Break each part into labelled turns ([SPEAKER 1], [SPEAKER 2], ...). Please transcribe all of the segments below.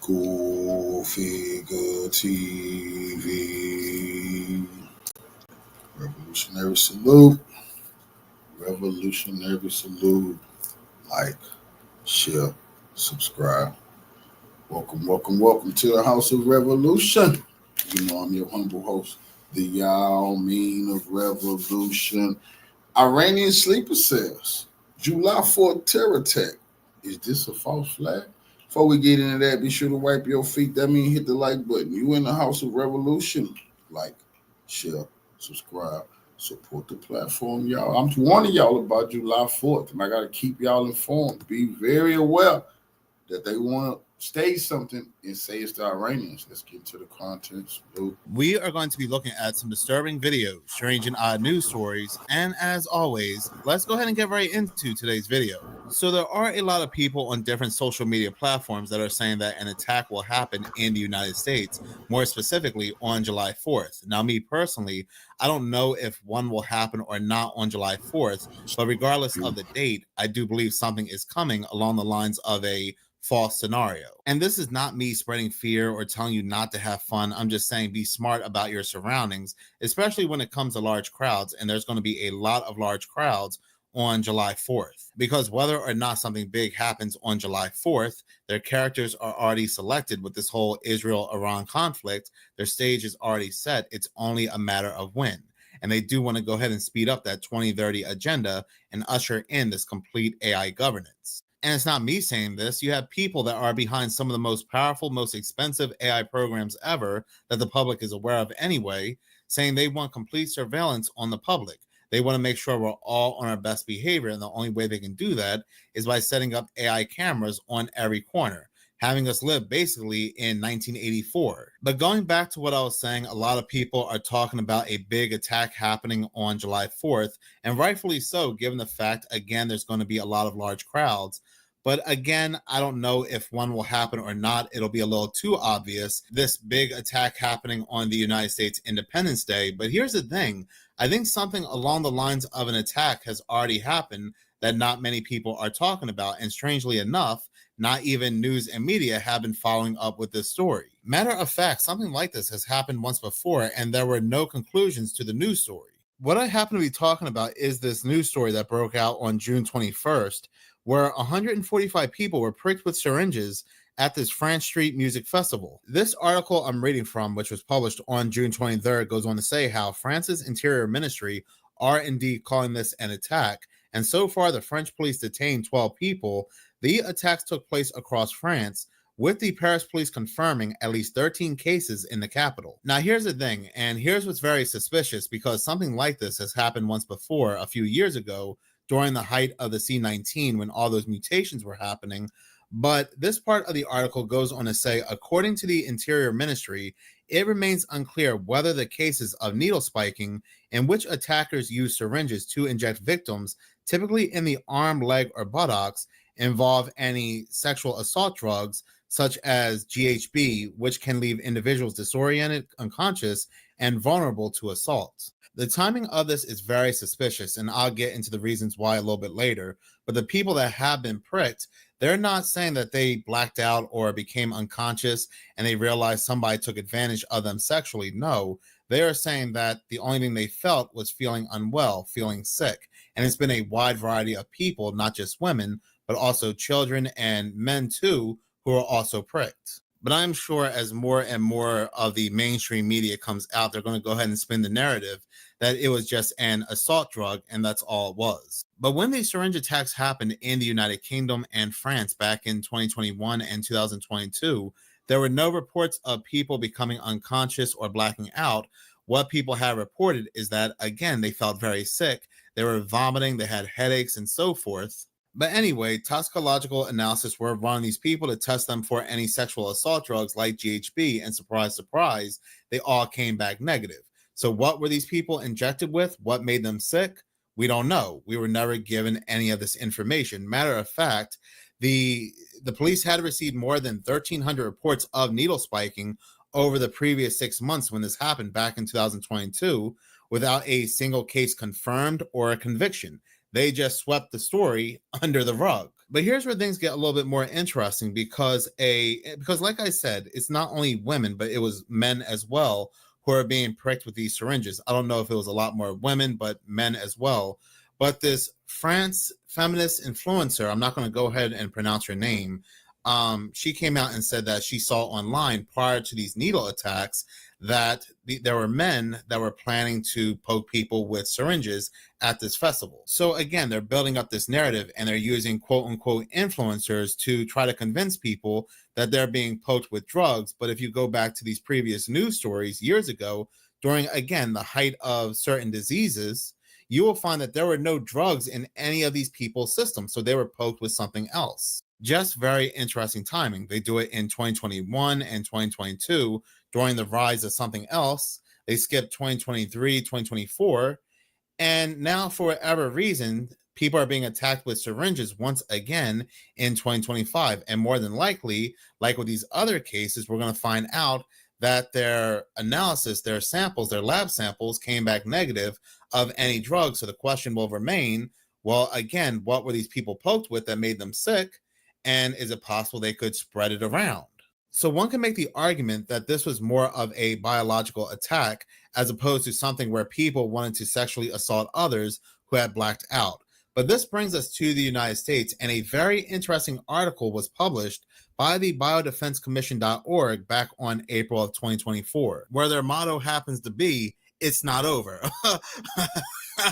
[SPEAKER 1] Go Figure TV. Revolutionary salute. Revolutionary salute. Like, share, subscribe. Welcome to the House of Revolution. You know, I'm your humble host, the Yao Mean of Revolution. Iranian sleeper cells. July 4th terror attack. Is this a false flag? Before we get into that, be sure to wipe your feet. That means hit the like button. You in the House of Revolution. Like, share, subscribe, support the platform, y'all. I'm warning y'all about July 4th, and I got to keep y'all informed. Be very aware that they want to stage something and say it's the Iranians. Let's get into the contents.
[SPEAKER 2] We are going to be looking at some disturbing videos, strange and odd news stories, and as always, let's go ahead and get right into today's video. So there are a lot of people on different social media platforms that are saying that an attack will happen in the United States, more specifically on July 4th. Now, me personally, I don't know if one will happen or not on July 4th, but regardless of the date, I do believe something is coming along the lines of a false scenario. And this is not me spreading fear or telling you not to have fun. I'm just saying be smart about your surroundings, especially when it comes to large crowds. And there's going to be a lot of large crowds on July 4th, because whether or not something big happens on July 4th, their characters are already selected with this whole Israel-Iran conflict. Their stage is already set. It's only a matter of when. And they do want to go ahead and speed up that 2030 agenda and usher in this complete AI governance. And it's not me saying this. You have people that are behind some of the most powerful, most expensive AI programs ever that the public is aware of anyway, saying they want complete surveillance on the public. They want to make sure we're all on our best behavior. And the only way they can do that is by setting up AI cameras on every corner, having us live basically in 1984. But going back to what I was saying, a lot of people are talking about a big attack happening on July 4th, and rightfully so, given the fact, again, there's going to be a lot of large crowds. But again, I don't know if one will happen or not. It'll be a little too obvious, this big attack happening on the United States Independence Day. But here's the thing. I think something along the lines of an attack has already happened that not many people are talking about. And strangely enough, not even news and media have been following up with this story. Matter of fact, something like this has happened once before, and there were no conclusions to the news story. What I happen to be talking about is this news story that broke out on June 21st, where 145 people were pricked with syringes at this France Street Music Festival. This article I'm reading from, which was published on June 23rd, goes on to say how France's Interior Ministry are indeed calling this an attack, and so far the French police detained 12 people. The attacks took place across France, with the Paris police confirming at least 13 cases in the capital. Now, here's the thing, and here's what's very suspicious, because something like this has happened once before, a few years ago, during the height of the C-19, when all those mutations were happening. But this part of the article goes on to say, according to the Interior Ministry, it remains unclear whether the cases of needle spiking in which attackers use syringes to inject victims, typically in the arm, leg, or buttocks, involve any sexual assault drugs such as GHB, which can leave individuals disoriented, unconscious, and vulnerable to assault. The timing of this is very suspicious, and I'll get into the reasons why a little bit later. But the people that have been pricked, they're not saying that they blacked out or became unconscious and they realized somebody took advantage of them sexually. No, they are saying that the only thing they felt was feeling unwell, feeling sick. And it's been a wide variety of people, not just women, but also children and men too, who are also pricked. But I'm sure as more and more of the mainstream media comes out, they're going to go ahead and spin the narrative that it was just an assault drug and that's all it was. But when these syringe attacks happened in the United Kingdom and France back in 2021 and 2022, there were no reports of people becoming unconscious or blacking out. What people have reported is that, again, they felt very sick, they were vomiting, they had headaches and so forth. But anyway, toxicological analysis were run on these people to test them for any sexual assault drugs like GHB, and surprise, surprise, they all came back negative. So what were these people injected with? What made them sick? We don't know. We were never given any of this information. Matter of fact, the police had received more than 1,300 reports of needle spiking over the previous 6 months when this happened back in 2022, without a single case confirmed or a conviction. They just swept the story under the rug. But here's where things get a little bit more interesting because like I said, it's not only women, but it was men as well who are being pricked with these syringes. I don't know if it was a lot more women, but men as well. But this France feminist influencer, I'm not going to go ahead and pronounce her name. She came out and said that she saw online prior to these needle attacks that there were men that were planning to poke people with syringes at this festival. So again, they're building up this narrative and they're using quote unquote influencers to try to convince people that they're being poked with drugs. But if you go back to these previous news stories years ago, during again the height of certain diseases, you will find that there were no drugs in any of these people's systems. So they were poked with something else. Just very interesting timing. They do it in 2021 and 2022 during the rise of something else. They skipped 2023, 2024. And now, for whatever reason, people are being attacked with syringes once again in 2025. And more than likely, like with these other cases, we're going to find out that their analysis, their samples, their lab samples came back negative of any drug. So the question will remain, well, again, what were these people poked with that made them sick? And is it possible they could spread it around? So one can make the argument that this was more of a biological attack as opposed to something where people wanted to sexually assault others who had blacked out. But this brings us to the United States, and a very interesting article was published by the biodefensecommission.org back on April of 2024, where their motto happens to be, "It's not over."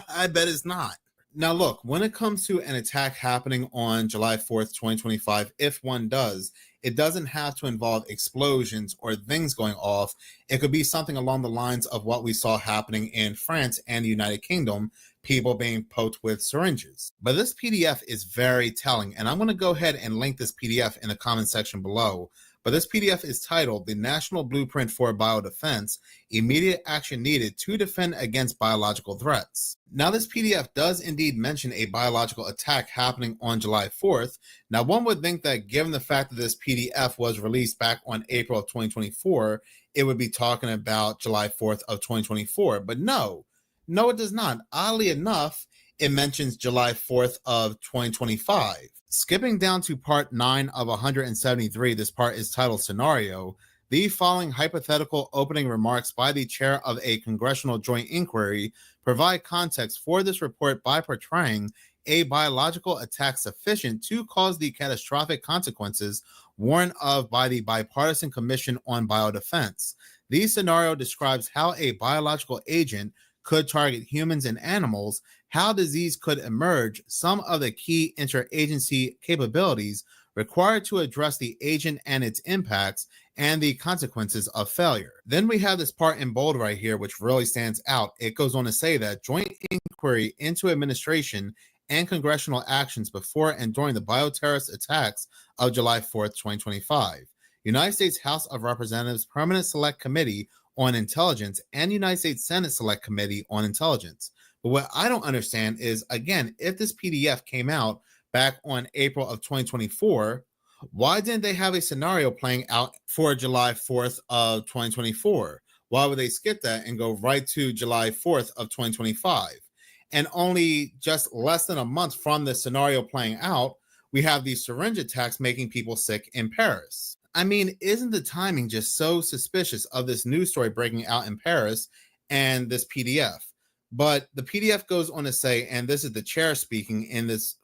[SPEAKER 2] I bet it's not. Now, look, when it comes to an attack happening on July 4th, 2025, if one does, it doesn't have to involve explosions or things going off. It could be something along the lines of what we saw happening in France and the United Kingdom, people being poked with syringes. But this PDF is very telling, and I'm going to go ahead and link this PDF in the comment section below. But this PDF is titled "The National Blueprint for Biodefense, Immediate Action Needed to Defend Against Biological Threats." Now, this PDF does indeed mention a biological attack happening on July 4th. Now, one would think that given the fact that this PDF was released back on April of 2024, it would be talking about July 4th of 2024. But no, it does not. Oddly enough, it mentions July 4th of 2025. Skipping down to part 9 of 173, this part is titled Scenario. The following hypothetical opening remarks by the chair of a congressional joint inquiry provide context for this report by portraying a biological attack sufficient to cause the catastrophic consequences warned of by the Bipartisan Commission on Biodefense. The scenario describes how a biological agent could target humans and animals, how disease could emerge, some of the key interagency capabilities required to address the agent and its impacts, and the consequences of failure. Then we have this part in bold right here, which really stands out. It goes on to say that joint inquiry into administration and congressional actions before and during the bioterrorist attacks of July 4th, 2025. United States House of Representatives Permanent Select Committee on Intelligence and United States Senate Select Committee on Intelligence. But what I don't understand is, again, if this PDF came out back on April of 2024, why didn't they have a scenario playing out for July 4th of 2024? Why would they skip that and go right to July 4th of 2025? And only just less than a month from the scenario playing out, we have these syringe attacks making people sick in Paris. I mean, isn't the timing just so suspicious of this news story breaking out in Paris and this PDF? But the PDF goes on to say, and this is the chair speaking in this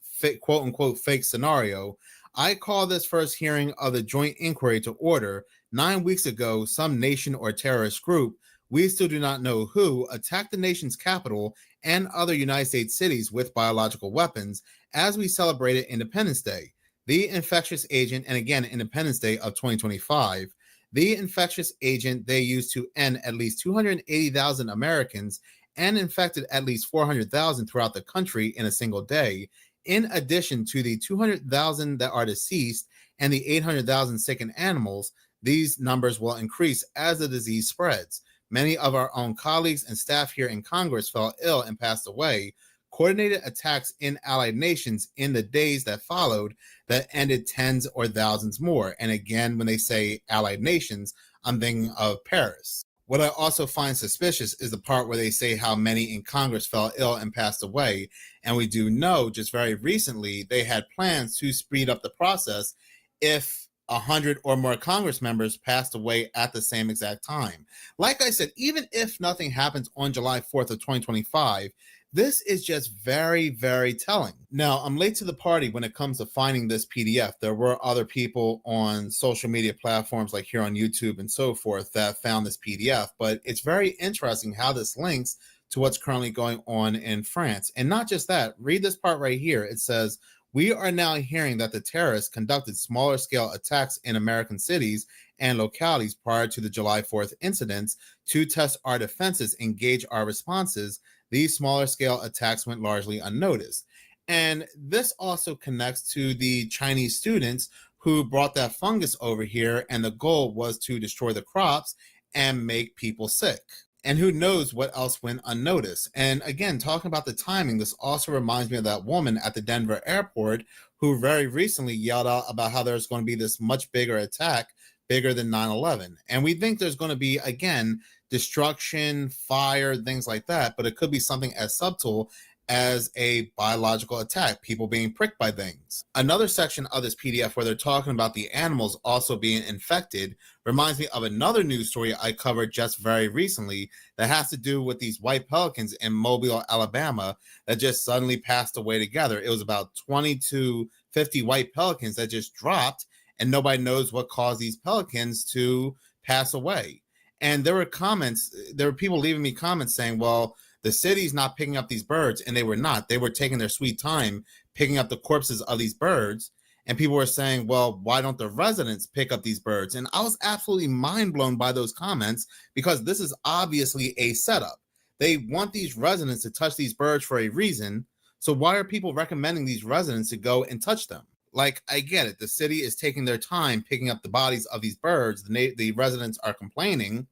[SPEAKER 2] quote unquote fake scenario, "I call this first hearing of the joint inquiry to order. 9 weeks ago, some nation or terrorist group, we still do not know who, attacked the nation's capital and other United States cities with biological weapons as we celebrated Independence Day. The infectious agent," and again, Independence Day of 2025, "the infectious agent they used to end at least 280,000 Americans and infected at least 400,000 throughout the country in a single day, in addition to the 200,000 that are deceased and the 800,000 sickened animals. These numbers will increase as the disease spreads. Many of our own colleagues and staff here in Congress fell ill and passed away. Coordinated attacks in allied nations in the days that followed that ended tens or thousands more." And again, when they say allied nations, I'm thinking of Paris. What I also find suspicious is the part where they say how many in Congress fell ill and passed away. And we do know just very recently they had plans to speed up the process if 100 or more Congress members passed away at the same exact time. Like I said, even if nothing happens on July 4th of 2025, this is just very, very telling. Now, I'm late to the party when it comes to finding this PDF. There were other people on social media platforms like here on YouTube and so forth that found this PDF, but it's very interesting how this links to what's currently going on in France. And not just that, read this part right here. It says, we are now hearing that the terrorists conducted smaller scale attacks in American cities and localities prior to the July 4th incidents to test our defenses and gauge our responses. These smaller scale attacks went largely unnoticed. And this also connects to the Chinese students who brought that fungus over here, and the goal was to destroy the crops and make people sick. And who knows what else went unnoticed. And again, talking about the timing, this also reminds me of that woman at the Denver airport who very recently yelled out about how there's going to be this much bigger attack, bigger than 9/11. And we think there's going to be, again, destruction, fire, things like that, but it could be something as subtle as a biological attack, people being pricked by things. Another section of this PDF where they're talking about the animals also being infected reminds me of another news story I covered just very recently that has to do with these white pelicans in Mobile, Alabama that just suddenly passed away together. It was about 20 to 50 white pelicans that just dropped, and nobody knows what caused these pelicans to pass away. And there were people leaving me comments saying, well, the city's not picking up these birds, and they were not. They were taking their sweet time picking up the corpses of these birds. And people were saying, well, why don't the residents pick up these birds? And I was absolutely mind blown by those comments because this is obviously a setup. They want these residents to touch these birds for a reason. So why are people recommending these residents to go and touch them? Like, I get it. The city is taking their time picking up the bodies of these birds. The residents are complaining.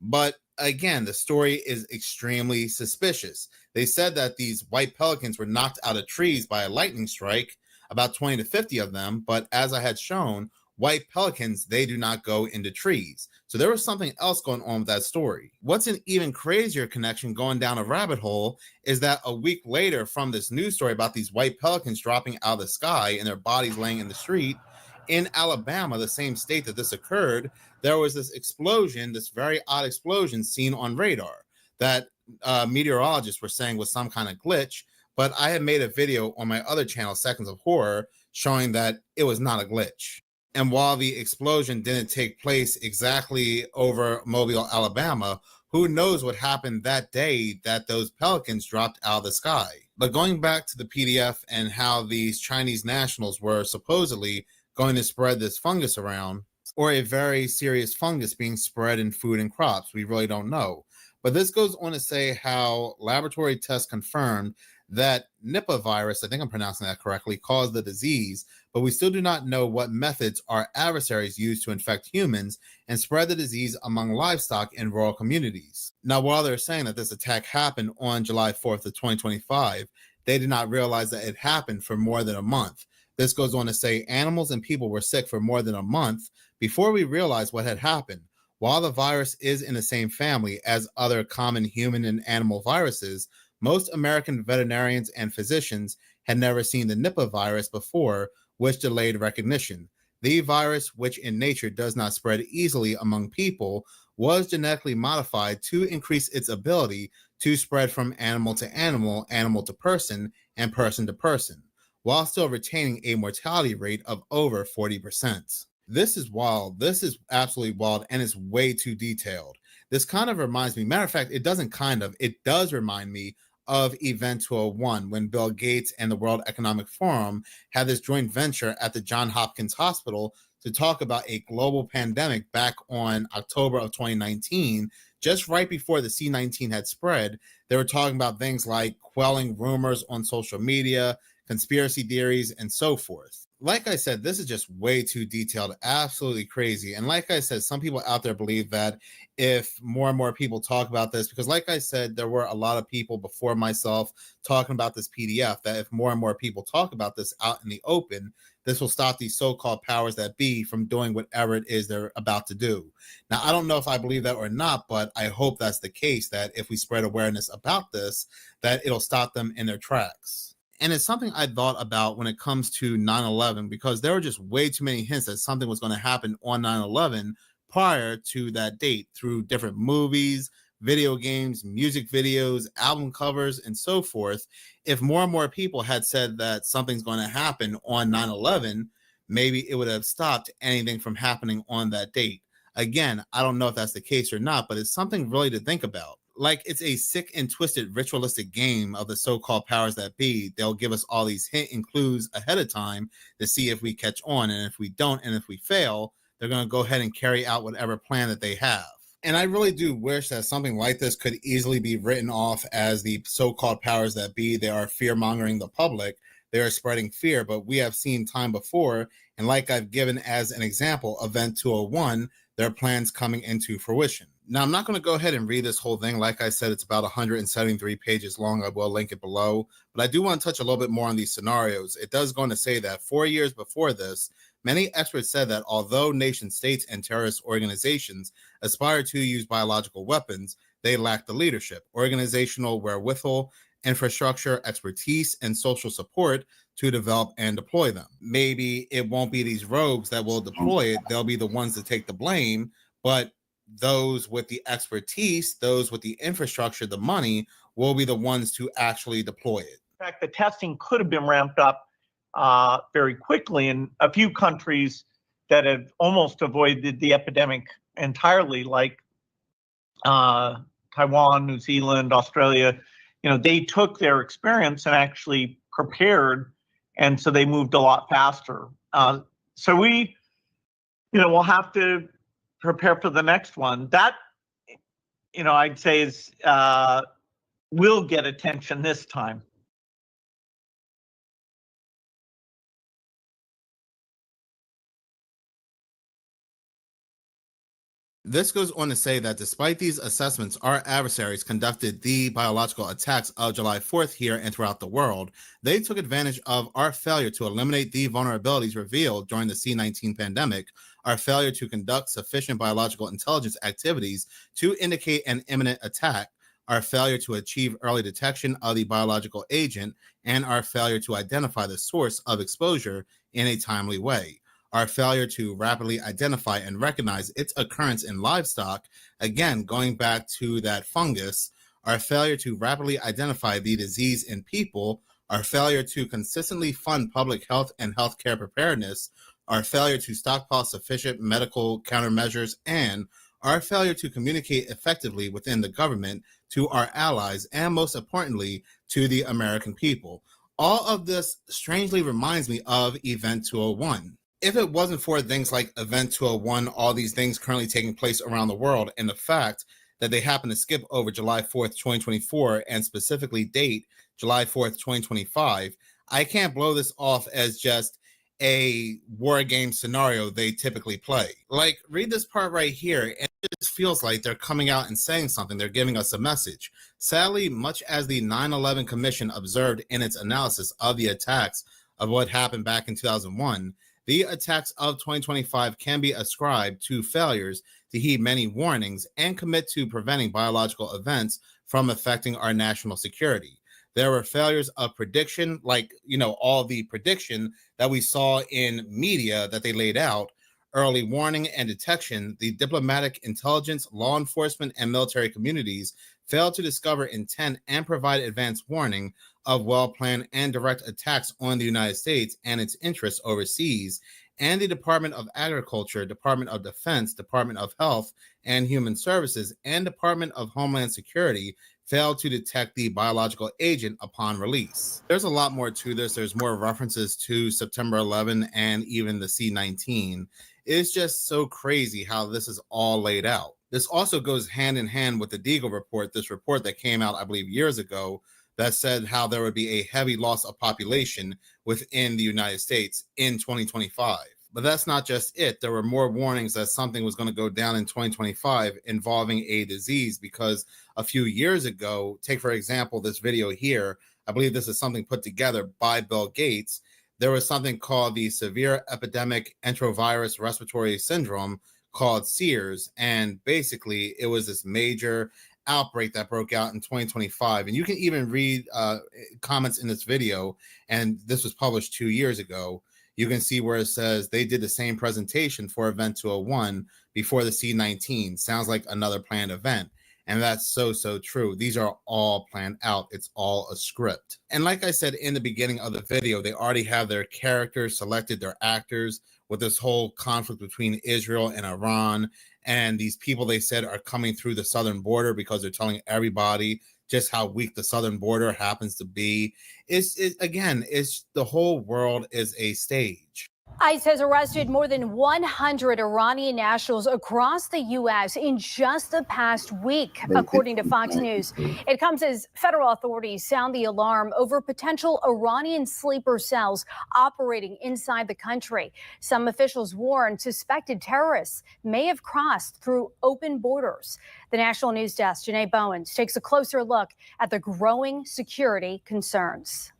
[SPEAKER 2] But again, the story is extremely suspicious. They said that these white pelicans were knocked out of trees by a lightning strike, about 20 to 50 of them. But as I had shown, white pelicans, they do not go into trees. So there was something else going on with that story. What's an even crazier connection going down a rabbit hole is that a week later from this news story about these white pelicans dropping out of the sky and their bodies laying in the street, in Alabama, the same state that this occurred, there was this explosion, this very odd explosion seen on radar that meteorologists were saying was some kind of glitch. But I had made a video on my other channel, Seconds of Horror, showing that it was not a glitch. And while the explosion didn't take place exactly over Mobile, Alabama, who knows what happened that day that those pelicans dropped out of the sky. But going back to the PDF and how these Chinese nationals were supposedly going to spread this fungus around, or a very serious fungus being spread in food and crops. We really don't know. But this goes on to say how laboratory tests confirmed that Nipah virus, I think I'm pronouncing that correctly, caused the disease, but we still do not know what methods our adversaries use to infect humans and spread the disease among livestock in rural communities. Now, while they're saying that this attack happened on July 4th of 2025, they did not realize that it happened for more than a month. This goes on to say animals and people were sick for more than a month before we realized what had happened. While the virus is in the same family as other common human and animal viruses, most American veterinarians and physicians had never seen the Nipah virus before, which delayed recognition. The virus, which in nature does not spread easily among people, was genetically modified to increase its ability to spread from animal to animal, animal to person, and person to person, while still retaining a mortality rate of over 40%. This is wild. This is absolutely wild, and it's way too detailed. This kind of reminds me, matter of fact, it does remind me of Event 201 when Bill Gates and the World Economic Forum had this joint venture at the Johns Hopkins Hospital to talk about a global pandemic back on October of 2019, just right before the C-19 had spread. They were talking about things like quelling rumors on social media, conspiracy theories, and so forth. Like I said, this is just way too detailed, absolutely crazy. And like I said, some people out there believe that if more and more people talk about this, because like I said, there were a lot of people before myself talking about this PDF, that if more and more people talk about this out in the open, This will stop these so-called powers that be from doing whatever it is they're about to do. Now, I don't know if I believe that or not, but I hope that's the case, that if we spread awareness about this, that it'll stop them in their tracks. And it's something I thought about when it comes to 9/11, because there were just way too many hints that something was going to happen on 9/11 prior to that date through different movies, video games, music videos, album covers, and so forth. If more and more people had said that something's going to happen on 9/11, maybe it would have stopped anything from happening on that date. Again, I don't know if that's the case or not, but it's something really to think about. Like, it's a sick and twisted ritualistic game of the so-called powers that be. They'll give us all these hint and clues ahead of time to see if we catch on, and if we don't, and if we fail, they're going to go ahead and carry out whatever plan that they have. And I really do wish that something like this could easily be written off as the so-called powers that be. They are fear-mongering the public. They are spreading fear, but we have seen time before, and like I've given as an example, Event 201, their plans coming into fruition. Now, I'm not going to go ahead and read this whole thing. Like I said, it's about 173 pages long. I will link it below. But I do want to touch a little bit more on these scenarios. It does go on to say that 4 years before this, many experts said that although nation states and terrorist organizations aspire to use biological weapons, they lack the leadership, organizational wherewithal, infrastructure, expertise, and social support to develop and deploy them. Maybe it won't be these rogues that will deploy it. They'll be the ones that take the blame, but those with the expertise, those with the infrastructure, the money, will be the ones to actually deploy it.
[SPEAKER 3] In fact, the testing could have been ramped up very quickly in a few countries that have almost avoided the epidemic entirely, like Taiwan, New Zealand, Australia. They took their experience and actually prepared, and so they moved a lot faster. So we, we'll have to prepare for the next one. That, I'd say is will get attention this time.
[SPEAKER 2] This goes on to say that despite these assessments, our adversaries conducted the biological attacks of July 4th here and throughout the world. They took advantage of our failure to eliminate the vulnerabilities revealed during the C-19 pandemic, our failure to conduct sufficient biological intelligence activities to indicate an imminent attack, our failure to achieve early detection of the biological agent, and our failure to identify the source of exposure in a timely way. Our failure to rapidly identify and recognize its occurrence in livestock, again, going back to that fungus, our failure to rapidly identify the disease in people, our failure to consistently fund public health and healthcare preparedness, our failure to stockpile sufficient medical countermeasures, and our failure to communicate effectively within the government to our allies, and most importantly, to the American people. All of this strangely reminds me of Event 201. If it wasn't for things like Event 201, all these things currently taking place around the world, and the fact that they happen to skip over July 4th, 2024, and specifically date July 4th, 2025, I can't blow this off as just a war game scenario they typically play. Like, read this part right here, and it just feels like they're coming out and saying something. They're giving us a message. Sadly, much as the 9/11 Commission observed in its analysis of the attacks of what happened back in 2001, the attacks of 2025 can be ascribed to failures to heed many warnings and commit to preventing biological events from affecting our national security. There were failures of prediction, like, all the prediction that we saw in media that they laid out, early warning and detection. The diplomatic, intelligence, law enforcement, and military communities failed to discover intent and provide advance warning of well-planned and direct attacks on the United States and its interests overseas, and the Department of Agriculture, Department of Defense, Department of Health and Human Services, and Department of Homeland Security failed to detect the biological agent upon release. There's a lot more to this. There's more references to September 11 and even the C-19. It's just so crazy how this is all laid out. This also goes hand in hand with the Deagle report, this report that came out, I believe, years ago, that said how there would be a heavy loss of population within the United States in 2025. But that's not just it. There were more warnings that something was going to go down in 2025 involving a disease, because a few years ago, take for example this video here, I believe this is something put together by Bill Gates. there was something called the Severe Epidemic Enterovirus Respiratory Syndrome, called SEERS, and basically it was this major outbreak that broke out in 2025. And you can even read comments in this video, and this was published 2 years ago. You can see where it says they did the same presentation for Event 201 before the C19. Sounds like another planned event. And that's so true. These are all planned out. It's all a script. And like I said in the beginning of the video, they already have their characters selected, their actors, with this whole conflict between Israel and Iran. And these people, they said, are coming through the southern border because they're telling everybody just how weak the southern border happens to be. It's the whole world is a stage.
[SPEAKER 4] ICE has arrested more than 100 Iranian nationals across the U.S. in just the past week, according to Fox News. It comes as federal authorities sound the alarm over potential Iranian sleeper cells operating inside the country. Some officials warn suspected terrorists may have crossed through open borders. The National News Desk, Janae Bowens, takes a closer look at the growing security concerns.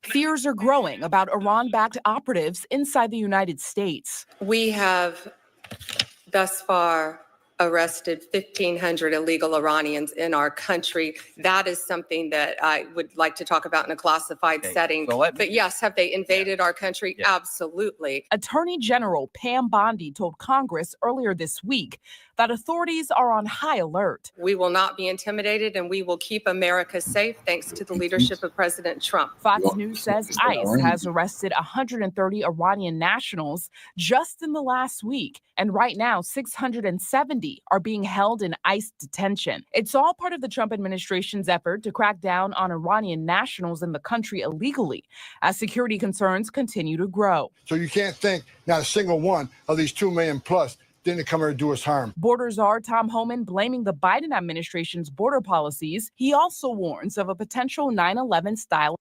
[SPEAKER 5] Fears are growing about Iran-backed operatives inside the United States.
[SPEAKER 6] We have thus far arrested 1,500 illegal Iranians in our country. That is something that I would like to talk about in a classified setting. But yes, have they invaded our country? Yeah. Absolutely.
[SPEAKER 5] Attorney General Pam Bondi told Congress earlier this week that authorities are on high alert.
[SPEAKER 6] We will not be intimidated, and we will keep America safe thanks to the leadership of President Trump.
[SPEAKER 5] Fox News says ICE has arrested 130 Iranian nationals just in the last week. And right now, 670 are being held in ICE detention. It's all part of the Trump administration's effort to crack down on Iranian nationals in the country illegally, as security concerns continue to grow.
[SPEAKER 7] So you can't think not a single one of these 2 million plus didn't come here to do us harm.
[SPEAKER 5] Border czar Tom Homan blaming the Biden administration's border policies. He also warns of a potential 9/11 style.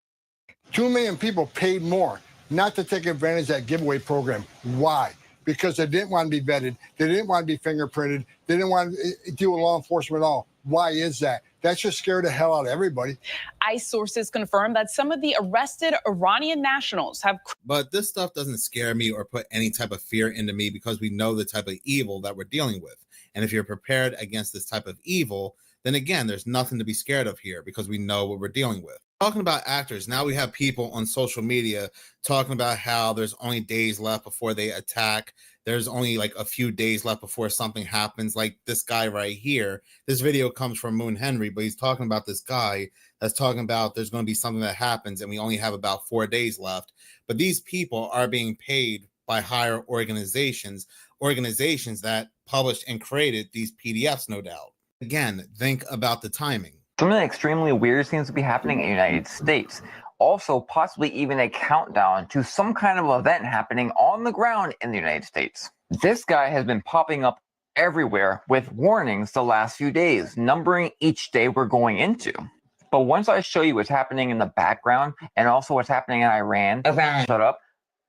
[SPEAKER 7] 2 million people paid more not to take advantage of that giveaway program. Why? Because they didn't want to be vetted. They didn't want to be fingerprinted. They didn't want to deal with law enforcement at all. Why is that? That should scare the hell out of everybody.
[SPEAKER 5] ICE sources confirm that some of the arrested Iranian nationals have.
[SPEAKER 2] But this stuff doesn't scare me or put any type of fear into me because we know the type of evil that we're dealing with. And if you're prepared against this type of evil, then again, there's nothing to be scared of here because we know what we're dealing with. Talking about actors, now we have people on social media talking about how there's only days left before they attack. There's only like a few days left before something happens. Like this guy right here. This video comes from Moon Henry, but he's talking about this guy that's talking about there's going to be something that happens and we only have about 4 days left. But these people are being paid by higher organizations that published and created these PDFs, no doubt. Again, think about the timing.
[SPEAKER 8] Something extremely weird seems to be happening in the United States. Also, possibly even a countdown to some kind of event happening on the ground in the United States. This guy has been popping up everywhere with warnings the last few days, numbering each day we're going into. But once I show you what's happening in the background and also what's happening in Iran, shut up,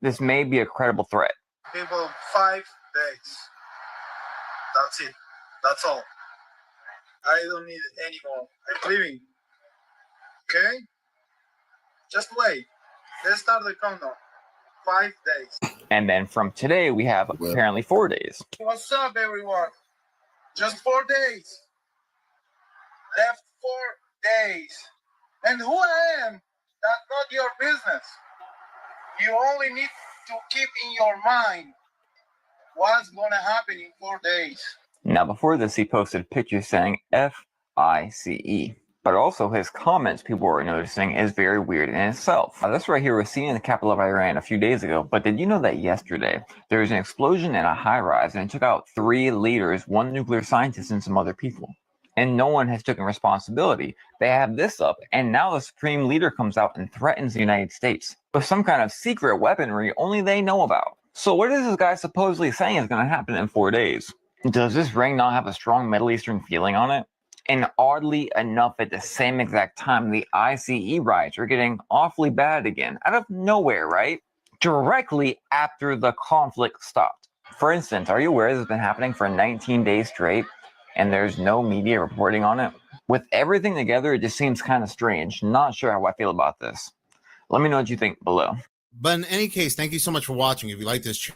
[SPEAKER 8] this may be a credible threat.
[SPEAKER 9] People, 5 days. That's it. That's all. I don't need it anymore. I'm leaving. Okay? Just wait. Let's start the countdown. 5 days.
[SPEAKER 8] And then from today, we have apparently 4 days.
[SPEAKER 9] What's up, everyone? Just 4 days. Left 4 days. And who I am, that's not your business. You only need to keep in your mind what's going to happen in 4 days.
[SPEAKER 8] Now, before this, he posted pictures saying F-I-C-E. But also his comments, people were noticing, is very weird in itself. Now, this right here was seen in the capital of Iran a few days ago, but did you know that yesterday there was an explosion in a high-rise and it took out 3 leaders, 1 nuclear scientist, and some other people? And no one has taken responsibility. They have this up, and now the supreme leader comes out and threatens the United States with some kind of secret weaponry only they know about. So what is this guy supposedly saying is going to happen in 4 days? Does this ring not have a strong Middle Eastern feeling on it? And oddly enough, at the same exact time, the ICE riots are getting awfully bad again, out of nowhere, right? Directly after the conflict stopped. For instance, are you aware this has been happening for 19 days straight, and there's no media reporting on it? With everything together, it just seems kind of strange. Not sure how I feel about this. Let me know what you think below.
[SPEAKER 2] But in any case, thank you so much for watching. If you like this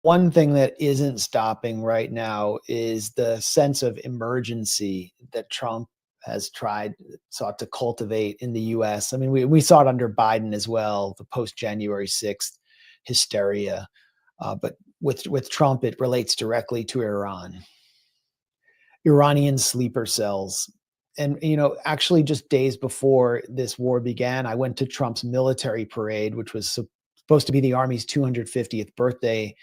[SPEAKER 10] One thing that isn't stopping right now is the sense of emergency that Trump has sought to cultivate in the US. I mean, we saw it under Biden as well, the post January 6th hysteria. But with Trump, it relates directly to Iran. Iranian sleeper cells. And, actually just days before this war began, I went to Trump's military parade, which was supposed to be the Army's 250th birthday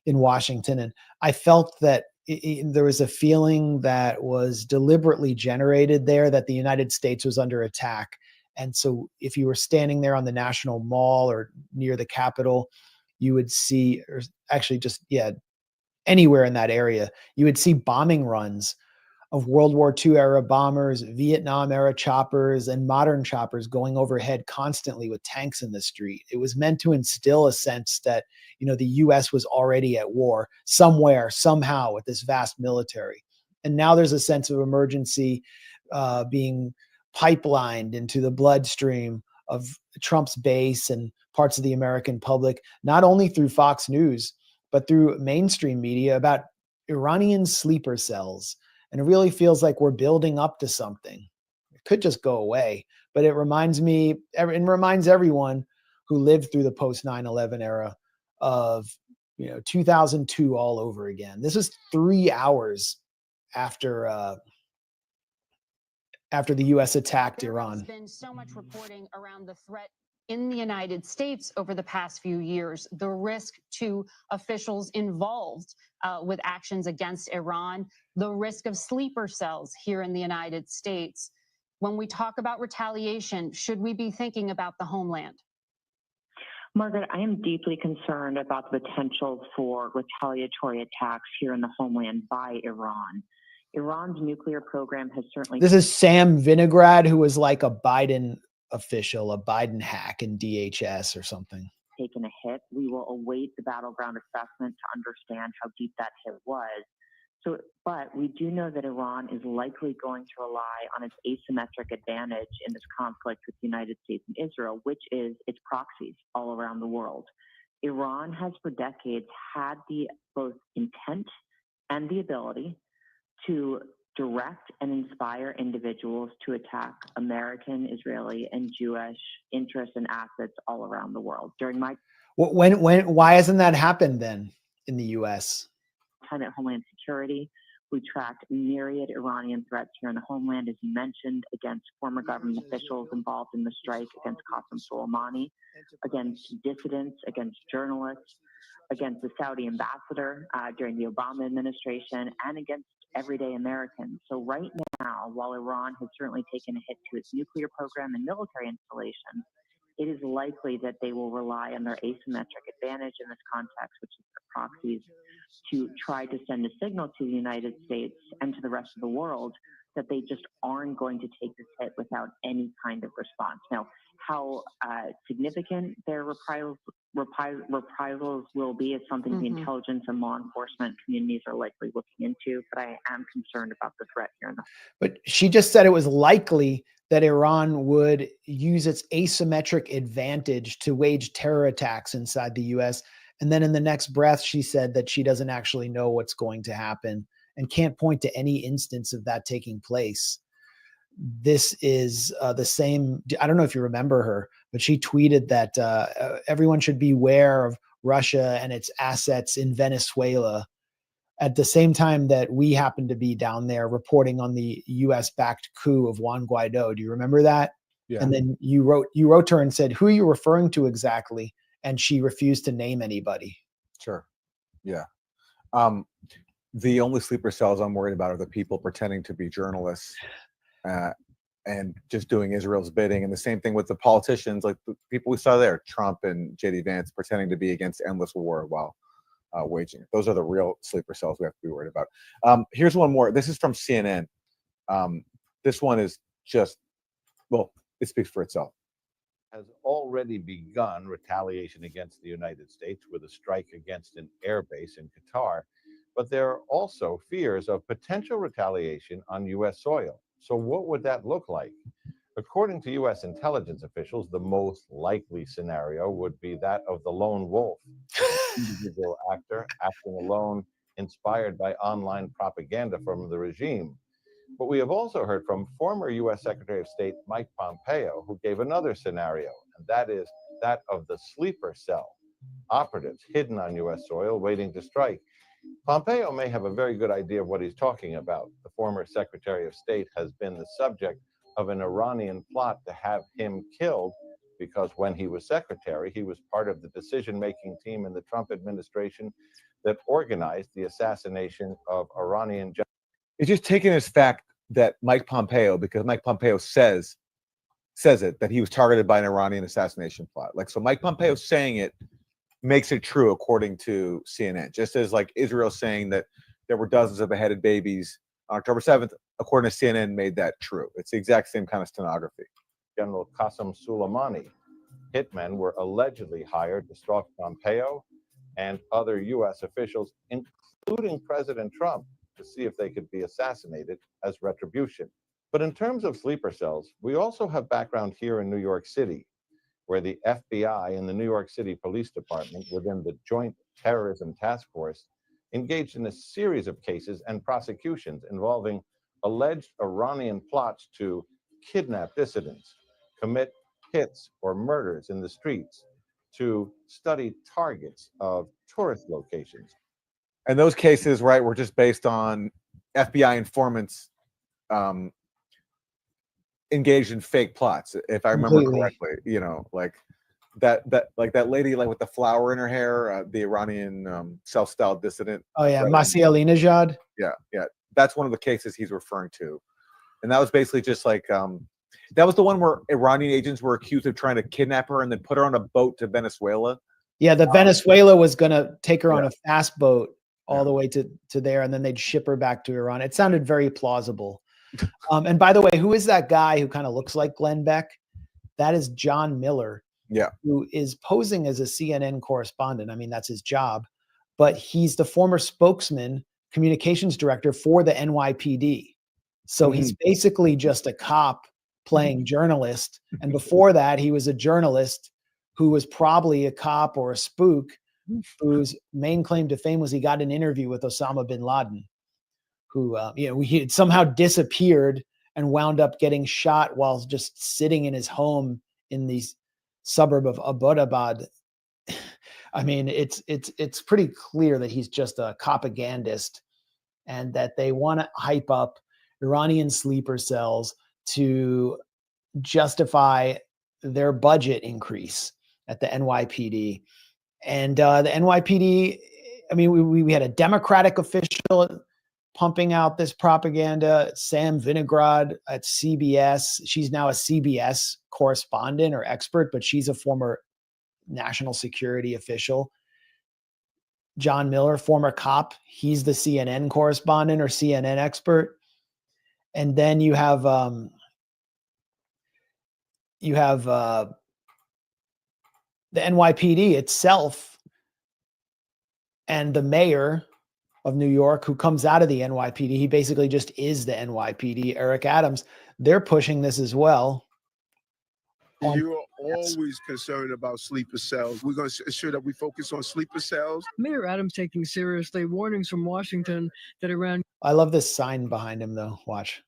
[SPEAKER 10] in Washington. And I felt that there was a feeling that was deliberately generated there that the United States was under attack. And so if you were standing there on the National Mall or near the Capitol, you would see, or actually just, anywhere in that area, you would see bombing runs of World War II era bombers, Vietnam era choppers, and modern choppers going overhead constantly with tanks in the street. It was meant to instill a sense that, the US was already at war somewhere, somehow, with this vast military. And now there's a sense of emergency being pipelined into the bloodstream of Trump's base and parts of the American public, not only through Fox News, but through mainstream media about Iranian sleeper cells. And it really feels like we're building up to something. It could just go away, but it reminds me and reminds everyone who lived through the post 9/11 era of 2002 all over again. This is 3 hours after the U.S. attacked Iran.
[SPEAKER 11] There's been so much reporting around the threat in the United States over the past few years, the risk to officials involved with actions against Iran, the risk of sleeper cells here in the United States. When we talk about retaliation, should we be thinking about the homeland?
[SPEAKER 12] Margaret, I am deeply concerned about the potential for retaliatory attacks here in the homeland by Iran. Iran's nuclear program has certainly...
[SPEAKER 10] This is Sam Vinograd, who was like a Biden official, a Biden hack in DHS or something.
[SPEAKER 12] Taken a hit. We will await the battleground assessment to understand how deep that hit was. But we do know that Iran is likely going to rely on its asymmetric advantage in this conflict with the United States and Israel, which is its proxies all around the world. Iran has for decades had the both intent and the ability to direct and inspire individuals to attack American, Israeli, and Jewish interests and assets all around the world. During my
[SPEAKER 10] why hasn't that happened then in the U.S.?
[SPEAKER 12] Time at Homeland Security, we tracked myriad Iranian threats here in the homeland, as you mentioned, against former government officials involved in the strike against Qasem Soleimani, against dissidents, against journalists, against the Saudi ambassador during the Obama administration, and against everyday Americans. So right now, while Iran has certainly taken a hit to its nuclear program and military installations, it is likely that they will rely on their asymmetric advantage in this context, which is their proxies, to try to send a signal to the United States and to the rest of the world that they just aren't going to take this hit without any kind of response. Now, how significant their reprisals will be is something the intelligence and law enforcement communities are likely looking into, but I am concerned about the threat here.
[SPEAKER 10] But she just said it was likely that Iran would use its asymmetric advantage to wage terror attacks inside the U.S. And then in the next breath, she said that she doesn't actually know what's going to happen and can't point to any instance of that taking place. This is the same. I don't know if you remember her, but she tweeted that everyone should beware of Russia and its assets in Venezuela at the same time that we happen to be down there reporting on the U.S.-backed coup of Juan Guaido. Do you remember that?
[SPEAKER 13] Yeah.
[SPEAKER 10] And then you wrote to her and said, "Who are you referring to exactly?" And she refused to name anybody.
[SPEAKER 13] Sure. Yeah. The only sleeper cells I'm worried about are the people pretending to be journalists and just doing Israel's bidding. And the same thing with the politicians, like the people we saw there, Trump and J.D. Vance, pretending to be against endless war while waging. Those are the real sleeper cells we have to be worried about. Here's one more. This is from CNN. This one is just, well, it speaks for itself.
[SPEAKER 14] Has already begun retaliation against the United States with a strike against an airbase in Qatar, but there are also fears of potential retaliation on U.S. soil. So what would that look like? According to U.S. intelligence officials, the most likely scenario would be that of the lone wolf, an individual actor acting alone, inspired by online propaganda from the regime. But we have also heard from former U.S. Secretary of State Mike Pompeo, who gave another scenario, and that is that of the sleeper cell, operatives hidden on U.S. soil waiting to strike. Pompeo may have a very good idea of what he's talking about. The former Secretary of State has been the subject of an Iranian plot to have him killed because when he was secretary, he was part of the decision-making team in the Trump administration that organized the assassination of Iranian generals.
[SPEAKER 13] It's just taking this fact that Mike Pompeo, because Mike Pompeo says it, that he was targeted by an Iranian assassination plot. Like, so Mike Pompeo saying it makes it true according to CNN. Just as like Israel saying that there were dozens of beheaded babies on October 7th, according to CNN, made that true. It's the exact same kind of stenography.
[SPEAKER 14] General Qasem Soleimani. Hitmen were allegedly hired to stalk Pompeo and other U.S. officials, including President Trump, to see if they could be assassinated as retribution. But in terms of sleeper cells, we also have background here in New York City, where the FBI and the New York City Police Department, within the Joint Terrorism Task Force, engaged in a series of cases and prosecutions involving alleged Iranian plots to kidnap dissidents, commit hits or murders in the streets, to study targets of tourist locations.
[SPEAKER 13] And those cases, right, were just based on FBI informants engaged in fake plots, if I remember correctly. You know, like that lady, like with the flower in her hair, the Iranian self-styled dissident.
[SPEAKER 10] Oh yeah, Masih Alinejad.
[SPEAKER 13] Yeah, that's one of the cases he's referring to, and that was basically just like that was the one where Iranian agents were accused of trying to kidnap her and then put her on a boat to Venezuela.
[SPEAKER 10] Yeah, the Venezuela was gonna take her on a fast boat all the way to there, and then they'd ship her back to Iran. It sounded very plausible. And by the way, who is that guy who kind of looks like Glenn Beck? That is John Miller.
[SPEAKER 13] Yeah.
[SPEAKER 10] Who is posing as a CNN correspondent. I mean, that's his job, but he's the former spokesman, communications director for the NYPD. So he's basically just a cop playing journalist. And before that, he was a journalist who was probably a cop or a spook whose main claim to fame was he got an interview with Osama bin Laden, who, he had somehow disappeared and wound up getting shot while just sitting in his home in the suburb of Abbottabad. I mean, it's pretty clear that he's just a propagandist and that they want to hype up Iranian sleeper cells to justify their budget increase at the NYPD. And the NYPD, I mean, we had a Democratic official pumping out this propaganda, Sam Vinograd at CBS. She's now a CBS correspondent or expert, but she's a former national security official. John Miller, former cop, he's the CNN correspondent or CNN expert. And then you have the NYPD itself and the mayor of New York, who comes out of the NYPD. He basically just is the NYPD, Eric Adams. They're pushing this as well.
[SPEAKER 15] You are always concerned about sleeper cells. We're going to ensure that we focus on sleeper cells.
[SPEAKER 16] Mayor Adams taking seriously warnings from Washington that Iran.
[SPEAKER 10] I love this sign behind him, though. Watch.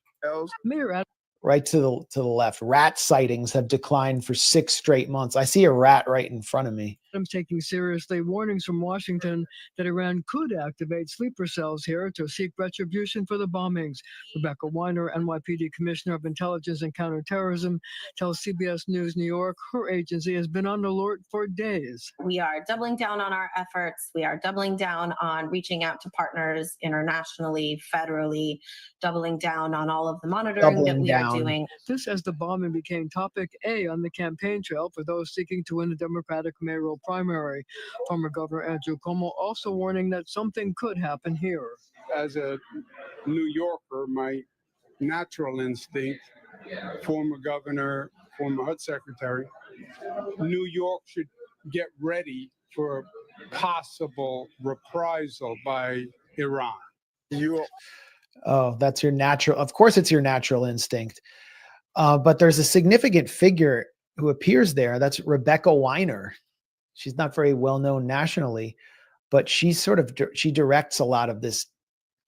[SPEAKER 16] Mayor Adams.
[SPEAKER 10] Right to the left. Rat sightings have declined for 6 straight months. I see a rat right in front of me.
[SPEAKER 16] Adams taking seriously warnings from Washington that Iran could activate sleeper cells here to seek retribution for the bombings. Rebecca Weiner, NYPD Commissioner of Intelligence and Counterterrorism, tells CBS News New York her agency has been on alert for days.
[SPEAKER 17] We are doubling down on our efforts. We are doubling down on reaching out to partners internationally, federally, doubling down on all of the monitoring that we are doing.
[SPEAKER 16] This as the bombing became topic A on the campaign trail for those seeking to win a Democratic mayoral primary. Former Governor Andrew Cuomo also warning that something could happen here.
[SPEAKER 15] As a New Yorker, my natural instinct, former governor, former HUD secretary, New York should get ready for possible reprisal by Iran.
[SPEAKER 10] Oh, that's your natural. Of course, it's your natural instinct. But there's a significant figure who appears there. That's Rebecca Weiner. She's not very well known nationally, but she directs a lot of this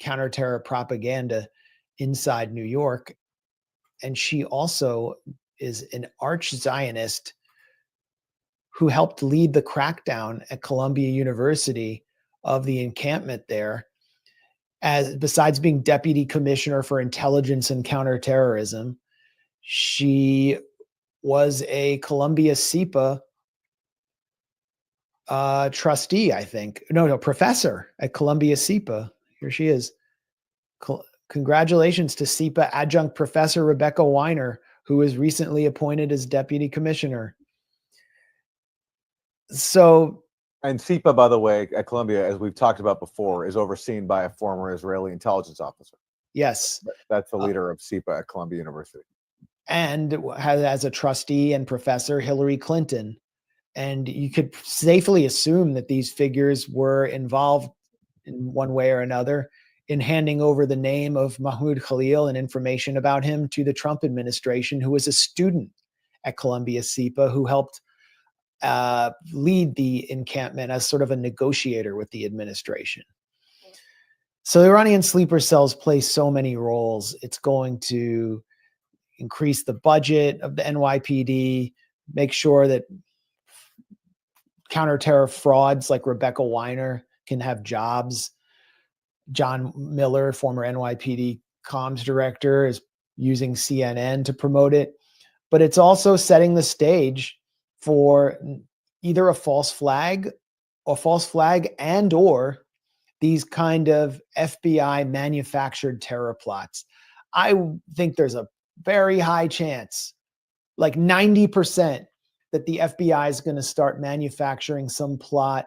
[SPEAKER 10] counterterror propaganda inside New York. And she also is an arch Zionist who helped lead the crackdown at Columbia University of the encampment there. Besides being deputy commissioner for intelligence and counterterrorism, she was a Columbia SIPA trustee, I think. No, professor at Columbia SIPA. Here she is. Congratulations to SIPA adjunct professor Rebecca Weiner, who was recently appointed as deputy commissioner. So,
[SPEAKER 13] and SIPA, by the way, at Columbia, as we've talked about before, is overseen by a former Israeli intelligence officer.
[SPEAKER 10] Yes.
[SPEAKER 13] That's the leader of SIPA at Columbia University.
[SPEAKER 10] And has as a trustee and professor Hillary Clinton. And you could safely assume that these figures were involved in one way or another in handing over the name of Mahmoud Khalil and information about him to the Trump administration, who was a student at Columbia SIPA, who helped lead the encampment as sort of a negotiator with the administration. So the Iranian sleeper cells play so many roles. It's going to increase the budget of the NYPD, make sure that counterterror frauds like Rebecca Weiner can have jobs. John Miller, former NYPD comms director, is using CNN to promote it. But it's also setting the stage for either a false flag and or these kind of FBI manufactured terror plots. I think there's a very high chance, like 90%, that the FBI is going to start manufacturing some plot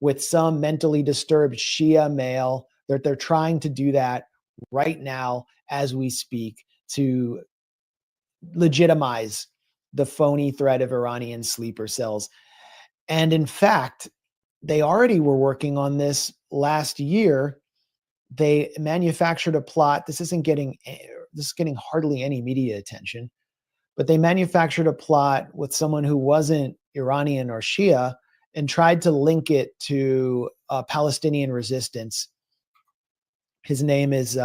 [SPEAKER 10] with some mentally disturbed Shia male. They're trying to do that right now as we speak to legitimize the phony threat of Iranian sleeper cells. And in fact, they already were working on this last year. They manufactured a plot. This is getting hardly any media attention, but they manufactured a plot with someone who wasn't Iranian or Shia and tried to link it to Palestinian resistance. His name is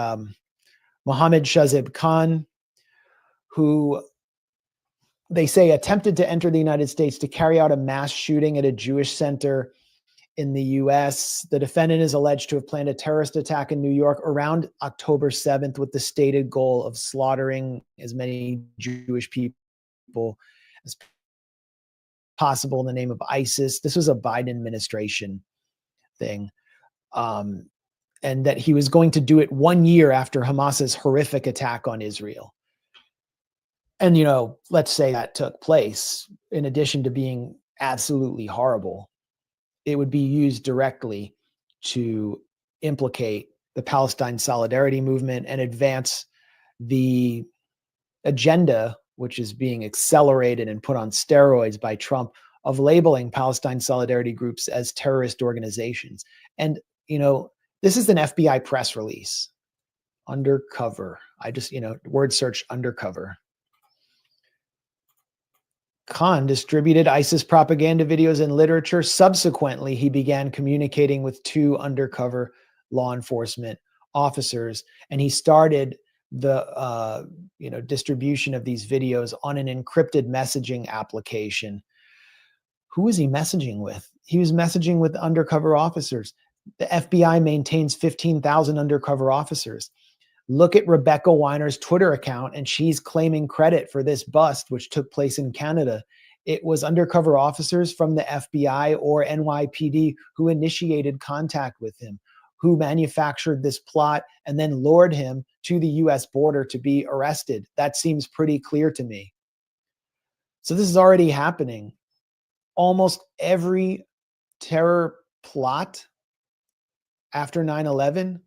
[SPEAKER 10] Mohammed Shahzeb Khan, who they say attempted to enter the United States to carry out a mass shooting at a Jewish center in the US. The defendant is alleged to have planned a terrorist attack in New York around October 7th with the stated goal of slaughtering as many Jewish people as possible in the name of ISIS. This was a Biden administration thing. And that he was going to do it 1 year after Hamas's horrific attack on Israel. And, let's say that took place. In addition to being absolutely horrible, it would be used directly to implicate the Palestine solidarity movement and advance the agenda, which is being accelerated and put on steroids by Trump, of labeling Palestine solidarity groups as terrorist organizations. And, this is an FBI press release. Undercover. I just, word search undercover. Khan distributed ISIS propaganda videos and literature. Subsequently, he began communicating with 2 undercover law enforcement officers, and he started the distribution of these videos on an encrypted messaging application. Who was he messaging with? He was messaging with undercover officers. The FBI maintains 15,000 undercover officers. Look at Rebecca Weiner's Twitter account, and she's claiming credit for this bust, which took place in Canada. It was undercover officers from the FBI or NYPD who initiated contact with him, who manufactured this plot and then lured him to the US border to be arrested. That seems pretty clear to me. So this is already happening. almost every terror plot after 9/11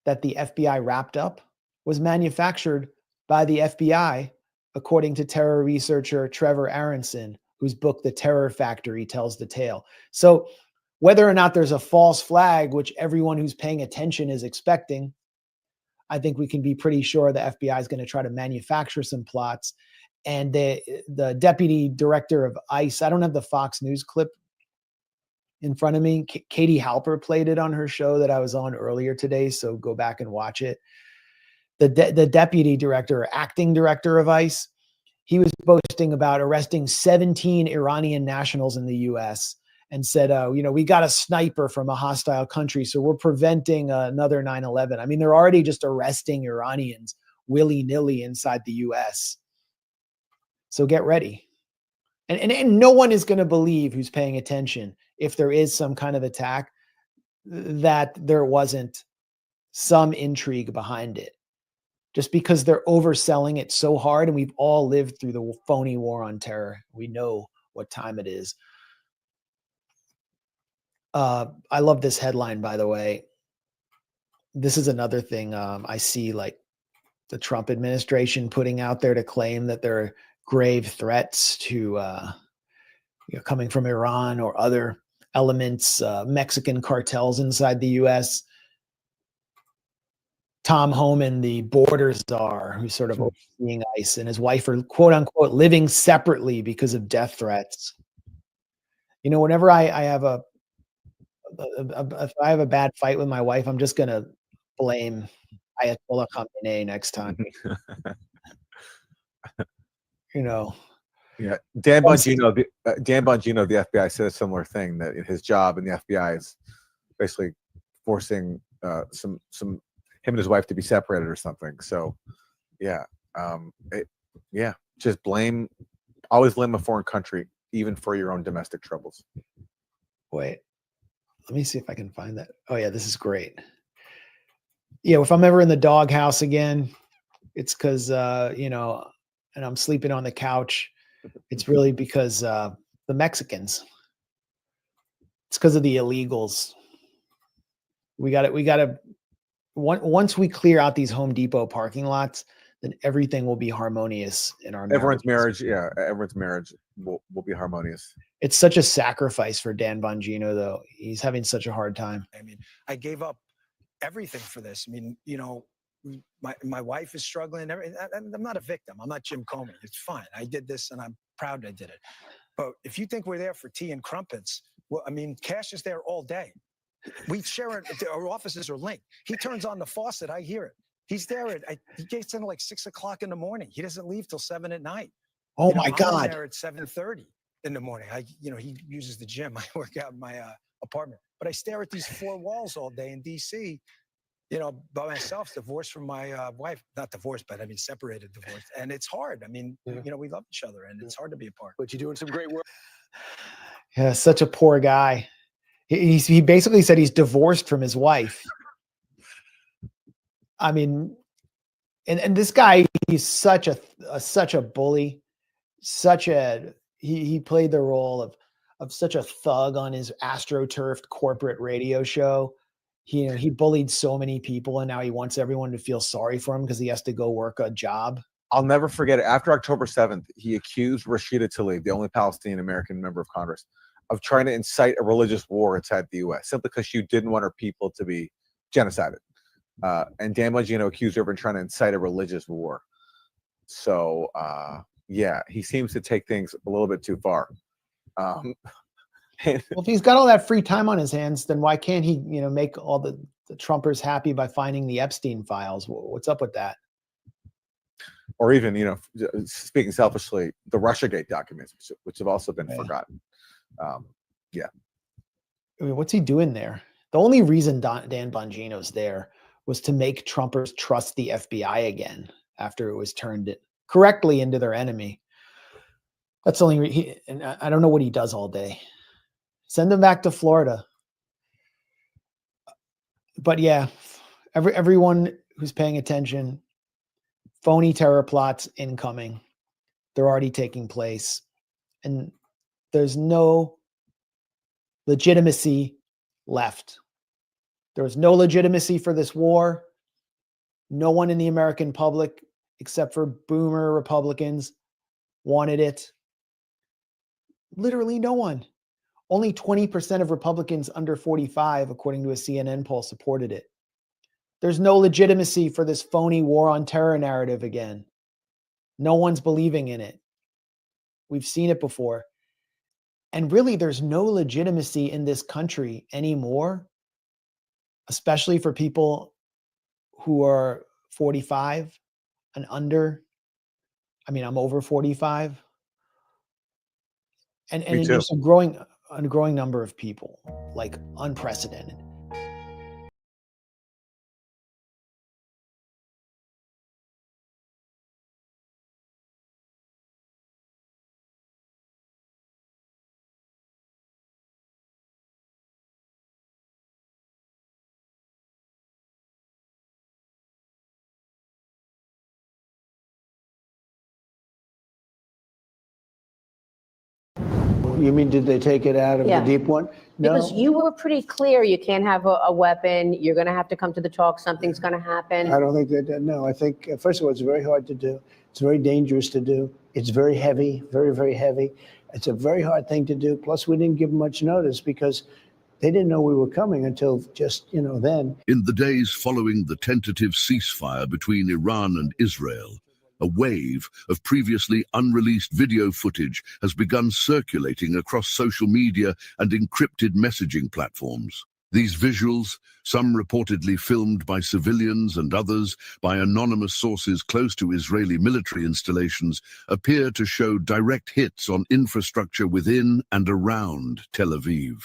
[SPEAKER 10] that the FBI wrapped up was manufactured by the FBI, according to terror researcher Trevor Aronson, whose book, The Terror Factory, tells the tale. So whether or not there's a false flag, which everyone who's paying attention is expecting, I think we can be pretty sure the FBI is going to try to manufacture some plots. And the deputy director of ICE, I don't have the Fox News clip in front of me. Katie Halper played it on her show that I was on earlier today, so go back and watch it. The deputy director, or acting director of ICE, he was boasting about arresting 17 Iranian nationals in the U.S. and said, we got a sniper from a hostile country, so we're preventing another 9/11. I mean, they're already just arresting Iranians willy-nilly inside the U.S. So get ready. And no one is going to believe, who's paying attention, if there is some kind of attack, that there wasn't some intrigue behind it. Just because they're overselling it so hard, and we've all lived through the phony war on terror. We know what time it is. I love this headline, by the way. This is another thing I see, like the Trump administration putting out there to claim that there are grave threats to coming from Iran or other elements, Mexican cartels inside the U.S. Tom Homan, the border czar, who's sort of overseeing ICE, and his wife are quote unquote living separately because of death threats. Whenever I have if I have a bad fight with my wife, I'm just gonna blame Ayatollah Khamenei next time.
[SPEAKER 13] Yeah, Dan Bongino, the FBI, said a similar thing, that his job in the FBI is basically forcing him and his wife to be separated or something. So, just always blame a foreign country, even for your own domestic troubles.
[SPEAKER 10] Wait, let me see if I can find that. Oh yeah, this is great. Yeah, if I'm ever in the doghouse again, it's because and I'm sleeping on the couch. It's really because the Mexicans. It's because of the illegals. We got to. Once we clear out these Home Depot parking lots, then everything will be harmonious in our
[SPEAKER 13] everyone's marriage. Yeah, everyone's marriage will be harmonious.
[SPEAKER 10] It's such a sacrifice for Dan Bongino, though. He's having such a hard time.
[SPEAKER 18] I mean, I gave up everything for this. I mean, my wife is struggling. I'm not a victim. I'm not Jim Comey. It's fine. I did this, and I'm proud I did it. But if you think we're there for tea and crumpets, well, I mean, Cash is there all day. We share it. Our offices are linked. He turns on the faucet. I hear it. He's there he gets in like 6 o'clock in the morning. He doesn't leave till 7 at night.
[SPEAKER 10] Oh my God!
[SPEAKER 18] I'm there at 7:30 in the morning. He uses the gym. I work out in my apartment, but I stare at these four walls all day in D.C. By myself, divorced from my wife. Not divorced, but I mean separated, divorced, and it's hard. I mean, we love each other, and it's hard to be apart.
[SPEAKER 19] But you're doing some great work.
[SPEAKER 10] Yeah, such a poor guy. He basically said he's divorced from his wife. I mean, and this guy, he's such a bully, he played the role of such a thug on his astroturfed corporate radio show. He bullied so many people, and now he wants everyone to feel sorry for him because he has to go work a job.
[SPEAKER 13] I'll never forget it. After October 7th, he accused Rashida Tlaib, the only Palestinian American member of Congress, of trying to incite a religious war inside the U.S. simply because she didn't want her people to be genocided. And Dan Bongino accused her of trying to incite a religious war. So, he seems to take things a little bit too far.
[SPEAKER 10] Well, if he's got all that free time on his hands, then why can't he, make all the Trumpers happy by finding the Epstein files? What's up with that?
[SPEAKER 13] Or even, speaking selfishly, the Russiagate documents, which have also been forgotten.
[SPEAKER 10] I mean, what's he doing there? The only reason Dan Bongino's there was to make Trumpers trust the FBI again after it was turned correctly into their enemy. That's the only and I don't know what he does all day. Send him back to Florida. But yeah, everyone who's paying attention, phony terror plots incoming. They're already taking place. And there's no legitimacy left. There's no legitimacy for this war. No one in the American public, except for boomer Republicans, wanted it. Literally no one. Only 20% of Republicans under 45, according to a CNN poll, supported it. There's no legitimacy for this phony war on terror narrative again. No one's believing in it. We've seen it before. And really, there's no legitimacy in this country anymore, especially for people who are 45 and under. I mean, I'm over 45. And just a growing number of people, like unprecedented.
[SPEAKER 19] You mean, did they take it out of the deep one? No.
[SPEAKER 20] Because you were pretty clear, you can't have a weapon, you're going to have to come to the talk, something's going to happen.
[SPEAKER 19] I don't think they did. No, I think, first of all, it's very hard to do. It's very dangerous to do. It's very heavy, very, very heavy. It's a very hard thing to do. Plus, we didn't give much notice because they didn't know we were coming until just, then.
[SPEAKER 21] In the days following the tentative ceasefire between Iran and Israel, a wave of previously unreleased video footage has begun circulating across social media and encrypted messaging platforms. These visuals, some reportedly filmed by civilians and others by anonymous sources close to Israeli military installations, appear to show direct hits on infrastructure within and around Tel Aviv,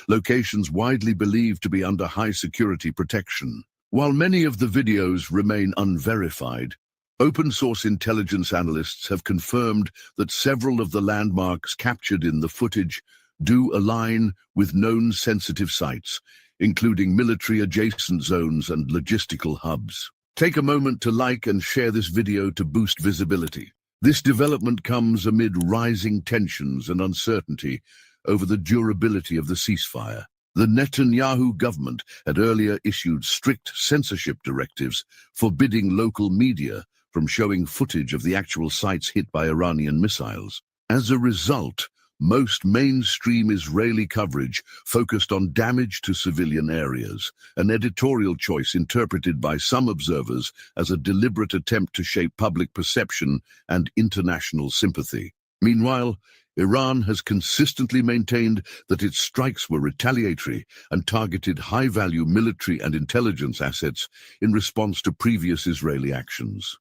[SPEAKER 21] locations widely believed to be under high security protection. While many of the videos remain unverified, open-source intelligence analysts have confirmed that several of the landmarks captured in the footage do align with known sensitive sites, including military-adjacent zones and logistical hubs. Take a moment to like and share this video to boost visibility. This development comes amid rising tensions and uncertainty over the durability of the ceasefire. The Netanyahu government had earlier issued strict censorship directives forbidding local media from showing footage of the actual sites hit by Iranian missiles. As a result, most mainstream Israeli coverage focused on damage to civilian areas, an editorial choice interpreted by some observers as a deliberate attempt to shape public perception and international sympathy. Meanwhile, Iran has consistently maintained that its strikes were retaliatory and targeted high-value military and intelligence assets in response to previous Israeli actions.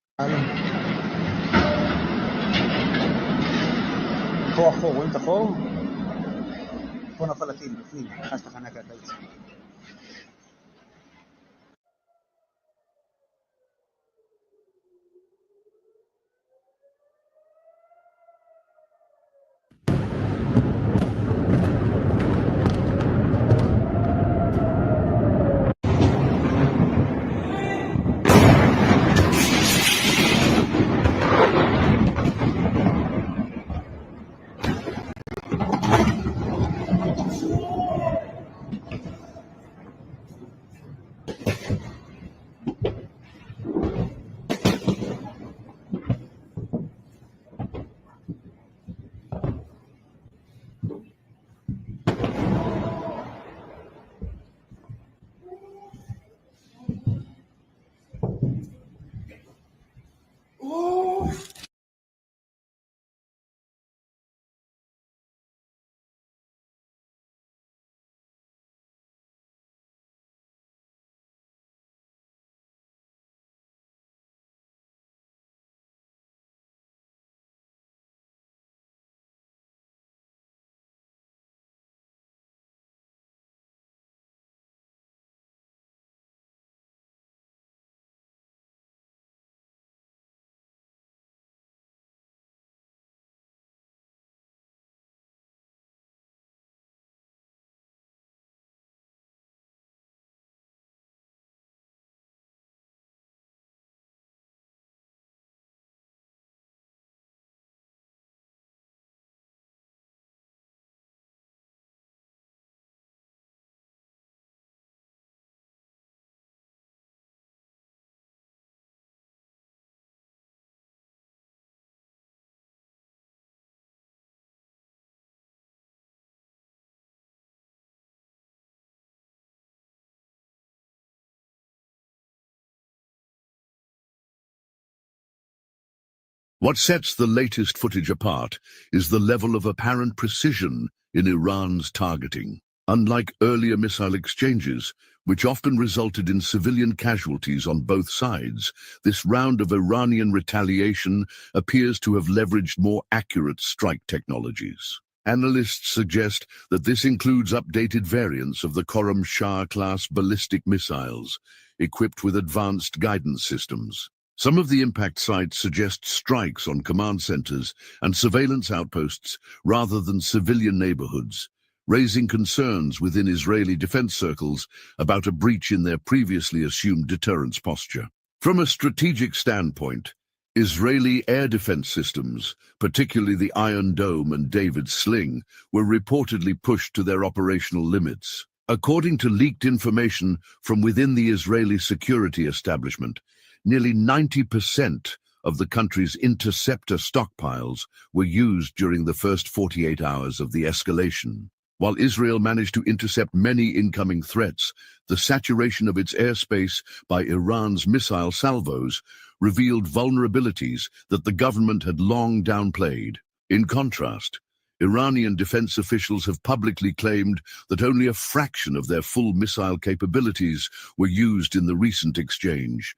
[SPEAKER 21] What sets the latest footage apart is the level of apparent precision in Iran's targeting. Unlike earlier missile exchanges, which often resulted in civilian casualties on both sides, this round of Iranian retaliation appears to have leveraged more accurate strike technologies. Analysts suggest that this includes updated variants of the Khorram Shah-class ballistic missiles, equipped with advanced guidance systems. Some of the impact sites suggest strikes on command centers and surveillance outposts rather than civilian neighborhoods, raising concerns within Israeli defense circles about a breach in their previously assumed deterrence posture. From a strategic standpoint, Israeli air defense systems, particularly the Iron Dome and David Sling, were reportedly pushed to their operational limits. According to leaked information from within the Israeli security establishment, nearly 90% of the country's interceptor stockpiles were used during the first 48 hours of the escalation. While Israel managed to intercept many incoming threats, the saturation of its airspace by Iran's missile salvos revealed vulnerabilities that the government had long downplayed. In contrast, Iranian defense officials have publicly claimed that only a fraction of their full missile capabilities were used in the recent exchange,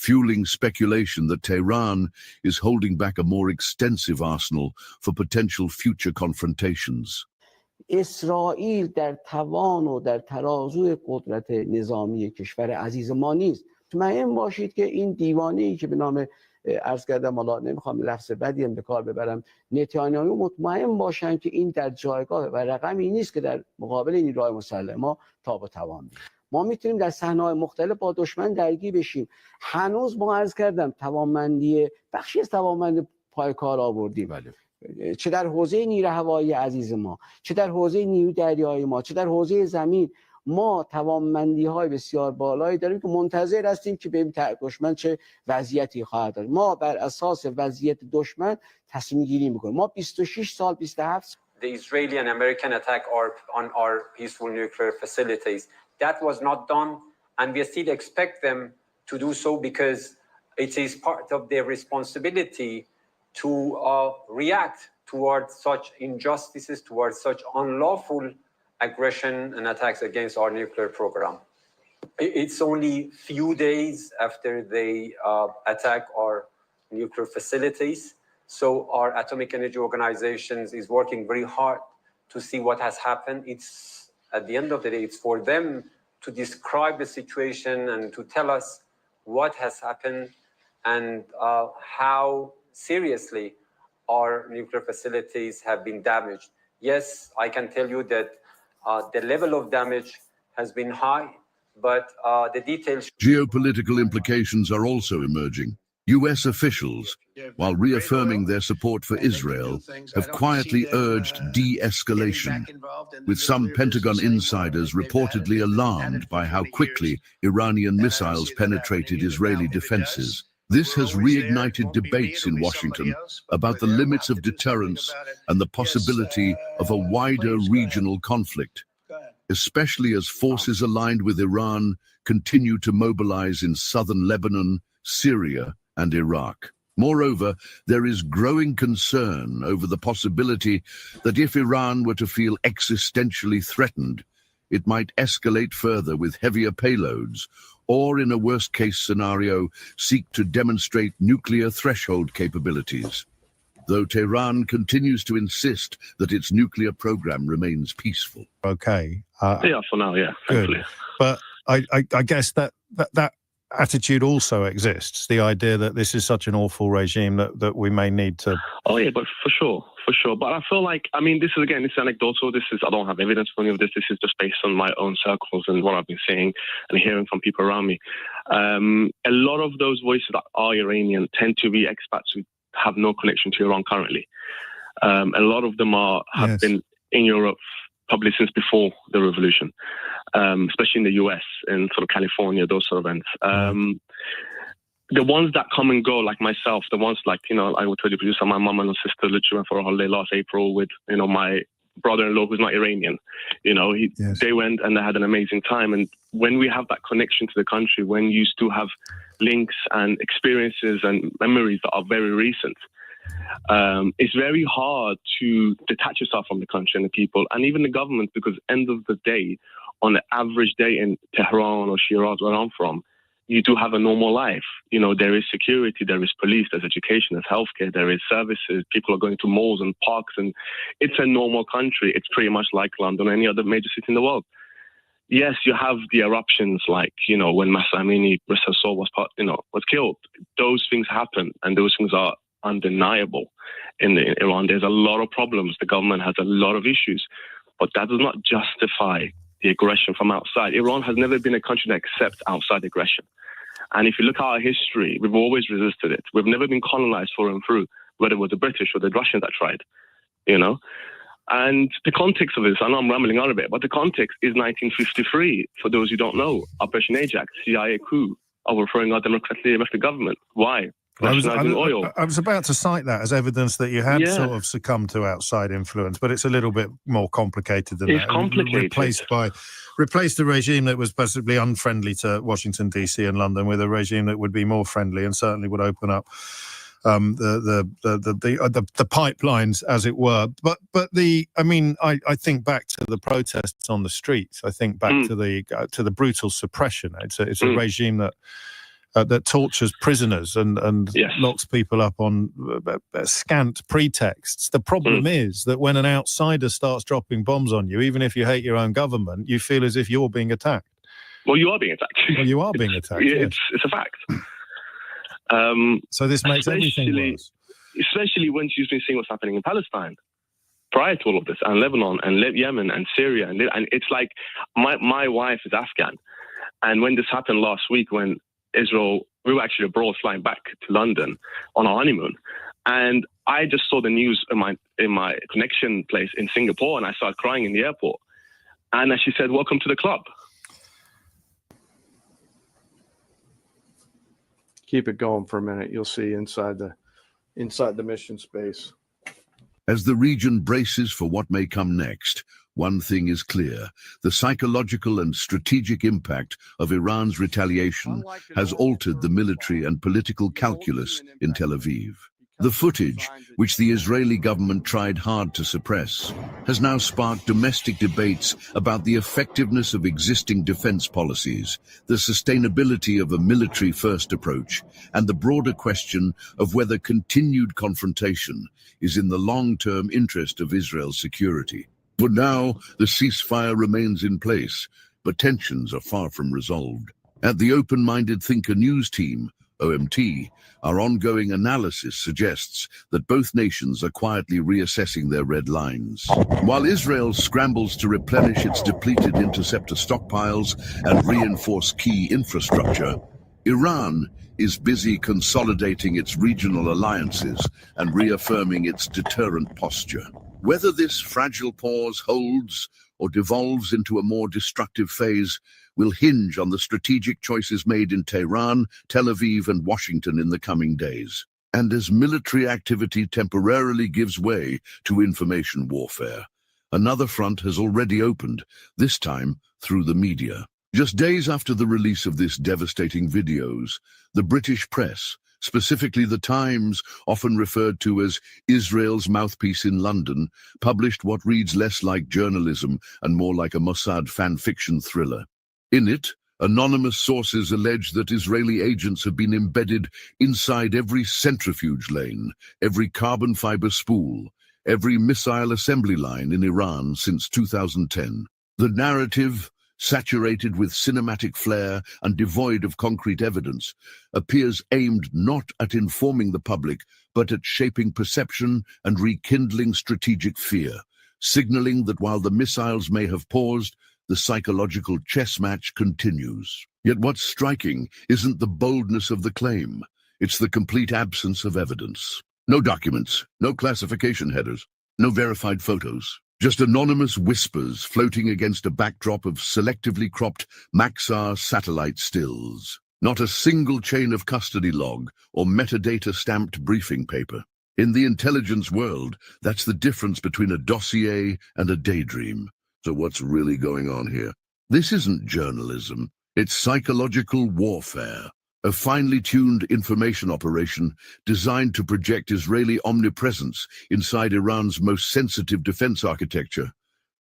[SPEAKER 21] fueling speculation that Tehran is holding back a more extensive arsenal for potential future confrontations.
[SPEAKER 1] اسرائیل در توان و در ترازوی قدرت نظامی کشور عزیز ما نیست. مطمئن باشید که این دیوانه‌ای که به نام عرض کردم، حالا نمیخوام لفظ بدی هم به کار ببرم، نتانیاهو، مطمئن باشن که این در جایگاه و رقمی نیست که در مقابل نیروهای مسلح ما تاب و توان بده. ما میتونیم در صحنه‌های مختلف با دشمن درگیر بشیم. هنوز ما عرض کردم توانمندی بخشی از توانمندی پای کار آوردیم. چه در حوزه نیروی هوایی عزیز ما، چه در حوزه نیروی دریایی ما، چه در حوزه زمین، ما توانمندی‌های بسیار بالایی داریم که منتظر هستیم که ببینیم دشمن چه وضعیتی خواهد داشت. ما بر اساس وضعیت دشمن تصمیم گیری می‌کنیم. ما 26 سال 27
[SPEAKER 22] The Israeli and American attack on our peaceful nuclear facilities. That was not done, and we still expect them to do so because it is part of their responsibility to react towards such injustices, towards such unlawful aggression and attacks against our nuclear program. It's only few days after they attack our nuclear facilities. So our Atomic Energy Organizations is working very hard to see what has happened. It's at the end of the day, it's for them to describe the situation and to tell us what has happened and how seriously our nuclear facilities have been damaged. Yes, I can tell you that the level of damage has been high, but the details...
[SPEAKER 21] Geopolitical implications are also emerging. U.S. officials, while reaffirming their support for Israel, have quietly urged de-escalation, with some Pentagon insiders reportedly alarmed by how quickly Iranian missiles penetrated Israeli defenses. This has reignited debates in Washington about the limits of deterrence and the possibility of a wider regional conflict, especially as forces aligned with Iran continue to mobilize in southern Lebanon, Syria, and Iraq. Moreover, there is growing concern over the possibility that if Iran were to feel existentially threatened, it might escalate further with heavier payloads, or in a worst-case scenario, seek to demonstrate nuclear threshold capabilities, though Tehran continues to insist that its nuclear program remains peaceful.
[SPEAKER 23] Okay.
[SPEAKER 24] Yeah, for now, yeah.
[SPEAKER 23] Good.
[SPEAKER 24] Hopefully.
[SPEAKER 23] But I guess that attitude also exists, the idea that this is such an awful regime that we may need to...
[SPEAKER 24] Oh, yeah, but for sure. But I feel like, I mean, this is anecdotal. I don't have evidence for any of this. This is just based on my own circles and what I've been seeing and hearing from people around me. A lot of those voices that are Iranian tend to be expats who have no connection to Iran currently. A lot of them have been in Europe probably since before the revolution, especially in the US, in sort of California, those sort of events. The ones that come and go, like myself, the ones like, I would tell you, producer, my mom and sister literally went for a holiday last April with, my brother-in-law who's not Iranian. They went and they had an amazing time. And when we have that connection to the country, when you still have links and experiences and memories that are very recent, It's very hard to detach yourself from the country and the people and even the government, because end of the day, on the average day in Tehran or Shiraz, where I'm from, you do have a normal life. You know, there is security, there is police, there's education, there's healthcare, there is services. People are going to malls and parks, and it's a normal country. It's pretty much like London or any other major city in the world. Yes, you have the eruptions, like, you know, when Masa Amini was killed. Those things happen, and those things are undeniable. In Iran, there's a lot of problems. The government has a lot of issues, but that does not justify the aggression from outside. Iran has never been a country that accepts outside aggression. And if you look at our history, we've always resisted it. We've never been colonized through and through, whether it was the British or the Russians that tried, you know. And the context of this, I know I'm rambling on a bit, but the context is 1953. For those who don't know, Operation Ajax, CIA coup, overthrowing our democratically elected government. Why?
[SPEAKER 23] I was
[SPEAKER 24] oil.
[SPEAKER 23] about to cite that as evidence that you had sort of succumbed to outside influence, but it's a little bit more complicated than that.
[SPEAKER 24] It's complicated.
[SPEAKER 23] Replaced the regime that was possibly unfriendly to Washington, D.C. and London with a regime that would be more friendly and certainly would open up the pipelines, as it were. But I think back to the protests on the streets. I think back to the brutal suppression. It's a regime that tortures prisoners and locks people up on scant pretexts. The problem is that when an outsider starts dropping bombs on you, even if you hate your own government, you feel as if you're being attacked.
[SPEAKER 24] Well, you are being attacked.
[SPEAKER 23] Well, you are being attacked.
[SPEAKER 24] It's a fact.
[SPEAKER 23] So this makes everything worse.
[SPEAKER 24] Especially when you've been seeing what's happening in Palestine prior to all of this, and Lebanon, and Yemen, and Syria. And it's like, my wife is Afghan. And when this happened last week, when Israel, we were actually abroad flying back to London on our honeymoon. And I just saw the news in my connection place in Singapore, and I started crying in the airport. And she said, "Welcome to the club."
[SPEAKER 3] Keep it going for a minute. You'll see inside the mission space.
[SPEAKER 21] As the region braces for what may come next, one thing is clear: the psychological and strategic impact of Iran's retaliation has altered the military and political calculus in Tel Aviv. The footage, which the Israeli government tried hard to suppress, has now sparked domestic debates about the effectiveness of existing defense policies, the sustainability of a military-first approach, and the broader question of whether continued confrontation is in the long-term interest of Israel's security. For now, the ceasefire remains in place, but tensions are far from resolved. At the Open-Minded Thinker News Team, OMT, our ongoing analysis suggests that both nations are quietly reassessing their red lines. While Israel scrambles to replenish its depleted interceptor stockpiles and reinforce key infrastructure, Iran is busy consolidating its regional alliances and reaffirming its deterrent posture. Whether this fragile pause holds or devolves into a more destructive phase will hinge on the strategic choices made in Tehran, Tel Aviv, and Washington in the coming days. And as military activity temporarily gives way to information warfare, another front has already opened, this time through the media. Just days after the release of this devastating videos, the British press, specifically The Times, often referred to as Israel's mouthpiece in London, published what reads less like journalism and more like a Mossad fan fiction thriller. In it, anonymous sources allege that Israeli agents have been embedded inside every centrifuge lane, every carbon fiber spool, every missile assembly line in Iran since 2010. The narrative, saturated with cinematic flair and devoid of concrete evidence, appears aimed not at informing the public, but at shaping perception and rekindling strategic fear, signaling that while the missiles may have paused, the psychological chess match continues. Yet what's striking isn't the boldness of the claim, it's the complete absence of evidence. No documents, no classification headers, no verified photos. Just anonymous whispers floating against a backdrop of selectively cropped Maxar satellite stills. Not a single chain of custody log or metadata-stamped briefing paper. In the intelligence world, that's the difference between a dossier and a daydream. So what's really going on here? This isn't journalism. It's psychological warfare. a finely tuned information operation designed to project Israeli omnipresence inside Iran's most sensitive defense architecture,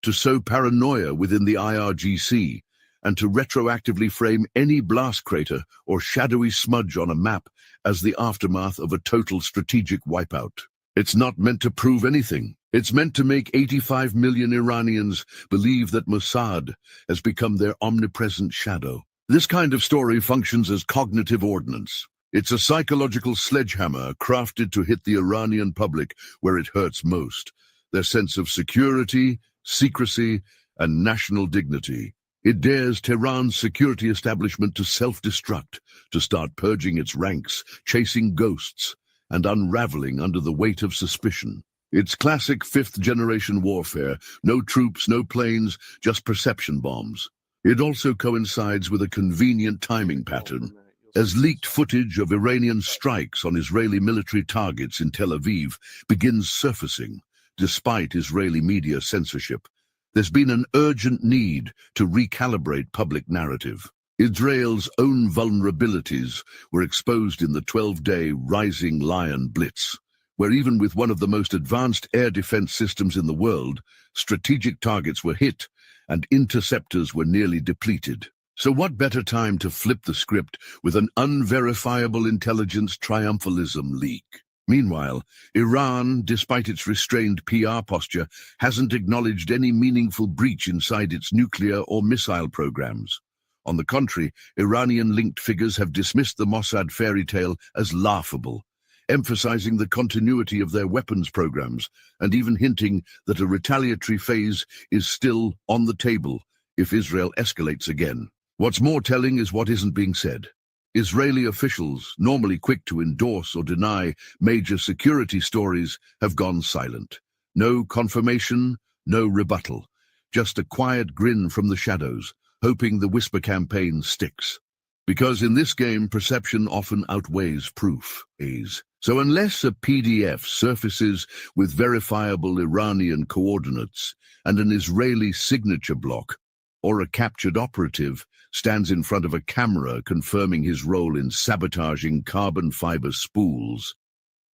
[SPEAKER 21] to sow paranoia within the IRGC, and to retroactively frame any blast crater or shadowy smudge on a map as the aftermath of a total strategic wipeout. It's not meant to prove anything. It's meant to make 85 million Iranians believe that Mossad has become their omnipresent shadow. This kind of story functions as cognitive ordnance. It's a psychological sledgehammer crafted to hit the Iranian public where it hurts most, their sense of security, secrecy, and national dignity. It dares Tehran's security establishment to self-destruct, to start purging its ranks, chasing ghosts, and unraveling under the weight of suspicion. It's classic fifth-generation warfare. No troops, no planes, just perception bombs. It also coincides with a convenient timing pattern. As leaked footage of Iranian strikes on Israeli military targets in Tel Aviv begins surfacing, despite Israeli media censorship, there's been an urgent need to recalibrate public narrative. Israel's own vulnerabilities were exposed in the 12-day Rising Lion Blitz, where even with one of the most advanced air defense systems in the world, strategic targets were hit and interceptors were nearly depleted. So what better time to flip the script with an unverifiable intelligence triumphalism leak? Meanwhile, Iran, despite its restrained PR posture, hasn't acknowledged any meaningful breach inside its nuclear or missile programs. On the contrary, Iranian-linked figures have dismissed the Mossad fairy tale as laughable, emphasizing the continuity of their weapons programs and even hinting that a retaliatory phase is still on the table if Israel escalates again. What's more telling is what isn't being said. Israeli officials, normally quick to endorse or deny major security stories, have gone silent. No confirmation, no rebuttal, just a quiet grin from the shadows, hoping the whisper campaign sticks. Because in this game, perception often outweighs proof. So unless a PDF surfaces with verifiable Iranian coordinates and an Israeli signature block, or a captured operative stands in front of a camera confirming his role in sabotaging carbon fiber spools,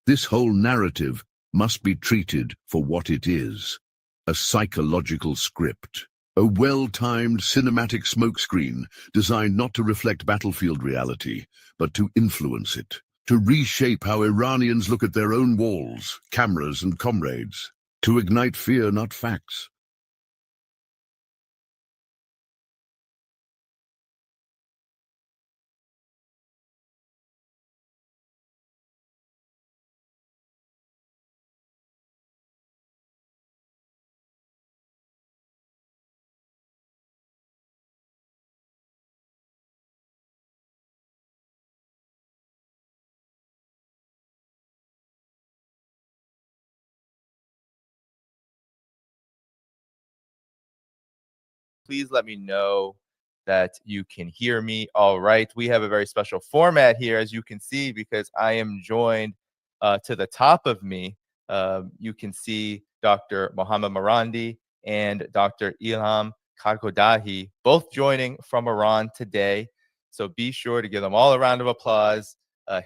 [SPEAKER 21] this whole narrative must be treated for what it is: a psychological script. A well-timed cinematic smokescreen designed not to reflect battlefield reality, but to influence it, to reshape how Iranians look at their own walls, cameras, and comrades, to ignite fear, not facts.
[SPEAKER 4] Please let me know that you can hear me all right. We have a very special format here, as you can see, because I am joined to the top of me. You can see Dr. Mohammad Marandi and Dr. Ilham Karkodahi, both joining from Iran today. So be sure to give them all a round of applause.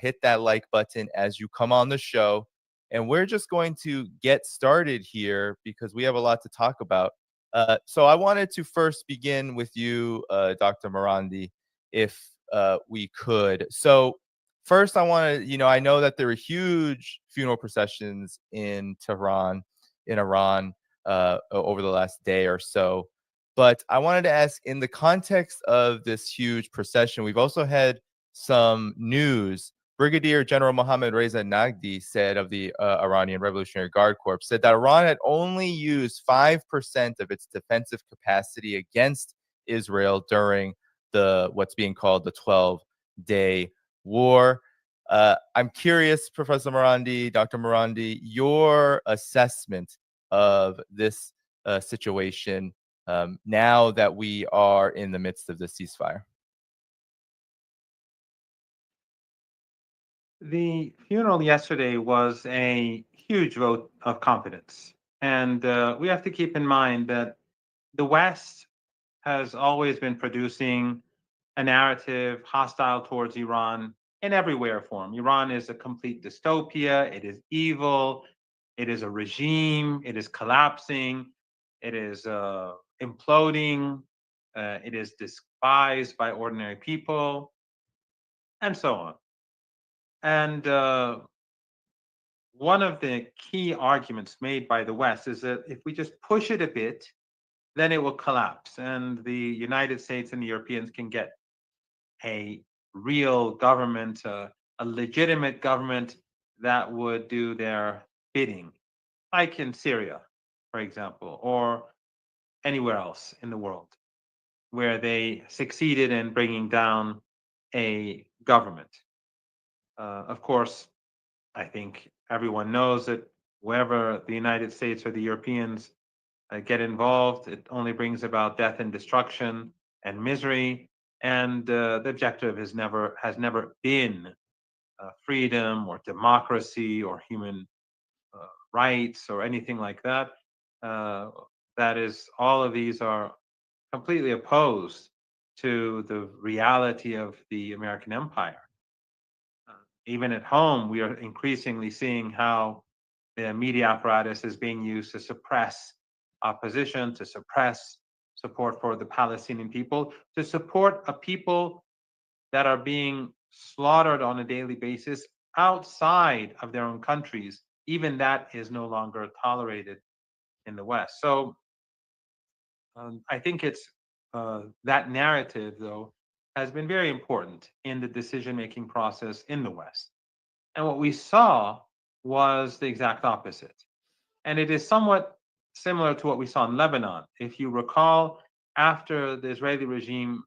[SPEAKER 4] Hit that like button as you come on the show. And we're just going to get started here because we have a lot to talk about. So I wanted to first begin with you, Dr. Marandi, if we could. So first I want to, I know that there were huge funeral processions in Tehran, in Iran, over the last day or so. But I wanted to ask, in the context of this huge procession, we've also had some news. Brigadier General Mohammad Reza Nagdi said of the Iranian Revolutionary Guard Corps, said that Iran had only used 5% of its defensive capacity against Israel during what's being called the 12-day war. I'm curious, Professor Marandi, Dr. Marandi, your assessment of this situation now that we are in the midst of the ceasefire.
[SPEAKER 5] The funeral yesterday was a huge vote of confidence. And we have to keep in mind that the West has always been producing a narrative hostile towards Iran in every way or form. Iran is a complete dystopia. It is evil. It is a regime. It is collapsing. It is imploding. It is despised by ordinary people, and so on. And one of the key arguments made by the West is that if we just push it a bit, then it will collapse, and the United States and the Europeans can get a real government, a legitimate government that would do their bidding, like in Syria, for example, or anywhere else in the world where they succeeded in bringing down a government. Of course, I think everyone knows that wherever the United States or the Europeans get involved, it only brings about death and destruction and misery. And the objective has never been freedom or democracy or human rights or anything like that. That is, all of these are completely opposed to the reality of the American empire. Even at home, we are increasingly seeing how the media apparatus is being used to suppress opposition, to suppress support for the Palestinian people, to support a people that are being slaughtered on a daily basis outside of their own countries. Even that is no longer tolerated in the West. So I think it's that narrative, though, has been very important in the decision-making process in the West. And what we saw was the exact opposite. And it is somewhat similar to what we saw in Lebanon. If you recall, after the Israeli regime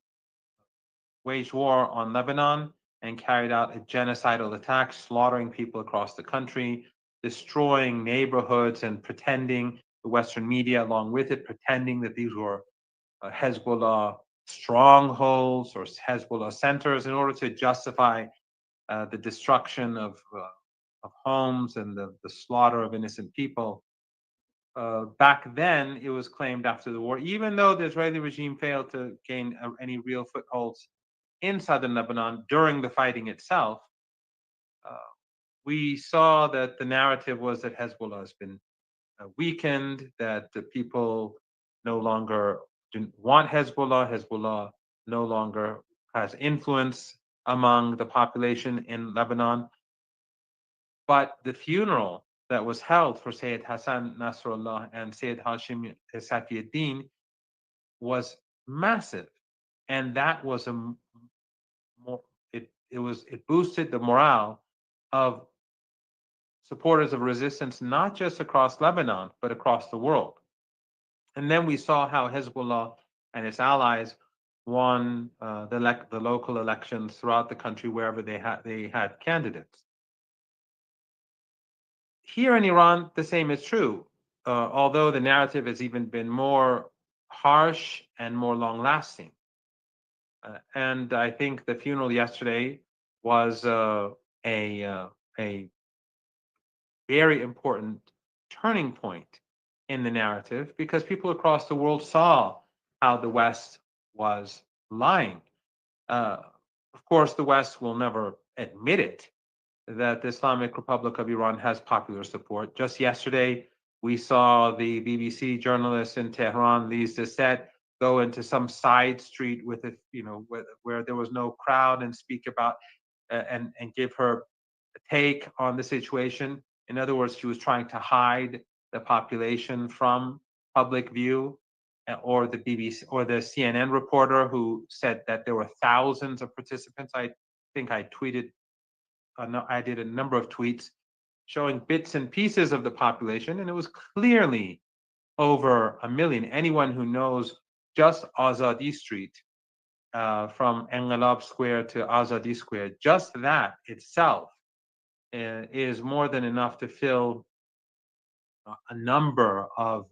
[SPEAKER 5] waged war on Lebanon and carried out a genocidal attack, slaughtering people across the country, destroying neighborhoods, and pretending, the Western media along with it, pretending that these were Hezbollah strongholds or Hezbollah centers in order to justify the destruction of homes and the slaughter of innocent people. Back then, it was claimed after the war, even though the Israeli regime failed to gain any real footholds in southern Lebanon during the fighting itself, we saw that the narrative was that Hezbollah has been weakened, that the people no longer didn't want Hezbollah. Hezbollah no longer has influence among the population in Lebanon. But the funeral that was held for Sayyid Hassan Nasrallah and Sayyid Hashim Safiuddin was massive, and that was it boosted the morale of supporters of resistance, not just across Lebanon but across the world. And then we saw how Hezbollah and its allies won the local elections throughout the country wherever they had candidates. Here in Iran, the same is true, although the narrative has even been more harsh and more long-lasting. And I think the funeral yesterday was a very important turning point in the narrative, because people across the world saw how the West was lying. Of course, the West will never admit it, that the Islamic Republic of Iran has popular support. Just yesterday, we saw the BBC journalist in Tehran, Liz Desset, go into some side street with it, where there was no crowd, and speak about and give her take on the situation. In other words, she was trying to hide the population from public view, or the BBC or the CNN reporter who said that there were thousands of participants. I think I did a number of tweets showing bits and pieces of the population, and it was clearly over 1 million. Anyone who knows just Azadi Street, from Engelab Square to Azadi Square, just that itself is more than enough to fill a number of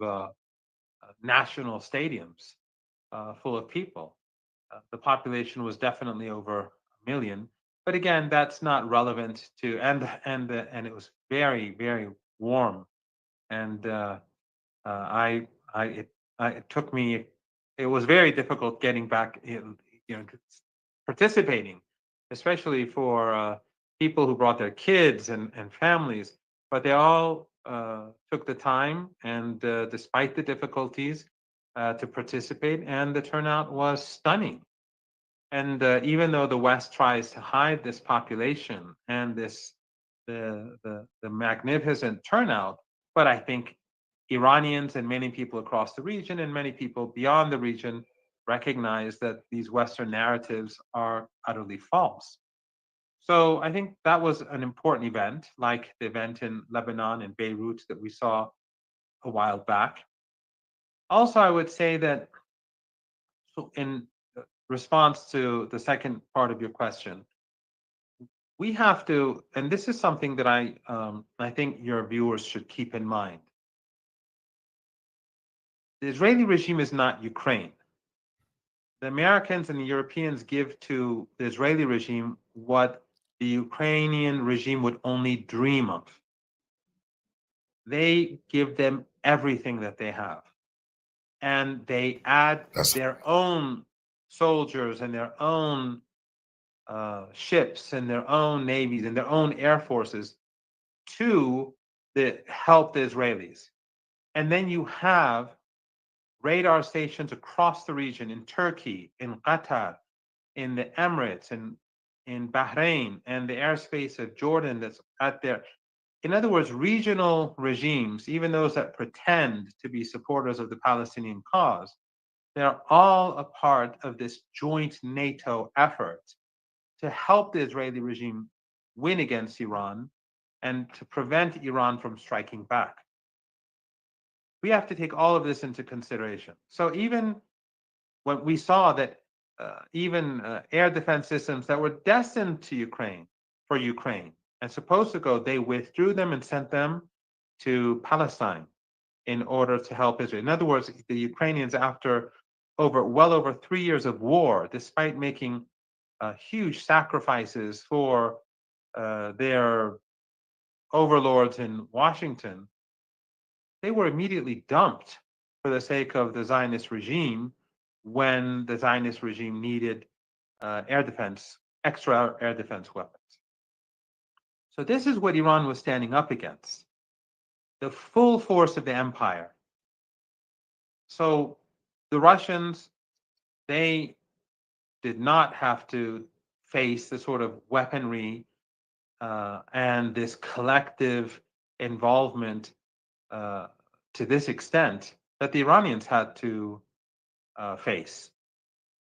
[SPEAKER 5] national stadiums full of people. The population was definitely over 1 million, but again, that's not relevant to. And it was very, very warm, and it took me. It was very difficult getting back. participating, especially for people who brought their kids and families. But they all took the time, and despite the difficulties, to participate, and the turnout was stunning. And even though the West tries to hide this population and the magnificent turnout, but I think Iranians and many people across the region and many people beyond the region recognize that these Western narratives are utterly false. So I think that was an important event, like the event in Lebanon and Beirut that we saw a while back. Also, I would say that in response to the second part of your question, we have to, and this is something that I think your viewers should keep in mind. The Israeli regime is not Ukraine. The Americans and the Europeans give to the Israeli regime what the Ukrainian regime would only dream of. They give them everything that they have. And they add their own soldiers and their own ships and their own navies and their own air forces to help the Israelis. And then you have radar stations across the region in Turkey, in Qatar, in the Emirates, and in Bahrain, and the airspace of Jordan that's out there. In other words, regional regimes, even those that pretend to be supporters of the Palestinian cause, they're all a part of this joint NATO effort to help the Israeli regime win against Iran and to prevent Iran from striking back. We have to take all of this into consideration. So even when we saw that even air defense systems that were destined to Ukraine, for Ukraine, and supposed to go, they withdrew them and sent them to Palestine in order to help Israel. In other words, the Ukrainians, after well over 3 years of war, despite making huge sacrifices for their overlords in Washington, they were immediately dumped for the sake of the Zionist regime when the Zionist regime needed extra air defense weapons. So this is what Iran was standing up against, the full force of the empire. So the Russians, they did not have to face the sort of weaponry and this collective involvement to this extent that the Iranians had to face.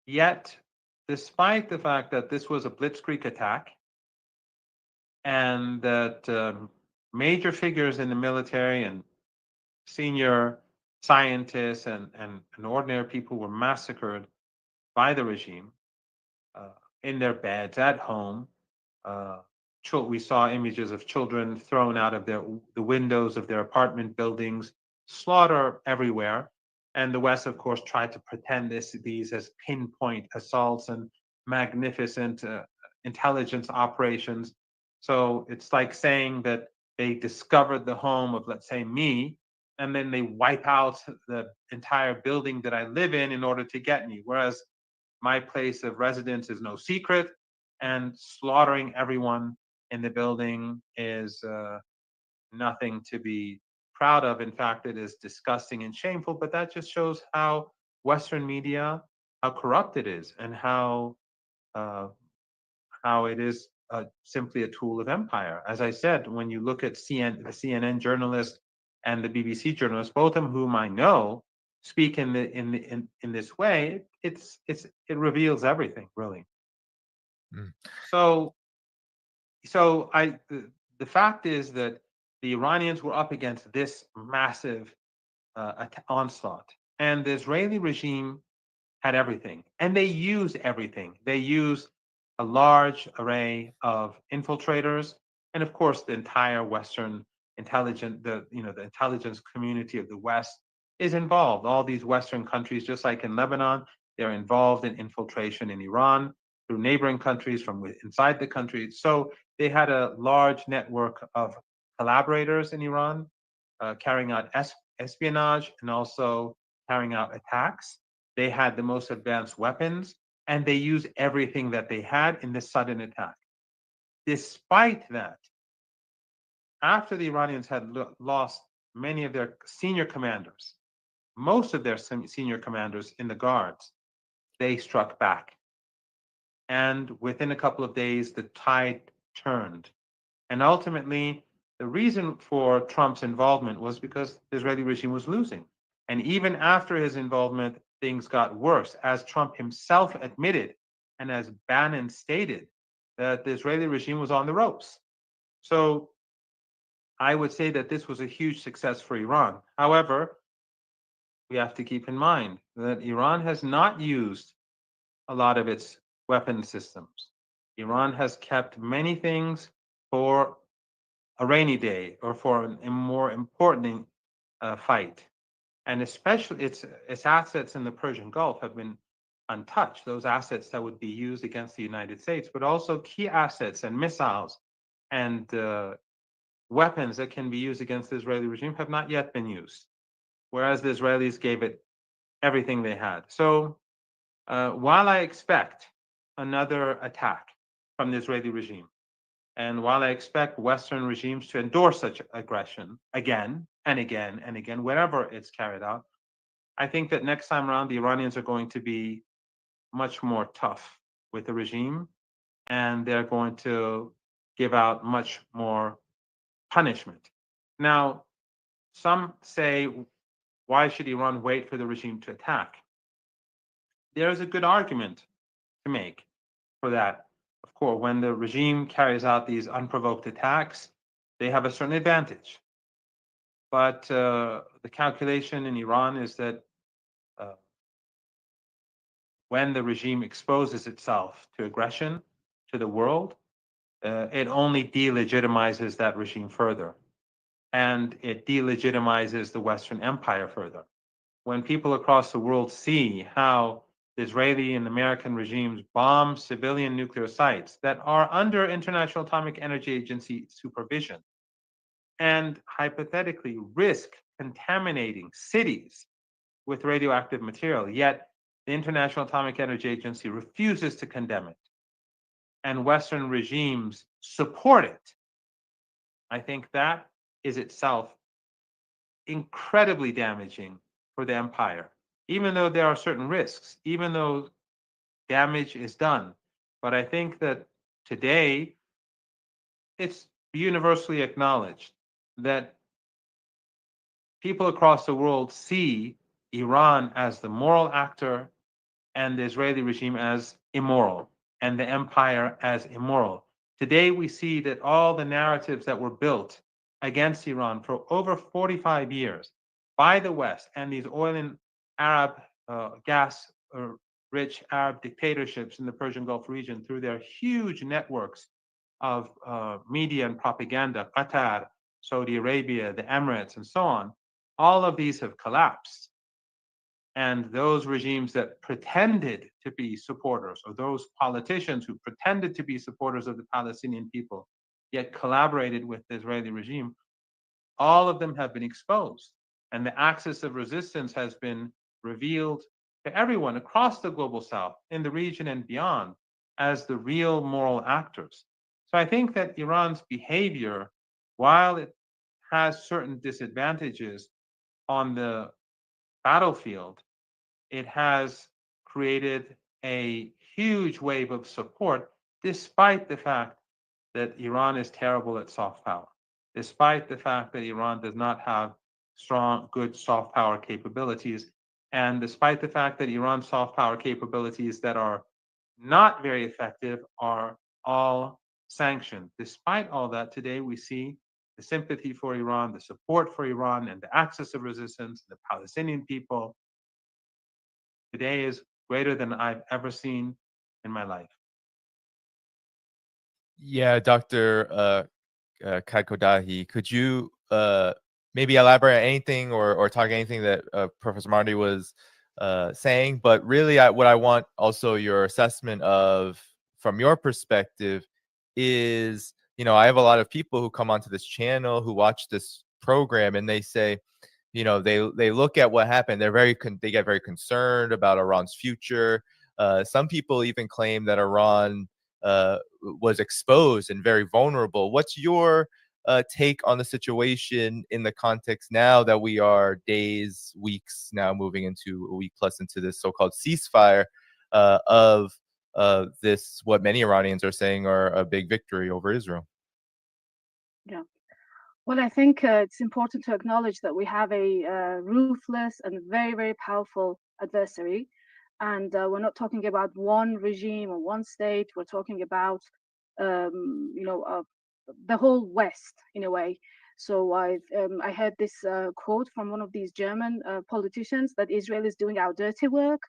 [SPEAKER 5] Yet, despite the fact that this was a blitzkrieg attack and that major figures in the military and senior scientists and ordinary people were massacred by the regime in their beds at home. We saw images of children thrown out of the windows of their apartment buildings, slaughter everywhere. And the West, of course, tried to pretend these as pinpoint assaults and magnificent intelligence operations. So it's like saying that they discovered the home of, let's say, me, and then they wipe out the entire building that I live in order to get me. Whereas my place of residence is no secret, and slaughtering everyone in the building is nothing to be proud of. In fact, it is disgusting and shameful, but that just shows how Western media, how corrupt it is, and how it is simply a tool of empire. As I said, when you look at the CNN journalist and the BBC journalist, both of whom I know, speak in this way, it reveals everything, really.
[SPEAKER 4] Mm.
[SPEAKER 5] So the fact is that the Iranians were up against this massive onslaught, and the Israeli regime had everything, and they use everything. They use a large array of infiltrators, and of course, the entire Western the intelligence community of the West is involved. All these Western countries, just like in Lebanon, they're involved in infiltration in Iran through neighboring countries from inside the country. So they had a large network of collaborators in Iran carrying out espionage and also carrying out attacks. They had the most advanced weapons, and they used everything that they had in this sudden attack. Despite that, after the Iranians had lost many of their senior commanders, most of their senior commanders in the guards, they struck back. And within a couple of days, the tide turned. And ultimately, the reason for Trump's involvement was because the Israeli regime was losing. And even after his involvement, things got worse, as Trump himself admitted, and as Bannon stated, that the Israeli regime was on the ropes. So I would say that this was a huge success for Iran. However, we have to keep in mind that Iran has not used a lot of its weapon systems. Iran has kept many things for a rainy day or for a more important fight. And especially its assets in the Persian Gulf have been untouched, those assets that would be used against the United States, but also key assets and missiles and weapons that can be used against the Israeli regime have not yet been used, whereas the Israelis gave it everything they had. So while I expect another attack from the Israeli regime, and while I expect Western regimes to endorse such aggression again and again and again, wherever it's carried out, I think that next time around, the Iranians are going to be much more tough with the regime, and they're going to give out much more punishment. Now, some say, why should Iran wait for the regime to attack? There's a good argument to make for that. Of course, when the regime carries out these unprovoked attacks, they have a certain advantage. But the calculation in Iran is that when the regime exposes itself to aggression to the world, it only delegitimizes that regime further. And it delegitimizes the Western empire further. When people across the world see how the Israeli and American regimes bomb civilian nuclear sites that are under International Atomic Energy Agency supervision and hypothetically risk contaminating cities with radioactive material, yet the International Atomic Energy Agency refuses to condemn it, and Western regimes support it, I think that is itself incredibly damaging for the empire, even though there are certain risks, even though damage is done. But I think that today it's universally acknowledged that people across the world see Iran as the moral actor and the Israeli regime as immoral and the empire as immoral. Today we see that all the narratives that were built against Iran for over 45 years by the West and these oil and Arab gas rich Arab dictatorships in the Persian Gulf region through their huge networks of media and propaganda, Qatar, Saudi Arabia, the Emirates, and so on, all of these have collapsed. And those regimes that pretended to be supporters, or those politicians who pretended to be supporters of the Palestinian people, yet collaborated with the Israeli regime, all of them have been exposed. And the axis of resistance has been revealed to everyone across the global south, in the region and beyond, as the real moral actors. So I think that Iran's behavior, while it has certain disadvantages on the battlefield, it has created a huge wave of support, despite the fact that Iran is terrible at soft power, despite the fact that Iran does not have strong, good soft power capabilities, and despite the fact that Iran's soft power capabilities that are not very effective are all sanctioned. Despite all that, today we see the sympathy for Iran, the support for Iran, and the axis of resistance, the Palestinian people, today is greater than I've ever seen in my life.
[SPEAKER 4] Yeah, Dr. Kadkodahi, could you maybe elaborate anything or talk anything that Professor Marty was saying? But really, what I want also your assessment of, from your perspective, is, you know, I have a lot of people who come onto this channel who watch this program, and they say, you know, they look at what happened. They get very concerned about Iran's future. Some people even claim that Iran was exposed and very vulnerable. What's your take on the situation in the context now that we are days, weeks now moving into a week plus into this so-called ceasefire of this, what many Iranians are saying are a big victory over Israel?
[SPEAKER 6] Yeah. Well, I think it's important to acknowledge that we have a ruthless and very, very powerful adversary. And we're not talking about one regime or one state. We're talking about, the whole West in a way. So I heard this quote from one of these German politicians that Israel is doing our dirty work.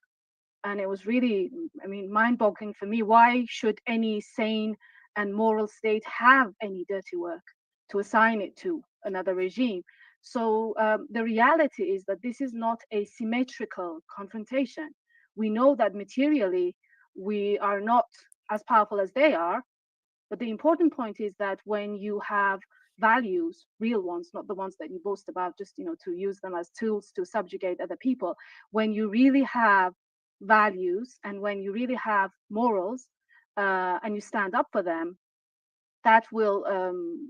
[SPEAKER 6] And it was really, mind-boggling for me. Why should any sane and moral state have any dirty work to assign it to another regime? So the reality is that this is not a symmetrical confrontation. We know that materially we are not as powerful as they are, but the important point is that when you have values, real ones, not the ones that you boast about, just to use them as tools to subjugate other people, when you really have values and when you really have morals and you stand up for them, that will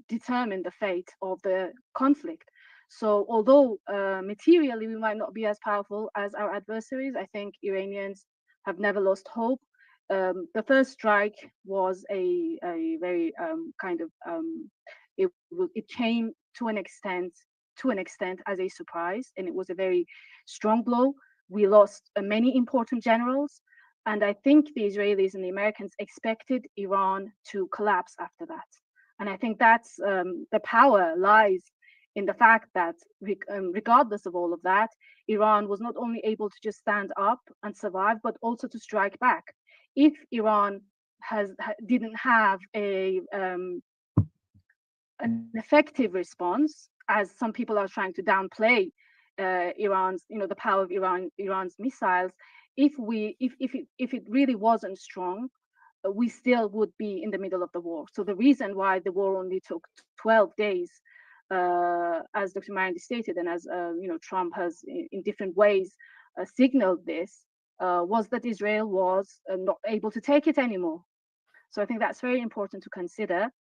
[SPEAKER 6] determine the fate of the conflict. So although materially we might not be as powerful as our adversaries, I think Iranians have never lost hope. The first strike was a very it came to an extent as a surprise, and it was a very strong blow. We lost many important generals, and I think the Israelis and the Americans expected Iran to collapse after that. And I think that's the power lies in the fact that regardless of all of that, Iran was not only able to just stand up and survive, but also to strike back. If Iran didn't have an effective response, as some people are trying to downplay Iran's, the power of Iran's missiles, if it really wasn't strong, we still would be in the middle of the war. So the reason why the war only took 12 days, as Dr. Marandi stated, and as Trump has in different ways signaled this, was that Israel was not able to take it anymore. So I think that's very important to consider.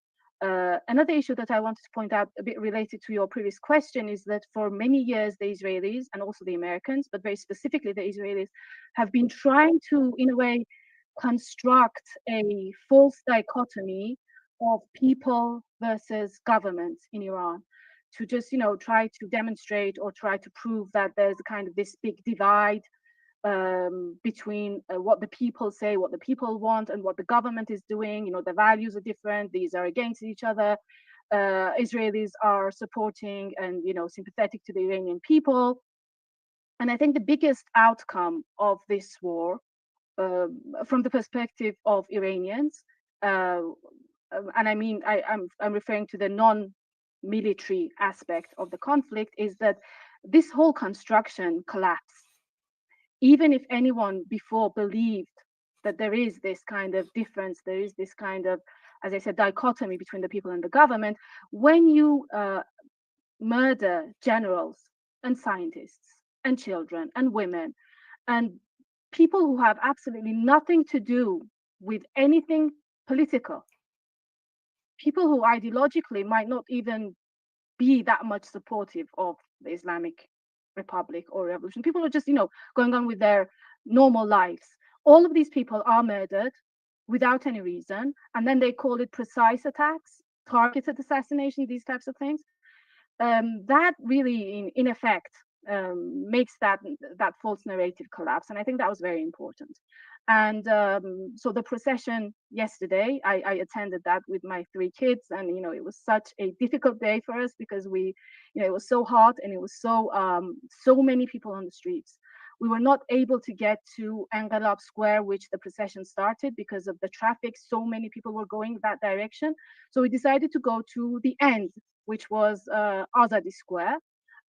[SPEAKER 6] Another issue that I wanted to point out, a bit related to your previous question, is that for many years the Israelis and also the Americans, but very specifically the Israelis, have been trying to, in a way, construct a false dichotomy of people versus government in Iran, to just try to demonstrate or try to prove that there's a kind of this big divide between what the people say, what the people want, and what the government is doing. The values are different. These are against each other. Israelis are supporting and sympathetic to the Iranian people. And I think the biggest outcome of this war, from the perspective of Iranians, and I'm referring to the non-military aspect of the conflict, is that this whole construction collapsed. Even if anyone before believed that there is this kind of difference, there is this kind of, as I said, dichotomy between the people and the government, when you murder generals and scientists and children and women and people who have absolutely nothing to do with anything political, people who ideologically might not even be that much supportive of the Islamic Republic or revolution. People are just, going on with their normal lives. All of these people are murdered without any reason, and then they call it precise attacks, targeted assassination, these types of things. That really, in effect, makes that false narrative collapse, and I think that was very important. And so the procession yesterday, I attended that with my 3 kids, and it was such a difficult day for us because it was so hot and it was so many people on the streets. We were not able to get to Engelab Square, which the procession started, because of the traffic. So many people were going that direction, so we decided to go to the end, which was Azadi Square.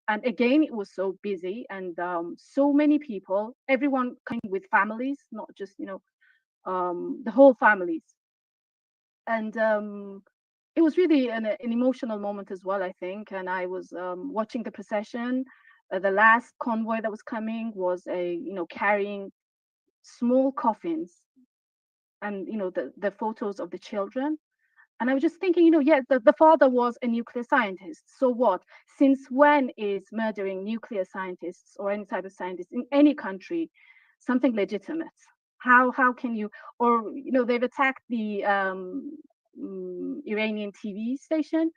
[SPEAKER 6] And again, it was so busy and so many people, everyone coming with families, not just, the whole families. And it was really an emotional moment as well, I think. And I was watching the procession. The last convoy that was coming was carrying small coffins and, the photos of the children. And I was just thinking, yeah, the father was a nuclear scientist. So what? Since when is murdering nuclear scientists or any type of scientist in any country something legitimate? How can you, or, they've attacked the Iranian TV station,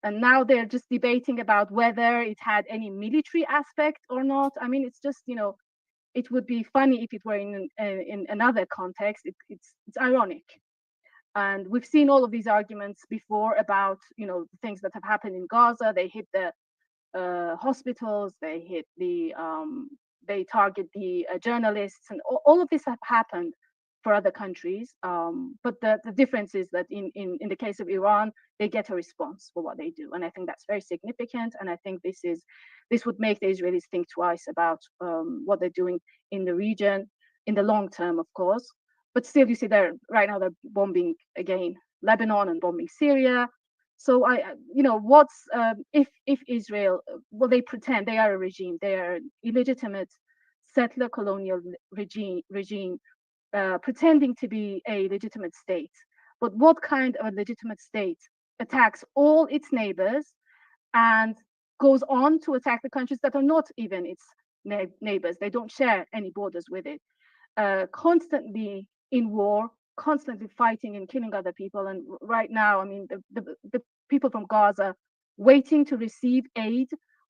[SPEAKER 6] and now they're just debating about whether it had any military aspect or not. I mean, it's just, it would be funny if it were in another context. It's ironic. And we've seen all of these arguments before about, things that have happened in Gaza. They hit the hospitals, they target the journalists, and all of this have happened for other countries. But the difference is that in the case of Iran, they get a response for what they do. And I think that's very significant. And I think this would make the Israelis think twice about what they're doing in the region, in the long term, of course. But still, you see, right now they're bombing again Lebanon and bombing Syria. So what's if Israel? Well, they pretend they are a regime. They are an illegitimate settler colonial regime, pretending to be a legitimate state. But what kind of a legitimate state attacks all its neighbors and goes on to attack the countries that are not even its neighbors? They don't share any borders with it. Constantly in war, constantly fighting and killing other people. And right now, I mean, the people from Gaza waiting to receive aid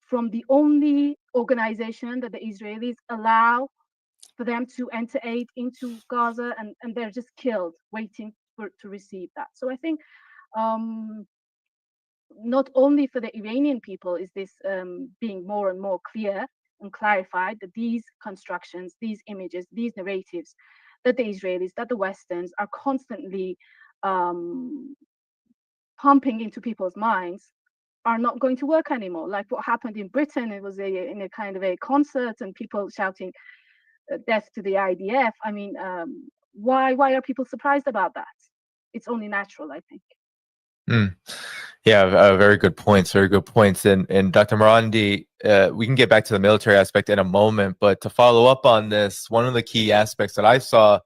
[SPEAKER 6] from the only organization that the Israelis allow for them to enter aid into Gaza, and they're just killed waiting to receive that. So I think not only for the Iranian people is this being more and more clear and clarified, that these constructions, these images, these narratives that the Israelis, that the Westerns are constantly pumping into people's minds are not going to work anymore. Like what happened in Britain, it was in a kind of a concert and people shouting death to the IDF. I mean, why are people surprised about that? It's only natural, I think.
[SPEAKER 4] Yeah, very good points. Very good points. And Dr. Marandi, we can get back to the military aspect in a moment, but to follow up on this, one of the key aspects that I saw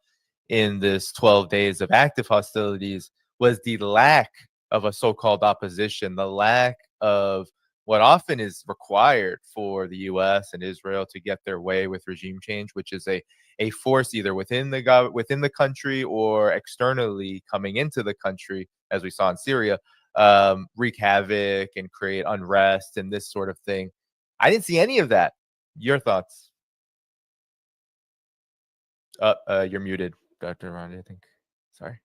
[SPEAKER 4] in this 12 days of active hostilities was the lack of a so-called opposition, the lack of what often is required for the U.S. and Israel to get their way with regime change, which is a force either within the country or externally coming into the country, as we saw in Syria, wreak havoc and create unrest and this sort of thing. I didn't see any of that. Your thoughts? You're muted, Dr. Marandi, I think. Sorry.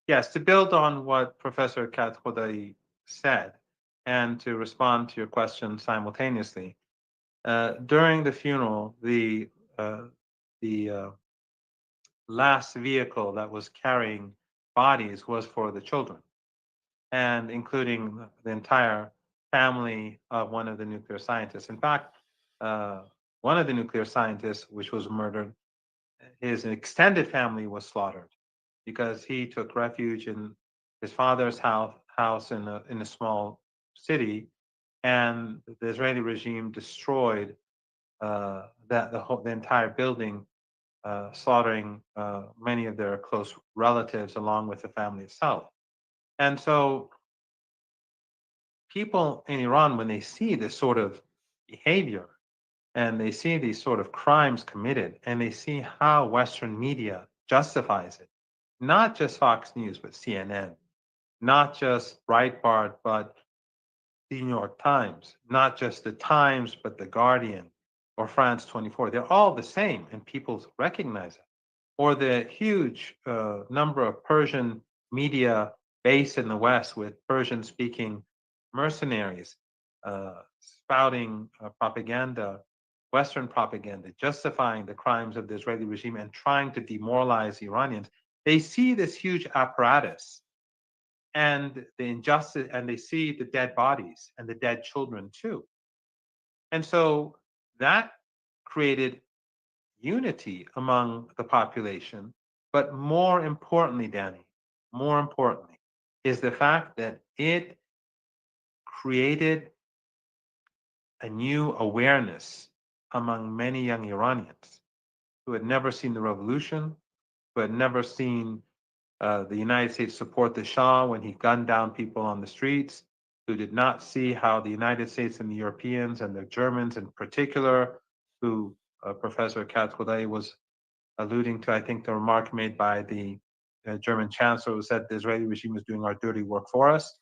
[SPEAKER 5] Yes, to build on what Professor Katkhodai said, and to respond to your question simultaneously, during the funeral, the last vehicle that was carrying bodies was for the children, and including the entire family of one of the nuclear scientists. In fact, one of the nuclear scientists, which was murdered, his extended family was slaughtered because he took refuge in his father's house in a small city, and the Israeli regime destroyed the entire building, slaughtering many of their close relatives along with the family itself. And so people in Iran, when they see this sort of behavior and they see these sort of crimes committed and they see how Western media justifies it, not just Fox News, but CNN, not just Breitbart, but the New York Times, not just the Times, but the Guardian or France 24. They're all the same, and people recognize it. Or the huge number of Persian media based in the West with Persian-speaking mercenaries spouting propaganda, Western propaganda, justifying the crimes of the Israeli regime and trying to demoralize Iranians. They see this huge apparatus and the injustice, and they see the dead bodies and the dead children too. And so that created unity among the population. But more importantly, Danny, more importantly, is the fact that it created a new awareness among many young Iranians who had never seen the revolution, who had never seen the United States support the Shah when he gunned down people on the streets, who did not see how the United States and the Europeans and the Germans in particular, who Professor Katz-Kodai was alluding to, I think the remark made by the German chancellor who said the Israeli regime is doing our dirty work for us.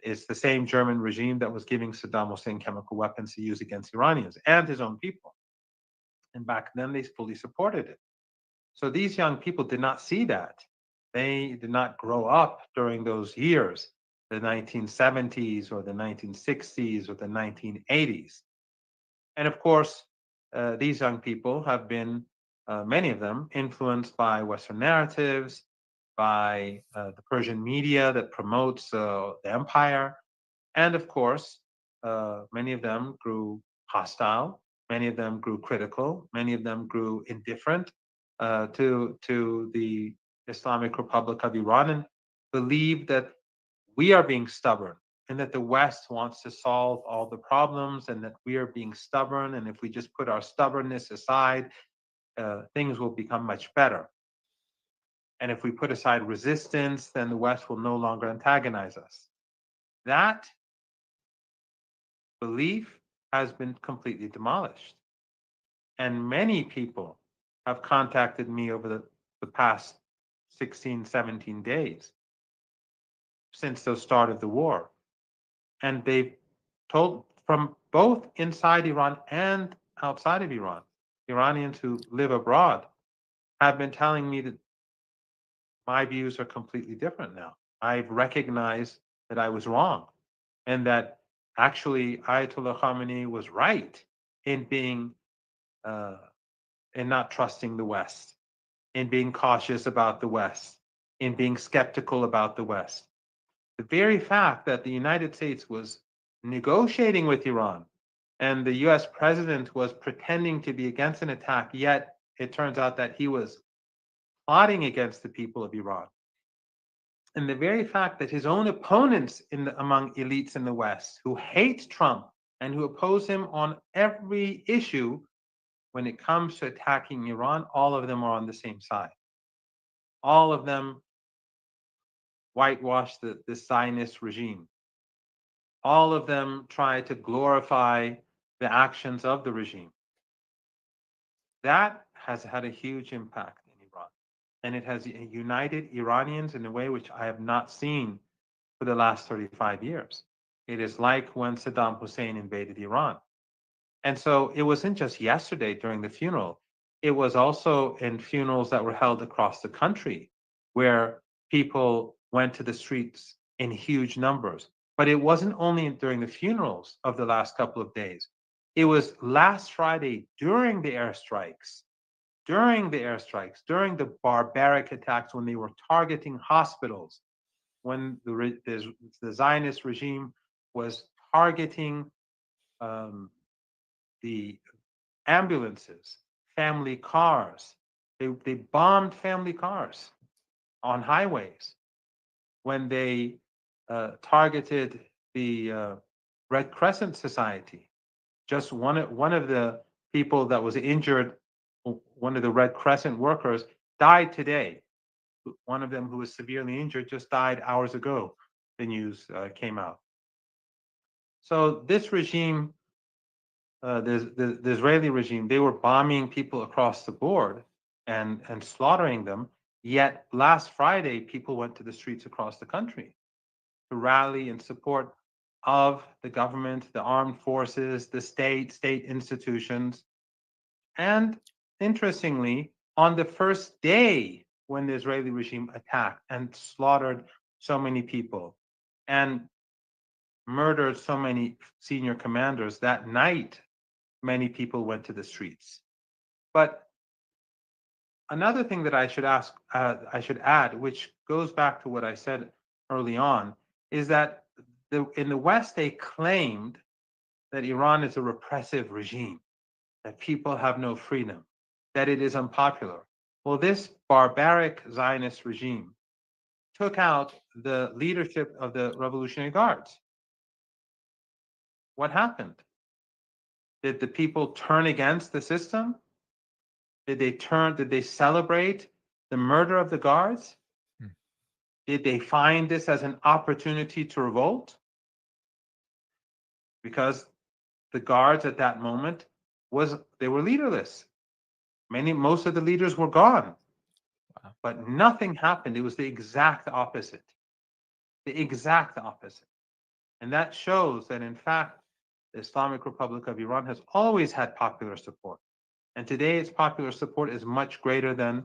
[SPEAKER 5] It's the same German regime that was giving Saddam Hussein chemical weapons to use against Iranians and his own people. And back then they fully supported it. So these young people did not see that. They did not grow up during those years, the 1970s or the 1960s or the 1980s. And of course, these young people have been, many of them, influenced by Western narratives, by the Persian media that promotes the empire. And of course, many of them grew hostile, many of them grew critical, many of them grew indifferent to the Islamic Republic of Iran and believe that we are being stubborn and that the West wants to solve all the problems and that we are being stubborn. And if we just put our stubbornness aside, things will become much better. And if we put aside resistance, then the West will no longer antagonize us. That belief has been completely demolished. And many people have contacted me over the past 16, 17 days since the start of the war. And they've told from both inside Iran and outside of Iran, Iranians who live abroad have been telling me that my views are completely different now. I've recognized that I was wrong and that actually Ayatollah Khamenei was right in being in not trusting the West, in being cautious about the West, in being skeptical about the West. The very fact that the United States was negotiating with Iran and the US president was pretending to be against an attack, yet it turns out that he was plotting against the people of Iran. And the very fact that his own opponents among elites in the West who hate Trump and who oppose him on every issue, when it comes to attacking Iran, all of them are on the same side. All of them whitewash the Zionist regime. All of them try to glorify the actions of the regime. That has had a huge impact in Iran. And it has united Iranians in a way which I have not seen for the last 35 years. It is like when Saddam Hussein invaded Iran. And so it wasn't just yesterday during the funeral, it was also in funerals that were held across the country where people went to the streets in huge numbers. But it wasn't only during the funerals of the last couple of days. It was last Friday during the airstrikes, during the barbaric attacks when they were targeting hospitals, when the Zionist regime was targeting the ambulances, family cars. They bombed family cars on highways. When they targeted the Red Crescent Society, just one of the people that was injured, one of the Red Crescent workers, died today. One of them who was severely injured just died hours ago. The news came out. So this regime, the Israeli regime, they were bombing people across the board and slaughtering them. Yet last Friday, people went to the streets across the country to rally in support of the government, the armed forces, the state institutions. And interestingly, on the first day when the Israeli regime attacked and slaughtered so many people and murdered so many senior commanders, that night, many people went to the streets. But another thing that I should add, which goes back to what I said early on, is that in the West, they claimed that Iran is a repressive regime, that people have no freedom, that it is unpopular. Well, this barbaric Zionist regime took out the leadership of the Revolutionary Guards. What happened? Did the people turn against the system? Did they celebrate the murder of the guards? Did they find this as an opportunity to revolt? Because the guards at that moment they were leaderless. Most of the leaders were gone. Wow. But nothing happened. It was the exact opposite. The exact opposite. And that shows that, in fact, the Islamic Republic of Iran has always had popular support. And today its popular support is much greater than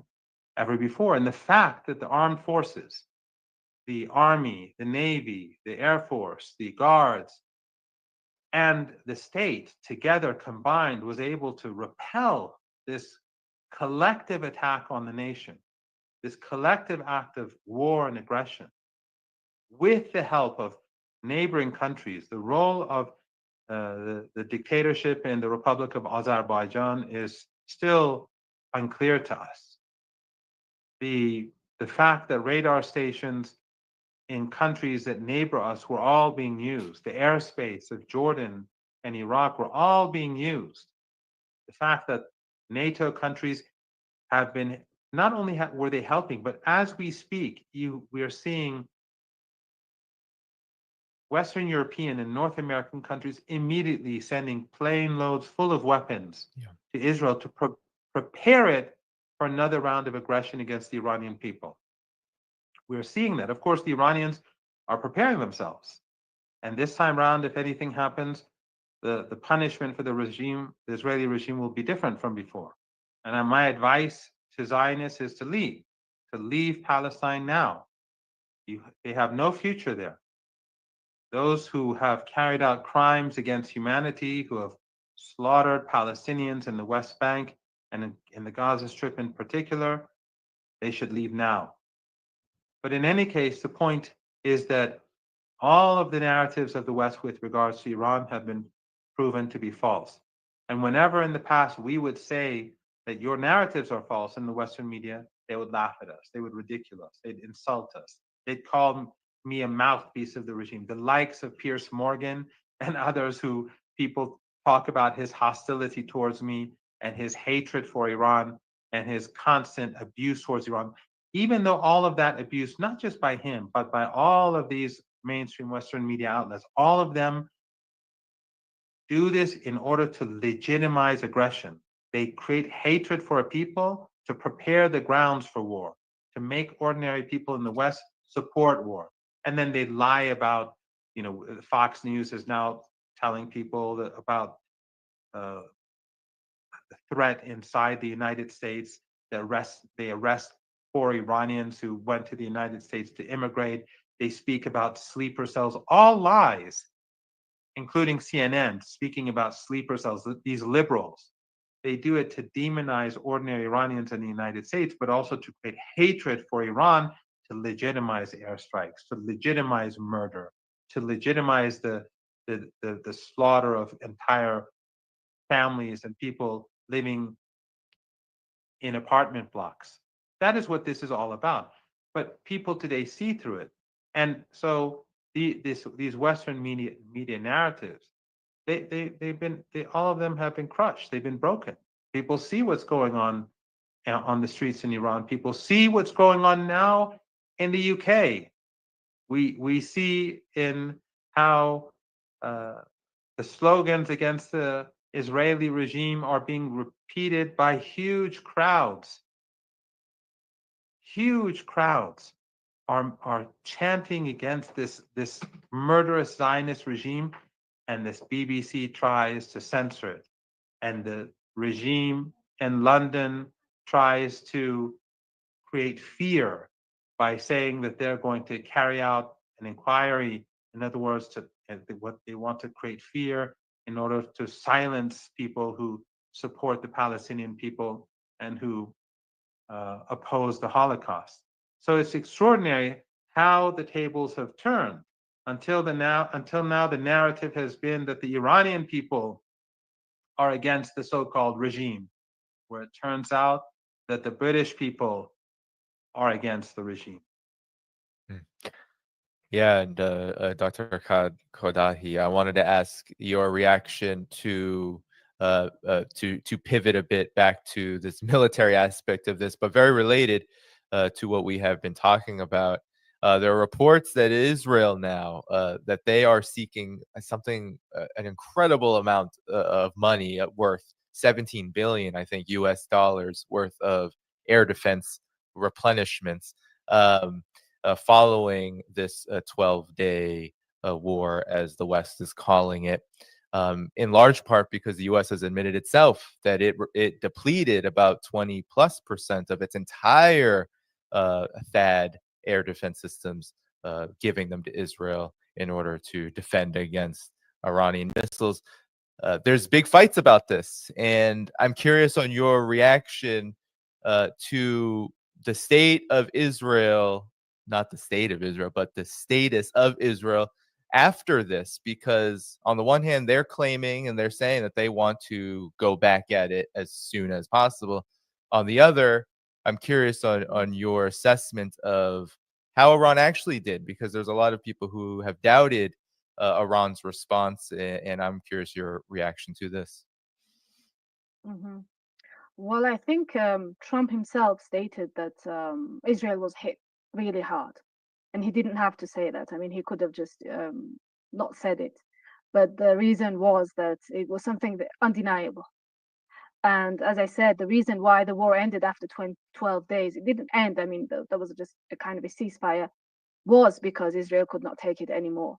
[SPEAKER 5] ever before. And the fact that the armed forces, the army, the navy, the air force, the guards, and the state together combined was able to repel this collective attack on the nation, this collective act of war and aggression, with the help of neighboring countries. The role of the dictatorship in the Republic of Azerbaijan is still unclear to us. The fact that radar stations in countries that neighbor us were all being used, the airspace of Jordan and Iraq were all being used. The fact that NATO countries have been, not only were they helping, but as we speak, we are seeing Western European and North American countries immediately sending plane loads full of weapons to Israel to prepare it for another round of aggression against the Iranian people. We're seeing that. Of course, the Iranians are preparing themselves. And this time around, if anything happens, the punishment for the regime, the Israeli regime, will be different from before. And my advice to Zionists is to leave Palestine now. They have no future there. Those who have carried out crimes against humanity, who have slaughtered Palestinians in the West Bank and in the Gaza Strip in particular, they should leave now. But in any case, the point is that all of the narratives of the West with regards to Iran have been proven to be false. And whenever in the past we would say that your narratives are false in the Western media, they would laugh at us, they would ridicule us, they'd insult us, they'd call me a mouthpiece of the regime, the likes of Piers Morgan and others who people talk about his hostility towards me and his hatred for Iran and his constant abuse towards Iran. Even though all of that abuse, not just by him, but by all of these mainstream Western media outlets, all of them do this in order to legitimize aggression. They create hatred for a people to prepare the grounds for war, to make ordinary people in the West support war. And then they lie about, Fox News is now telling people about the threat inside the United States. They arrest 4 Iranians who went to the United States to immigrate. They speak about sleeper cells, all lies, including CNN speaking about sleeper cells, these liberals. They do it to demonize ordinary Iranians in the United States, but also to create hatred for Iran, to legitimize airstrikes, to legitimize murder, to legitimize the slaughter of entire families and people living in apartment blocks. That is what this is all about. But people today see through it. And so these Western media narratives, all of them have been crushed. They've been broken. People see what's going on the streets in Iran. People see what's going on now in the UK. We see in how the slogans against the Israeli regime are being repeated by huge crowds. Huge crowds are chanting against this murderous Zionist regime, and this BBC tries to censor it. And the regime in London tries to create fear by saying that they're going to carry out an inquiry. In other words, what they want to create fear in order to silence people who support the Palestinian people and who oppose the Holocaust. So it's extraordinary how the tables have turned. Until now, the narrative has been that the Iranian people are against the so-called regime, where it turns out that the British people are against the regime.
[SPEAKER 4] Yeah, and Dr. Kodahi, I wanted to ask your reaction to to pivot a bit back to this military aspect of this, but very related to what we have been talking about. There are reports that Israel now that they are seeking something, an incredible amount of money worth 17 billion, I think, US dollars worth of air defense replenishments following this 12-day war, as the West is calling it. In large part because the U.S. has admitted itself that it depleted about 20+% of its entire THAAD air defense systems, giving them to Israel in order to defend against Iranian missiles. There's big fights about this, and I'm curious on your reaction to the state of Israel, not the state of Israel, but the status of Israel after this, because on the one hand, they're claiming and they're saying that they want to go back at it as soon as possible. On the other, I'm curious on your assessment of how Iran actually did, because there's a lot of people who have doubted Iran's response, and I'm curious your reaction to this.
[SPEAKER 6] Mhm. Well, I think Trump himself stated that Israel was hit really hard, and he didn't have to say that. I mean, he could have just not said it, but the reason was that it was something that undeniable. And as I said, the reason why the war ended after 12 days, it didn't end. I mean, there was just a kind of a ceasefire, was because Israel could not take it anymore.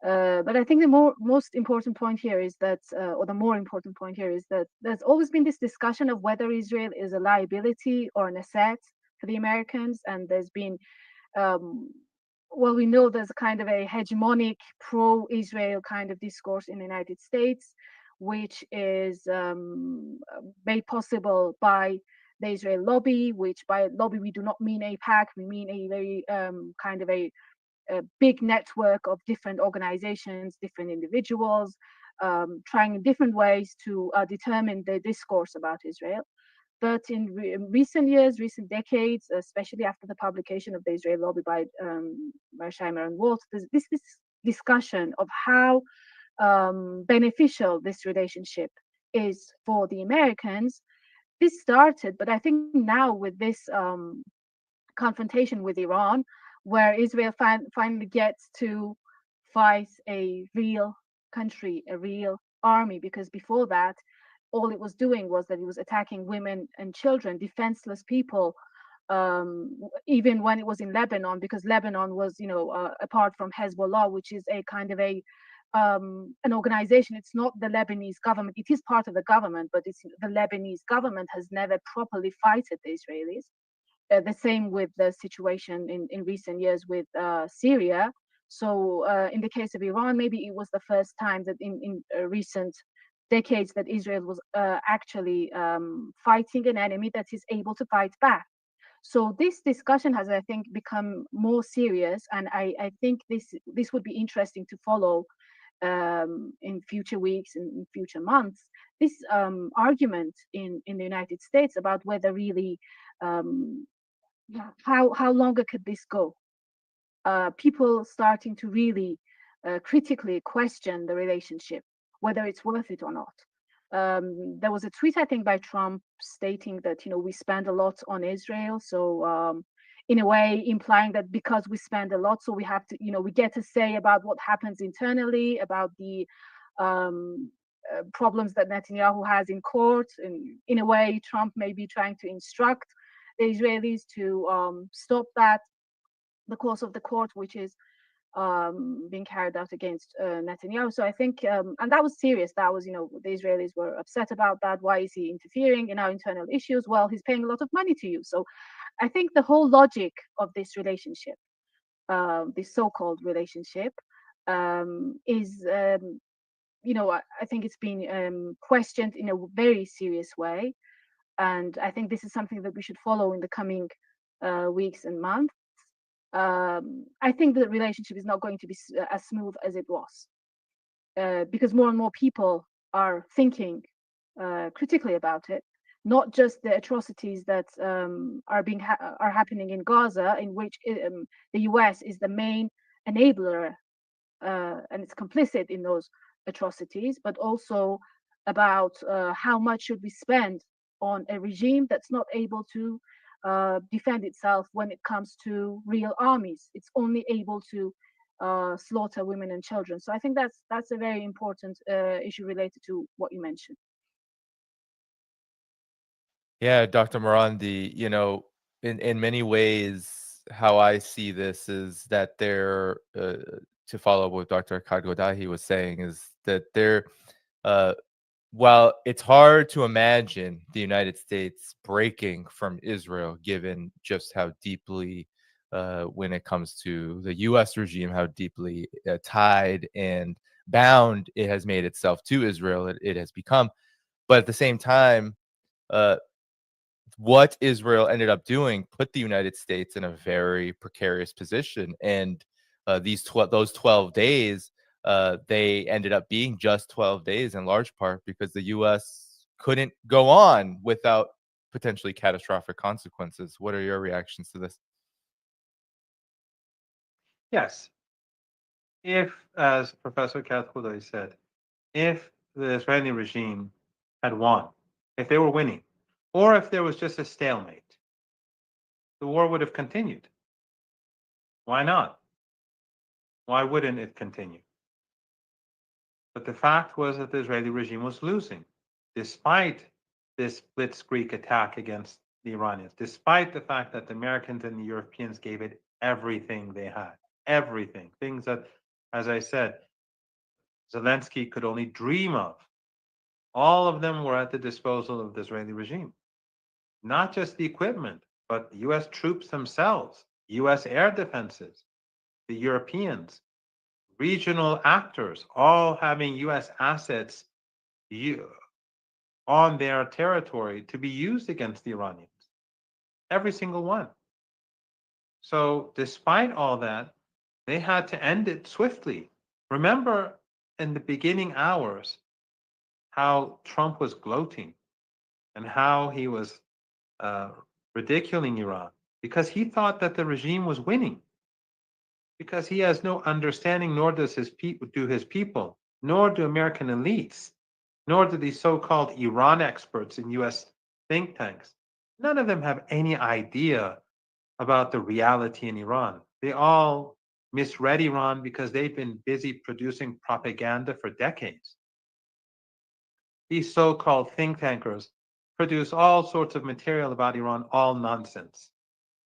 [SPEAKER 6] But I think the most important point here is that, or the more important point here is that there's always been this discussion of whether Israel is a liability or an asset for the Americans. And there's been, well, we know there's a kind of a hegemonic pro-Israel kind of discourse in the United States, which is made possible by the Israel lobby, which by lobby we do not mean AIPAC, we mean a very kind of a big network of different organizations, different individuals, trying in different ways to determine the discourse about Israel. But in recent years, recent decades, especially after the publication of the Israel lobby by Mersheimer and Walt, there's this discussion of how beneficial this relationship is for the Americans. This started, but I think now with this confrontation with Iran, where Israel finally gets to fight a real country, a real army, because before that, all it was doing was that it was attacking women and children, defenseless people, even when it was in Lebanon, because Lebanon was, apart from Hezbollah, which is a kind of an organization. It's not the Lebanese government. It is part of the government, but it's the Lebanese government has never properly fighted the Israelis. The same with the situation in recent years with Syria. So in the case of Iran, maybe it was the first time that in recent decades that Israel was actually fighting an enemy that is able to fight back. So this discussion has, I think, become more serious, and I think this would be interesting to follow in future weeks and in future months. This argument in the United States about whether really how longer could this go? People starting to really critically question the relationship, whether it's worth it or not. There was a tweet, I think, by Trump stating that, we spend a lot on Israel. So in a way, implying that because we spend a lot, so we have to, we get to say about what happens internally, about the problems that Netanyahu has in court. And in a way, Trump may be trying to instruct the Israelis to stop the course of the court, which is being carried out against Netanyahu. So I think, and that was serious. That was, the Israelis were upset about that. Why is he interfering in our internal issues? Well, he's paying a lot of money to you. So I think the whole logic of this relationship, this so-called relationship, is, I think it's been questioned in a very serious way. And I think this is something that we should follow in the coming weeks and months. I think the relationship is not going to be as smooth as it was, because more and more people are thinking critically about it, not just the atrocities that are happening in Gaza, in which the US is the main enabler and it's complicit in those atrocities, but also about how much should we spend on a regime that's not able to defend itself when it comes to real armies. It's only able to slaughter women and children. So I think that's a very important issue related to what you mentioned.
[SPEAKER 4] Yeah, Dr. Morandi, in many ways, how I see this is that to follow up what Dr. Kadgodahi was saying, is that uh, while it's hard to imagine the United States breaking from Israel, given just how deeply, when it comes to the U.S. regime, how deeply tied and bound it has made itself to Israel, it has become. But at the same time, uh, what Israel ended up doing put the United States in a very precarious position. And those 12 days, they ended up being just 12 days in large part because the U.S. couldn't go on without potentially catastrophic consequences. What are your reactions to this?
[SPEAKER 5] Yes. If, as Professor Kathouday said, if the Israeli regime had won, if they were winning, or if there was just a stalemate, the war would have continued. Why not? Why wouldn't it continue? But the fact was that the Israeli regime was losing, despite this blitzkrieg attack against the Iranians, despite the fact that the Americans and the Europeans gave it everything they had, everything, things that, as I said, Zelensky could only dream of. All of them were at the disposal of the Israeli regime. Not just the equipment, but the US troops themselves, US air defenses, the Europeans, regional actors, all having US assets on their territory to be used against the Iranians. Every single one. So, despite all that, they had to end it swiftly. Remember in the beginning hours how Trump was gloating and how he was ridiculing Iran because he thought that the regime was winning. Because he has no understanding, nor does his people, nor do American elites, nor do these so-called Iran experts in US think tanks. None of them have any idea about the reality in Iran. They all misread Iran because they've been busy producing propaganda for decades. These so-called think tankers produce all sorts of material about Iran, all nonsense.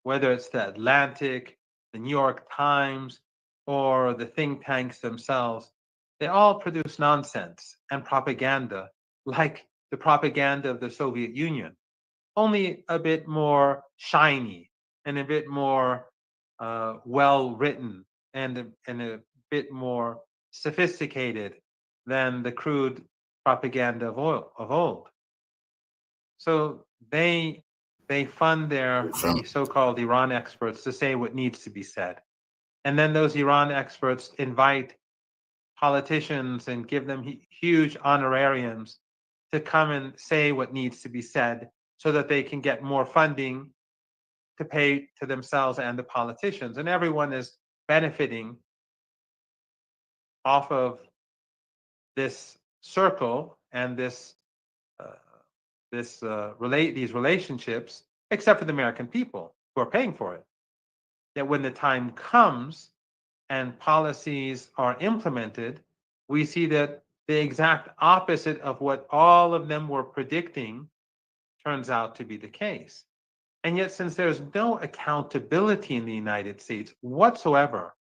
[SPEAKER 5] Whether it's the Atlantic, the New York Times, or the think tanks themselves, they all produce nonsense and propaganda like the propaganda of the Soviet Union, only a bit more shiny and a bit more well written and a bit more sophisticated than the crude propaganda of old. So they fund their so-called Iran experts to say what needs to be said. And then those Iran experts invite politicians and give them huge honorariums to come and say what needs to be said so that they can get more funding to pay to themselves and the politicians. And everyone is benefiting off of this circle and these relationships, except for the American people who are paying for it. That when the time comes and policies are implemented, we see that the exact opposite of what all of them were predicting turns out to be the case. And yet, since there's no accountability in the United States whatsoever,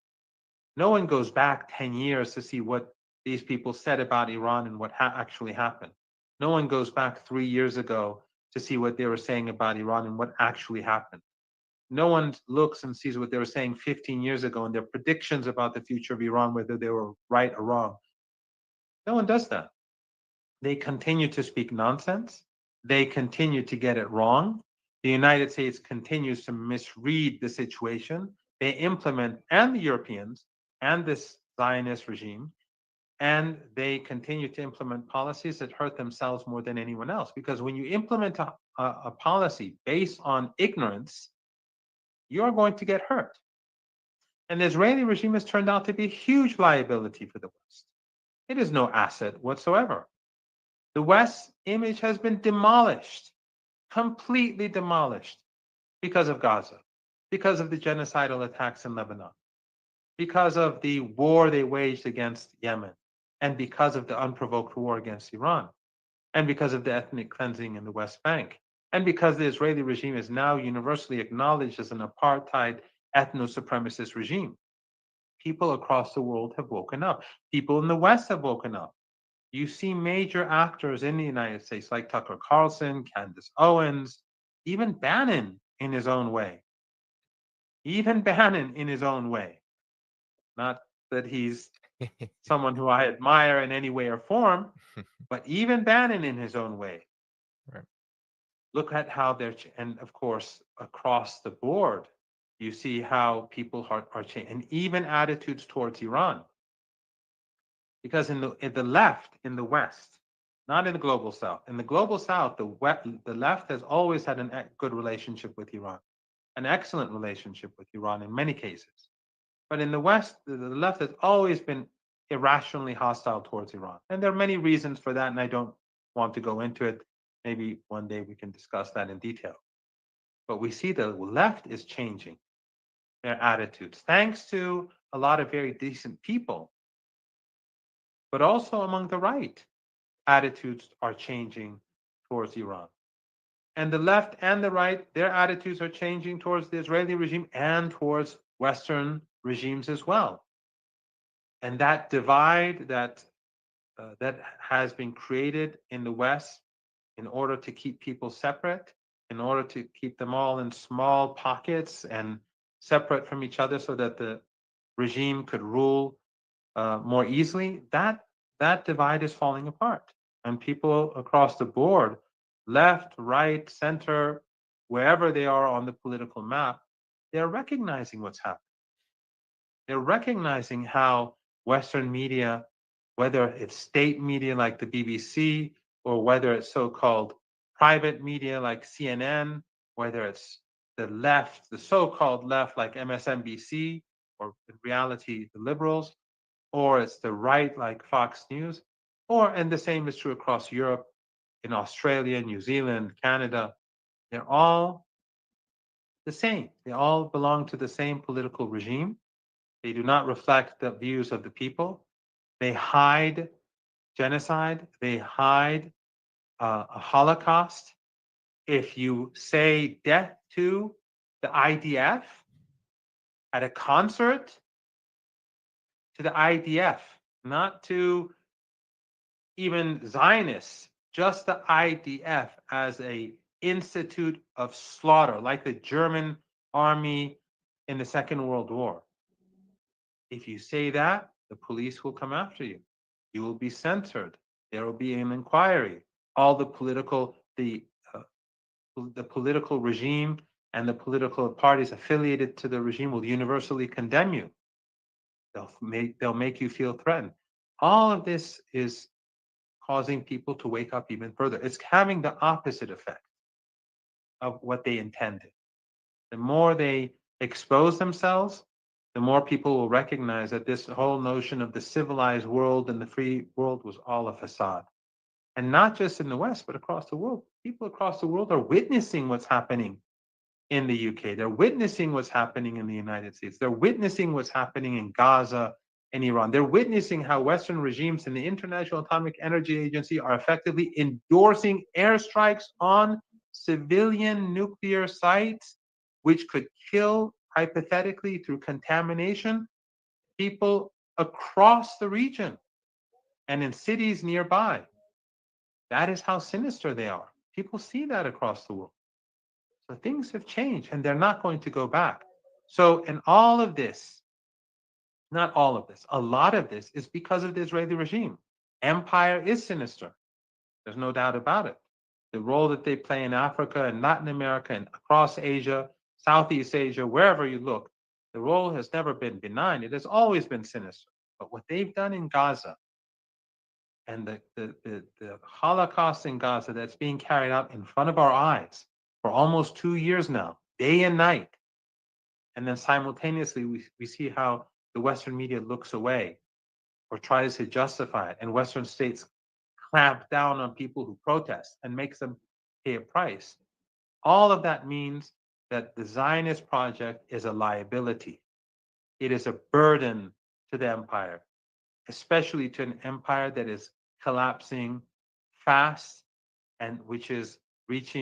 [SPEAKER 5] no one goes back 10 years to see what these people said about Iran and what actually happened. No one goes back 3 years ago to see what they were saying about Iran and what actually happened. No one looks and sees what they were saying 15 years ago and their predictions about the future of Iran, whether they were right or wrong. No one does that. They continue to speak nonsense. They continue to get it wrong. The United States continues to misread the situation. They implement, and the Europeans and this Zionist regime, and they continue to implement policies that hurt themselves more than anyone else. Because when you implement a policy based on ignorance, you're going to get hurt. And the Israeli regime has turned out to be a huge liability for the West. It is no asset whatsoever. The West's image has been demolished, completely demolished, because of Gaza, because of the genocidal attacks in Lebanon, because of the war they waged against Yemen, and because of the unprovoked war against Iran, and because of the ethnic cleansing in the West Bank, and because the Israeli regime is now universally acknowledged as an apartheid ethno-supremacist regime. People across the world have woken up. People in the West have woken up. You see major actors in the United States like Tucker Carlson, Candace Owens, even Bannon in his own way. Even Bannon in his own way. Not that he's someone who I admire in any way or form, but even Bannon in his own way.
[SPEAKER 4] Right.
[SPEAKER 5] Look at how they're, and of course, across the board, you see how people are changing, and even attitudes towards Iran. Because in the left, in the West, not in the global South, in the global South, the left has always had a good relationship with Iran, an excellent relationship with Iran in many cases. But in the West, the left has always been irrationally hostile towards Iran. And there are many reasons for that, and I don't want to go into it. Maybe one day we can discuss that in detail. But we see the left is changing their attitudes, thanks to a lot of very decent people, but also among the right, attitudes are changing towards Iran. And the left and the right, their attitudes are changing towards the Israeli regime and towards Western regimes as well. And that divide that has been created in the West in order to keep people separate, in order to keep them all in small pockets and separate from each other so that the regime could rule more easily, that divide is falling apart. And people across the board, left, right, center, wherever they are on the political map, they're recognizing what's happening. They're recognizing how Western media, whether it's state media like the BBC, or whether it's so-called private media like CNN, whether it's the left, the so-called left like MSNBC, or in reality, the liberals, or it's the right like Fox News, and the same is true across Europe, in Australia, New Zealand, Canada. They're all the same. They all belong to the same political regime. They do not reflect the views of the people. They hide genocide. They hide a Holocaust. If you say death to the IDF at a concert, to the IDF, not to even Zionists, just the IDF as a institute of slaughter, like the German army in the Second World War. If you say that, the police will come after you. You will be censored. There will be an inquiry. All the political regime and the political parties affiliated to the regime will universally condemn you. They'll make you feel threatened. All of this is causing people to wake up even further. It's having the opposite effect of what they intended. The more they expose themselves, the more people will recognize that this whole notion of the civilized world and the free world was all a facade. And not just in the West, but across the world. People across the world are witnessing what's happening in the UK. They're witnessing what's happening in the United States. They're witnessing what's happening in Gaza and Iran. They're witnessing how Western regimes and the International Atomic Energy Agency are effectively endorsing airstrikes on civilian nuclear sites, which could kill, hypothetically, through contamination, people across the region and in cities nearby. That is how sinister they are. People see that across the world. So things have changed and they're not going to go back. So in all of this, not all of this, a lot of this is because of the Israeli regime. Empire is sinister. There's no doubt about it. The role that they play in Africa and Latin America and across Asia, Southeast Asia, wherever you look, the role has never been benign. It has always been sinister. But what they've done in Gaza and the Holocaust in Gaza that's being carried out in front of our eyes for almost 2 years now, day and night. And then simultaneously, we see how the Western media looks away or tries to justify it. And Western states clamp down on people who protest and makes them pay a price. All of that means that the Zionist project is a liability. It is a burden to the empire, especially to an empire that is collapsing fast and which is reached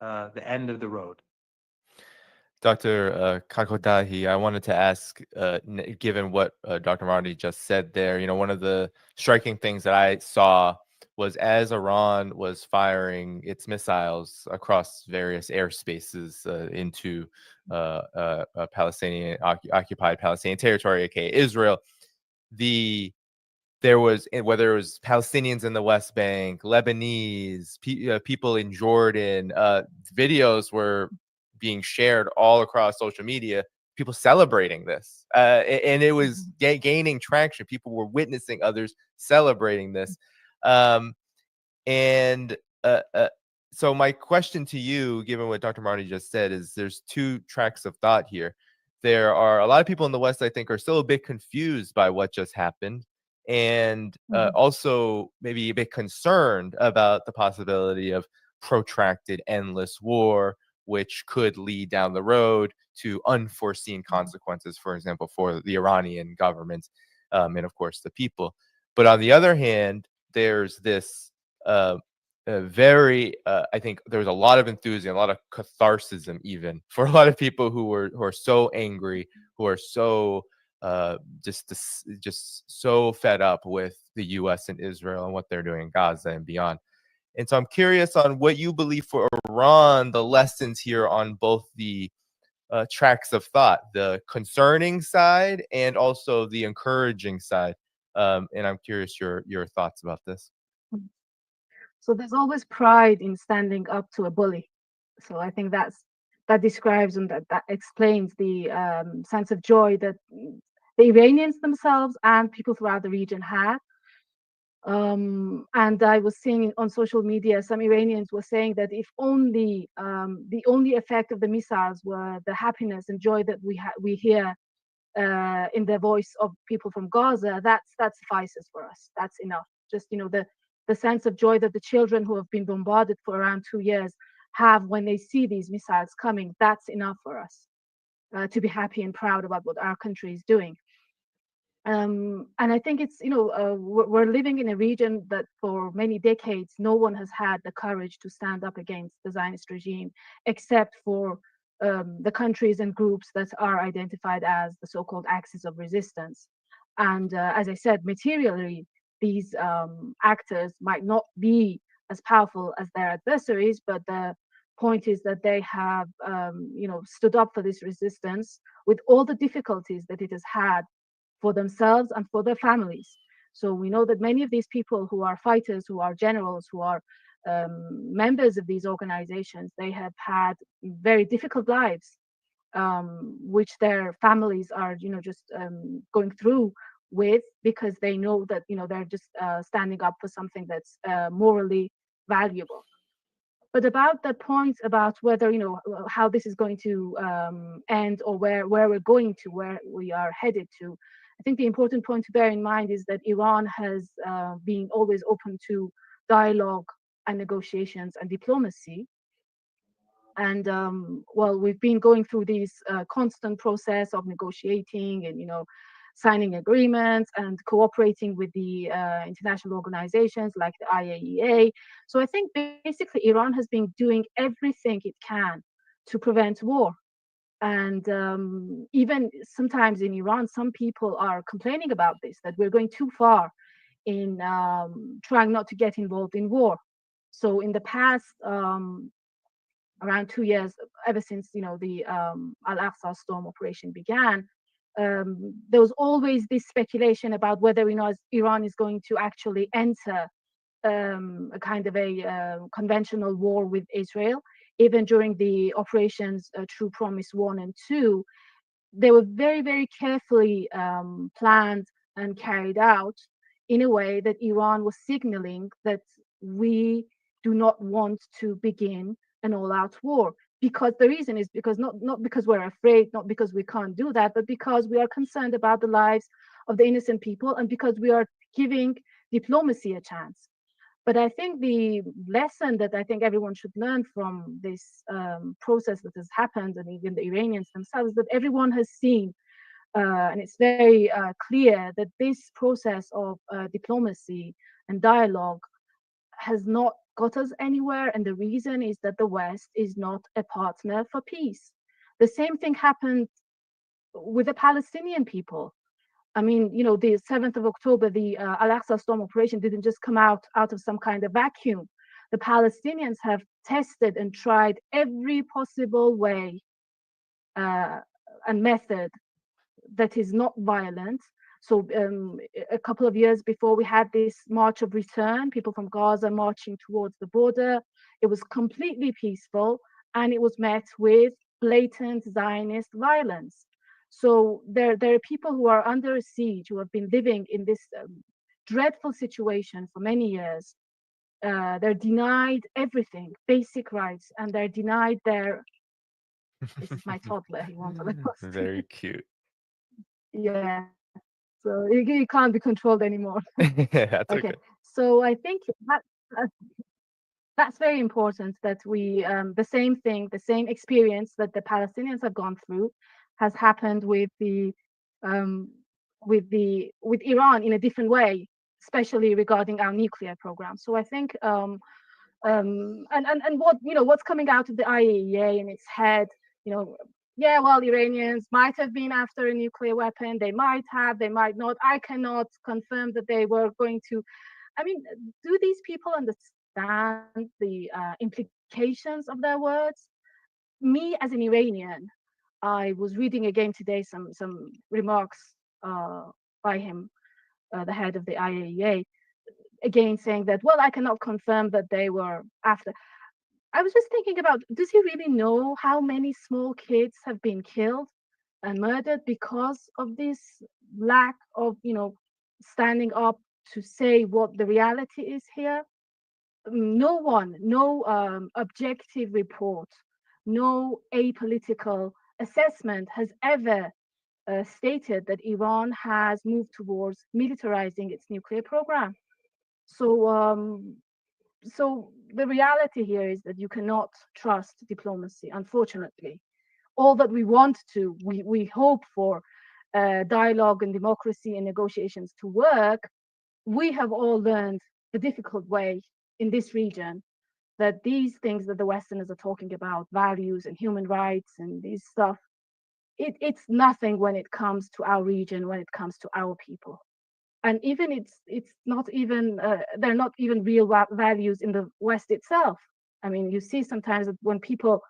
[SPEAKER 5] the end of the road.
[SPEAKER 4] Dr. Kakodahi, I wanted to ask, given what Dr. Marty just said there, one of the striking things that I saw was as Iran was firing its missiles across various airspaces into Palestinian occupied Palestinian territory, aka Israel, there was, whether it was Palestinians in the West Bank, Lebanese, people in Jordan, videos were being shared all across social media, people celebrating this. And it was gaining traction. People were witnessing others celebrating this. So my question to you, given what Dr. Marty just said, is there's two tracks of thought here. There are a lot of people in the West, I think, are still a bit confused by what just happened, and also maybe a bit concerned about the possibility of protracted, endless war, which could lead down the road to unforeseen consequences, for example, for the Iranian government and, of course, the people. But on the other hand, there's this I think there's a lot of enthusiasm, a lot of catharsis even for a lot of people who are so angry, who are so just so fed up with the U.S. and Israel and what they're doing in Gaza and beyond. And so I'm curious on what you believe for Iran, the lessons here on both the tracks of thought, the concerning side and also the encouraging side. And I'm curious your thoughts about this.
[SPEAKER 6] So there's always pride in standing up to a bully. So I think that describes and that explains the sense of joy that the Iranians themselves and people throughout the region had. And I was seeing on social media, some Iranians were saying that if only the only effect of the missiles were the happiness and joy that we hear in the voice of people from Gaza, that suffices for us. That's enough. Just the sense of joy that the children who have been bombarded for around 2 years have when they see these missiles coming, that's enough for us to be happy and proud about what our country is doing. And I think it's, we're living in a region that for many decades, no one has had the courage to stand up against the Zionist regime, except for the countries and groups that are identified as the so-called axis of resistance. And as I said, materially, these actors might not be as powerful as their adversaries, but the point is that they have, stood up for this resistance with all the difficulties that it has had for themselves and for their families. So we know that many of these people who are fighters, who are generals, who are members of these organizations, they have had very difficult lives, which their families are, just going through with, because they know that, they're just standing up for something that's morally valuable. But about the point about whether, how this is going to end, or where we're going to, where we are headed to, I think the important point to bear in mind is that Iran has been always open to dialogue and negotiations and diplomacy. And we've been going through this constant process of negotiating and, signing agreements and cooperating with the international organizations like the IAEA. So I think basically Iran has been doing everything it can to prevent war. And even sometimes in Iran, some people are complaining about this, that we're going too far in trying not to get involved in war. So in the past, around 2 years, ever since, the Al-Aqsa Storm operation began, there was always this speculation about whether Iran is going to actually enter a kind of a conventional war with Israel. Even during the operations True Promise 1 and 2, they were very, very carefully planned and carried out in a way that Iran was signaling that we do not want to begin an all-out war. Because the reason is because not because we're afraid, not because we can't do that, but because we are concerned about the lives of the innocent people, and because we are giving diplomacy a chance. But I think the lesson that I think everyone should learn from this process that has happened, and even the Iranians themselves, that everyone has seen, and it's very clear that this process of diplomacy and dialogue has not got us anywhere. And the reason is that the West is not a partner for peace. The same thing happened with the Palestinian people. I mean, you know, the 7th of October, the Al-Aqsa Storm operation didn't just come out of some kind of vacuum. The Palestinians have tested and tried every possible way and method that is not violent. So a couple of years before, we had this March of Return, people from Gaza marching towards the border. It was completely peaceful, and it was met with blatant Zionist violence. So there are people who are under siege, who have been living in this dreadful situation for many years. They're denied everything, basic rights, and they're denied their... This is my toddler. He wants to...
[SPEAKER 4] Very cute.
[SPEAKER 6] Yeah. So you can't be controlled anymore.
[SPEAKER 4] That's okay.
[SPEAKER 6] So I think that's very important, that we the same thing, the same experience that the Palestinians have gone through has happened with Iran in a different way, especially regarding our nuclear program. So I think and what, you know, what's coming out of the IAEA in its head, you know, yeah, well, Iranians might have been after a nuclear weapon. They might have, they might not. I cannot confirm that they were going to. I mean, do these people understand the implications of their words? Me, as an Iranian, I was reading again today some remarks by him, the head of the IAEA, again saying that, well, I cannot confirm that they were after. I was just thinking about, does he really know how many small kids have been killed and murdered because of this lack of, you know, standing up to say what the reality is here? No objective report, no apolitical assessment has ever stated that Iran has moved towards militarizing its nuclear program. So the reality here is that you cannot trust diplomacy, unfortunately. All that we want to, we hope for dialogue and democracy and negotiations to work. We have all learned the difficult way in this region that these things that the Westerners are talking about, values and human rights and this stuff, it's nothing when it comes to our region, when it comes to our people. And even it's not even they're not even real values in the West itself. I mean, you see sometimes that when people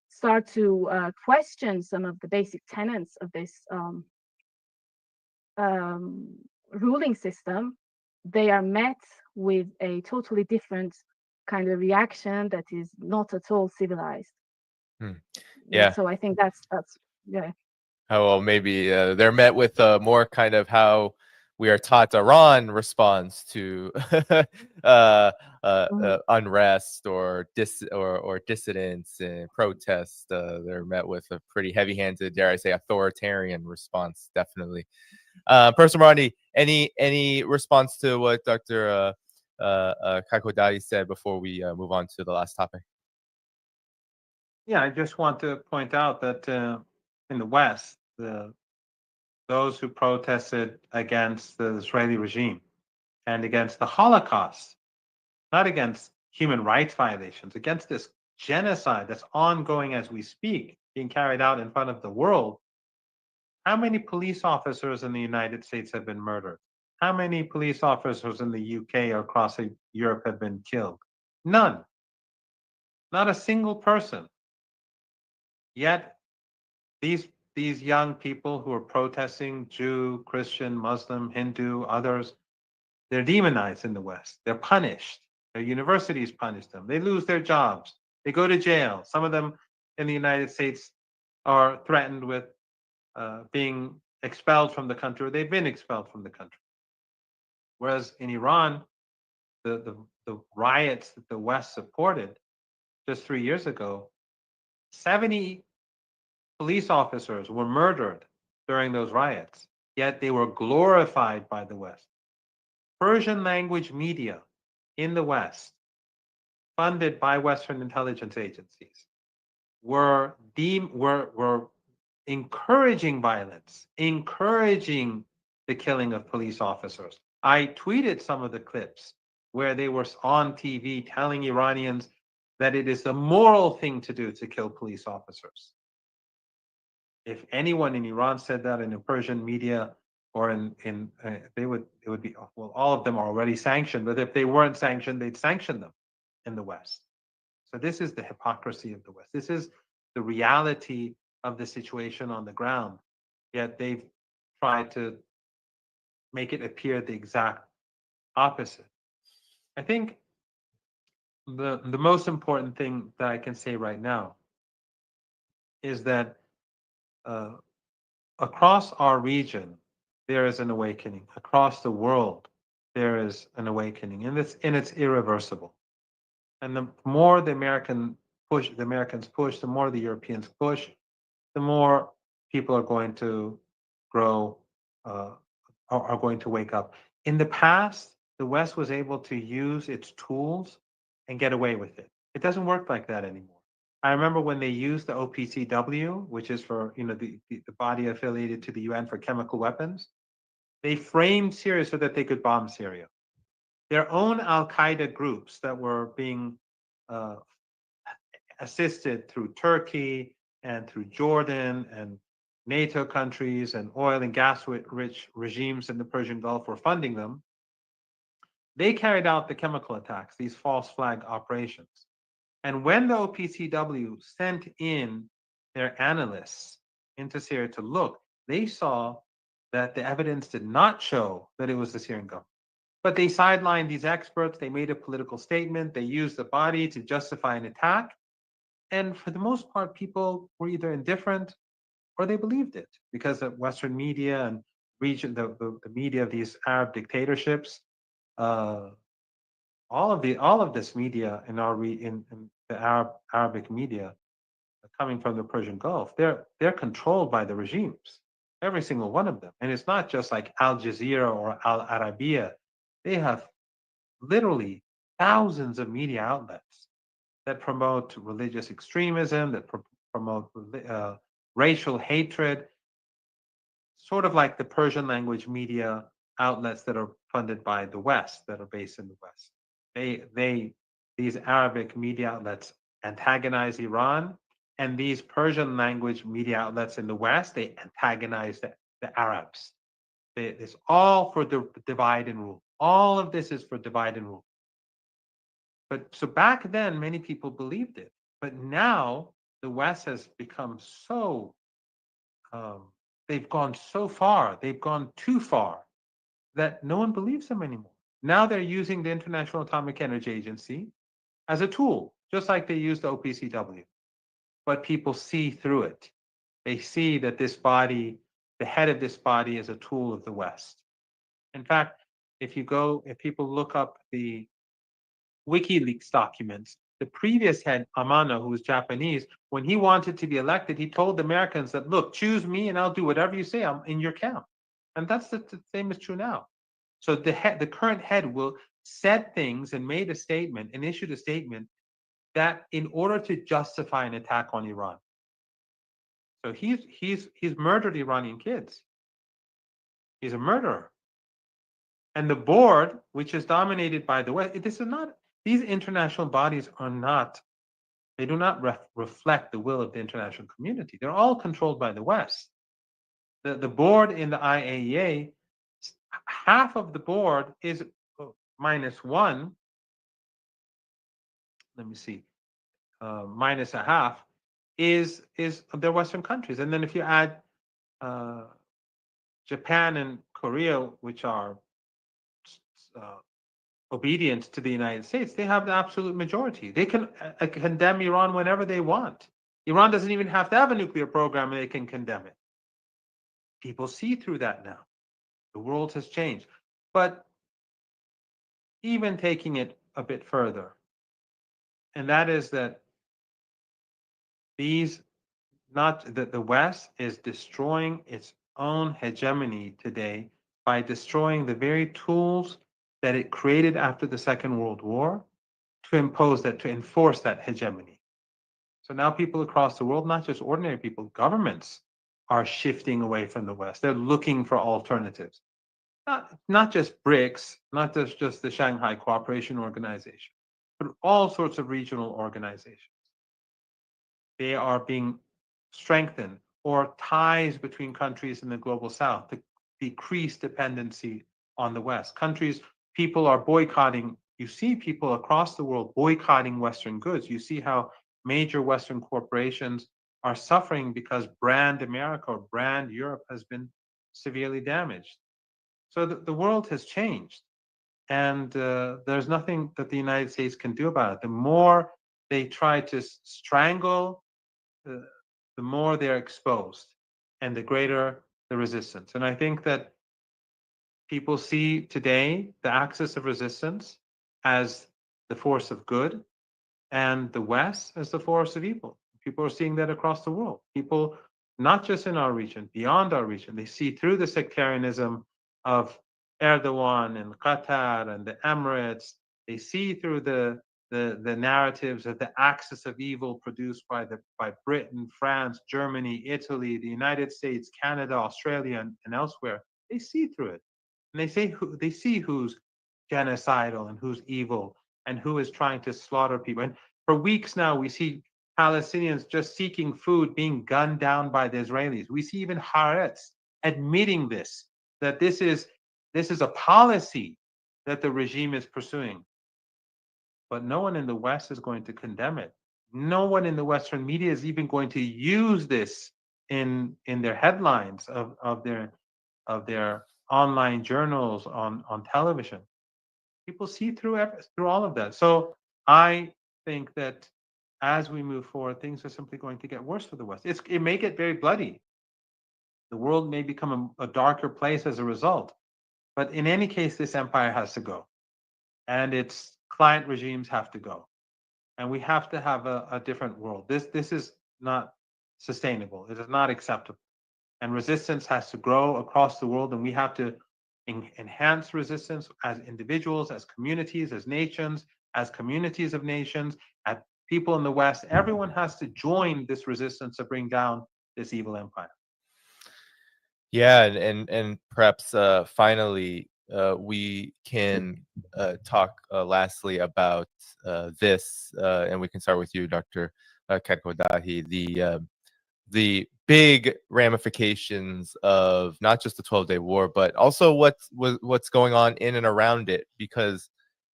[SPEAKER 6] start to question some of the basic tenets of this ruling system, they are met with a totally different kind of reaction that is not at all civilized.
[SPEAKER 4] Yeah.
[SPEAKER 6] So I think that's yeah.
[SPEAKER 4] Oh, well, maybe they're met with more kind of how we are taught Iran responds to unrest or dissidents and protests. They're met with a pretty heavy-handed, dare I say, authoritarian response. Definitely. Professor Marani, any response to what Dr. Kakodadi said before we move on to the last topic?
[SPEAKER 5] Yeah, I just want to point out that in the West, those who protested against the Israeli regime and against the Holocaust, not against human rights violations, against this genocide that's ongoing as we speak, being carried out in front of the world. How many police officers in the United States have been murdered? How many police officers in the UK or across Europe have been killed? None. Not a single person. Yet these young people who are protesting, Jew, Christian, Muslim, Hindu, others, they're demonized in the West. They're punished. Their universities punish them. They lose their jobs. They go to jail. Some of them in the United States are threatened with being expelled from the country, or they've been expelled from the country. Whereas in Iran, the riots that the West supported just 3 years ago, 70 police officers were murdered during those riots, yet they were glorified by the West. Persian language media in the West, funded by Western intelligence agencies, were encouraging violence, encouraging the killing of police officers. I tweeted some of the clips where they were on TV telling Iranians that it is the moral thing to do to kill police officers. If anyone in Iran said that in the Persian media or it would be, well, all of them are already sanctioned, but if they weren't sanctioned, they'd sanction them in the West. So this is the hypocrisy of the West. This is the reality of the situation on the ground. Yet they've tried to make it appear the exact opposite. I think the most important thing that I can say right now is that across our region, there is an awakening. Across the world, there is an awakening, and it's irreversible. And the more the Americans push, the more the Europeans push, the more people are going to grow, are going to wake up. In the past, the West was able to use its tools and get away with it. It doesn't work like that anymore. I remember when they used the OPCW, which is for the body affiliated to the UN for chemical weapons. They framed Syria so that they could bomb Syria. Their own Al-Qaeda groups that were being assisted through Turkey and through Jordan and NATO countries and oil and gas-rich regimes in the Persian Gulf were funding them. They carried out the chemical attacks, these false flag operations. And when the OPCW sent in their analysts into Syria to look, they saw that the evidence did not show that it was the Syrian government. But they sidelined these experts, they made a political statement, they used the body to justify an attack. And for the most part, people were either indifferent or they believed it because of Western media and the media of these Arab dictatorships. All of this media in the Arabic media coming from the Persian Gulf, they're controlled by the regimes, every single one of them. And it's not just like Al Jazeera or Al Arabiya. They have literally thousands of media outlets that promote religious extremism, that promote racial hatred, sort of like the Persian language media outlets that are funded by the West, that are based in the West. These Arabic media outlets antagonize Iran, and these Persian language media outlets in the West, they antagonize the Arabs. It's all for the divide and rule. All of this is for divide and rule. But so back then, many people believed it. But now the West has become so, they've gone so far, they've gone too far that no one believes them anymore. Now they're using the International Atomic Energy Agency as a tool, just like they used the OPCW. But people see through it. They see that this body, the head of this body, is a tool of the West. In fact, if people look up the WikiLeaks documents, the previous head, Amano, who was Japanese, when he wanted to be elected, he told the Americans that, look, choose me and I'll do whatever you say, I'm in your camp. And that's the same is true now. So the current head will said things and made a statement and issued a statement that in order to justify an attack on Iran. So he's murdered Iranian kids. He's a murderer. And the board, which is dominated by the West, these international bodies they do not reflect the will of the international community. They're all controlled by the West. The board in the IAEA, half of the board is minus one. Let me see, minus a half is their Western countries. And then if you add Japan and Korea, which are obedient to the United States, they have the absolute majority. They can condemn Iran whenever they want. Iran doesn't even have to have a nuclear program and they can condemn it. People see through that now. The world has changed. But even taking it a bit further, and that is that the West is destroying its own hegemony today by destroying the very tools that it created after the Second World War to enforce that hegemony. So now people across the world, not just ordinary people, governments are shifting away from the West. They're looking for alternatives. Not just BRICS, not just the Shanghai Cooperation Organization, but all sorts of regional organizations. They are being strengthened, or ties between countries in the global south to decrease dependency on the West. People are boycotting. You see people across the world boycotting Western goods. You see how major Western corporations are suffering because brand America or brand Europe has been severely damaged. So the world has changed, and there's nothing that the United States can do about it. The more they try to strangle, the more they're exposed, and the greater the resistance. And I think that people see today the axis of resistance as the force of good, and the West as the force of evil. People are seeing that across the world. People, not just in our region, beyond our region, they see through the sectarianism of Erdogan and Qatar and the Emirates. They see through the narratives of the axis of evil produced by Britain, France, Germany, Italy, the United States, Canada, Australia, and elsewhere. They see through it, and they see who's genocidal and who's evil and who is trying to slaughter people. And for weeks now, we see Palestinians just seeking food being gunned down by the Israelis. We see even Haaretz admitting that this is a policy that the regime is pursuing. But no one in the West is going to condemn it. No one in the Western media is even going to use this in their headlines of their online journals on television. People see through all of that. So I think that as we move forward, things are simply going to get worse for the West. It may get very bloody. The world may become a darker place as a result. But in any case, this empire has to go, and its client regimes have to go, and we have to have a different world. This is not sustainable. It is not acceptable, and resistance has to grow across the world, and we have to enhance resistance as individuals, as communities, as nations, as communities of nations, as people in the West. Everyone has to join this resistance to bring down this evil empire.
[SPEAKER 4] Yeah, and perhaps finally we can talk lastly about this, and we can start with you, Dr. Kerkodahi, the big ramifications of not just the 12-day war, but also what's going on in and around it. Because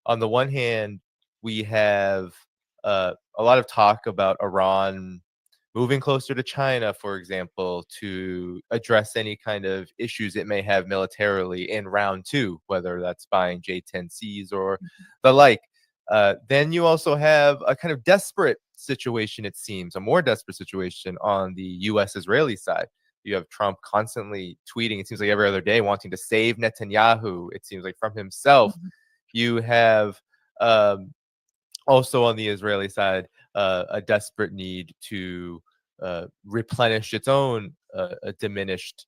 [SPEAKER 4] on the one hand, we have a lot of talk about Iran moving closer to China, for example, to address any kind of issues it may have militarily in round two, whether that's buying J-10Cs or the like. Then you also have a kind of desperate situation, it seems, a more desperate situation on the US-Israeli side. You have Trump constantly tweeting, it seems like every other day, wanting to save Netanyahu, it seems like, from himself. You have also on the Israeli side, a desperate need to replenish its own diminished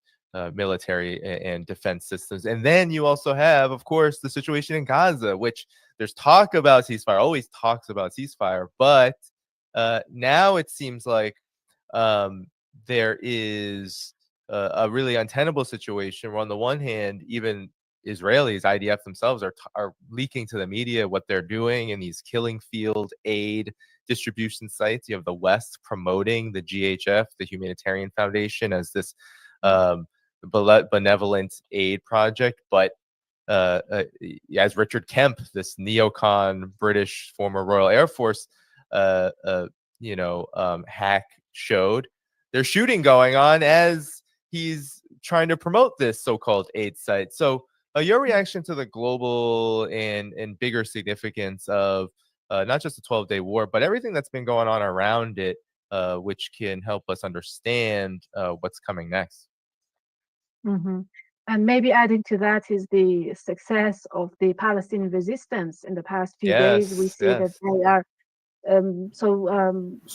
[SPEAKER 4] military and defense systems. And then you also have, of course, the situation in Gaza, which there's talk about ceasefire, always talks about ceasefire, but now it seems like there is a really untenable situation where on the one hand, even Israelis, IDF themselves, are leaking to the media what they're doing in these killing field aid distribution sites. You have the West promoting the GHF, the Humanitarian Foundation, as this benevolent aid project. But as Richard Kemp, this neocon British former Royal Air Force, hack showed, there's shooting going on as he's trying to promote this so-called aid site. So your reaction to the global and bigger significance of not just the 12-day war, but everything that's been going on around it, which can help us understand what's coming next.
[SPEAKER 6] And maybe adding to that is the success of the Palestinian resistance in the past few days. We see that they are.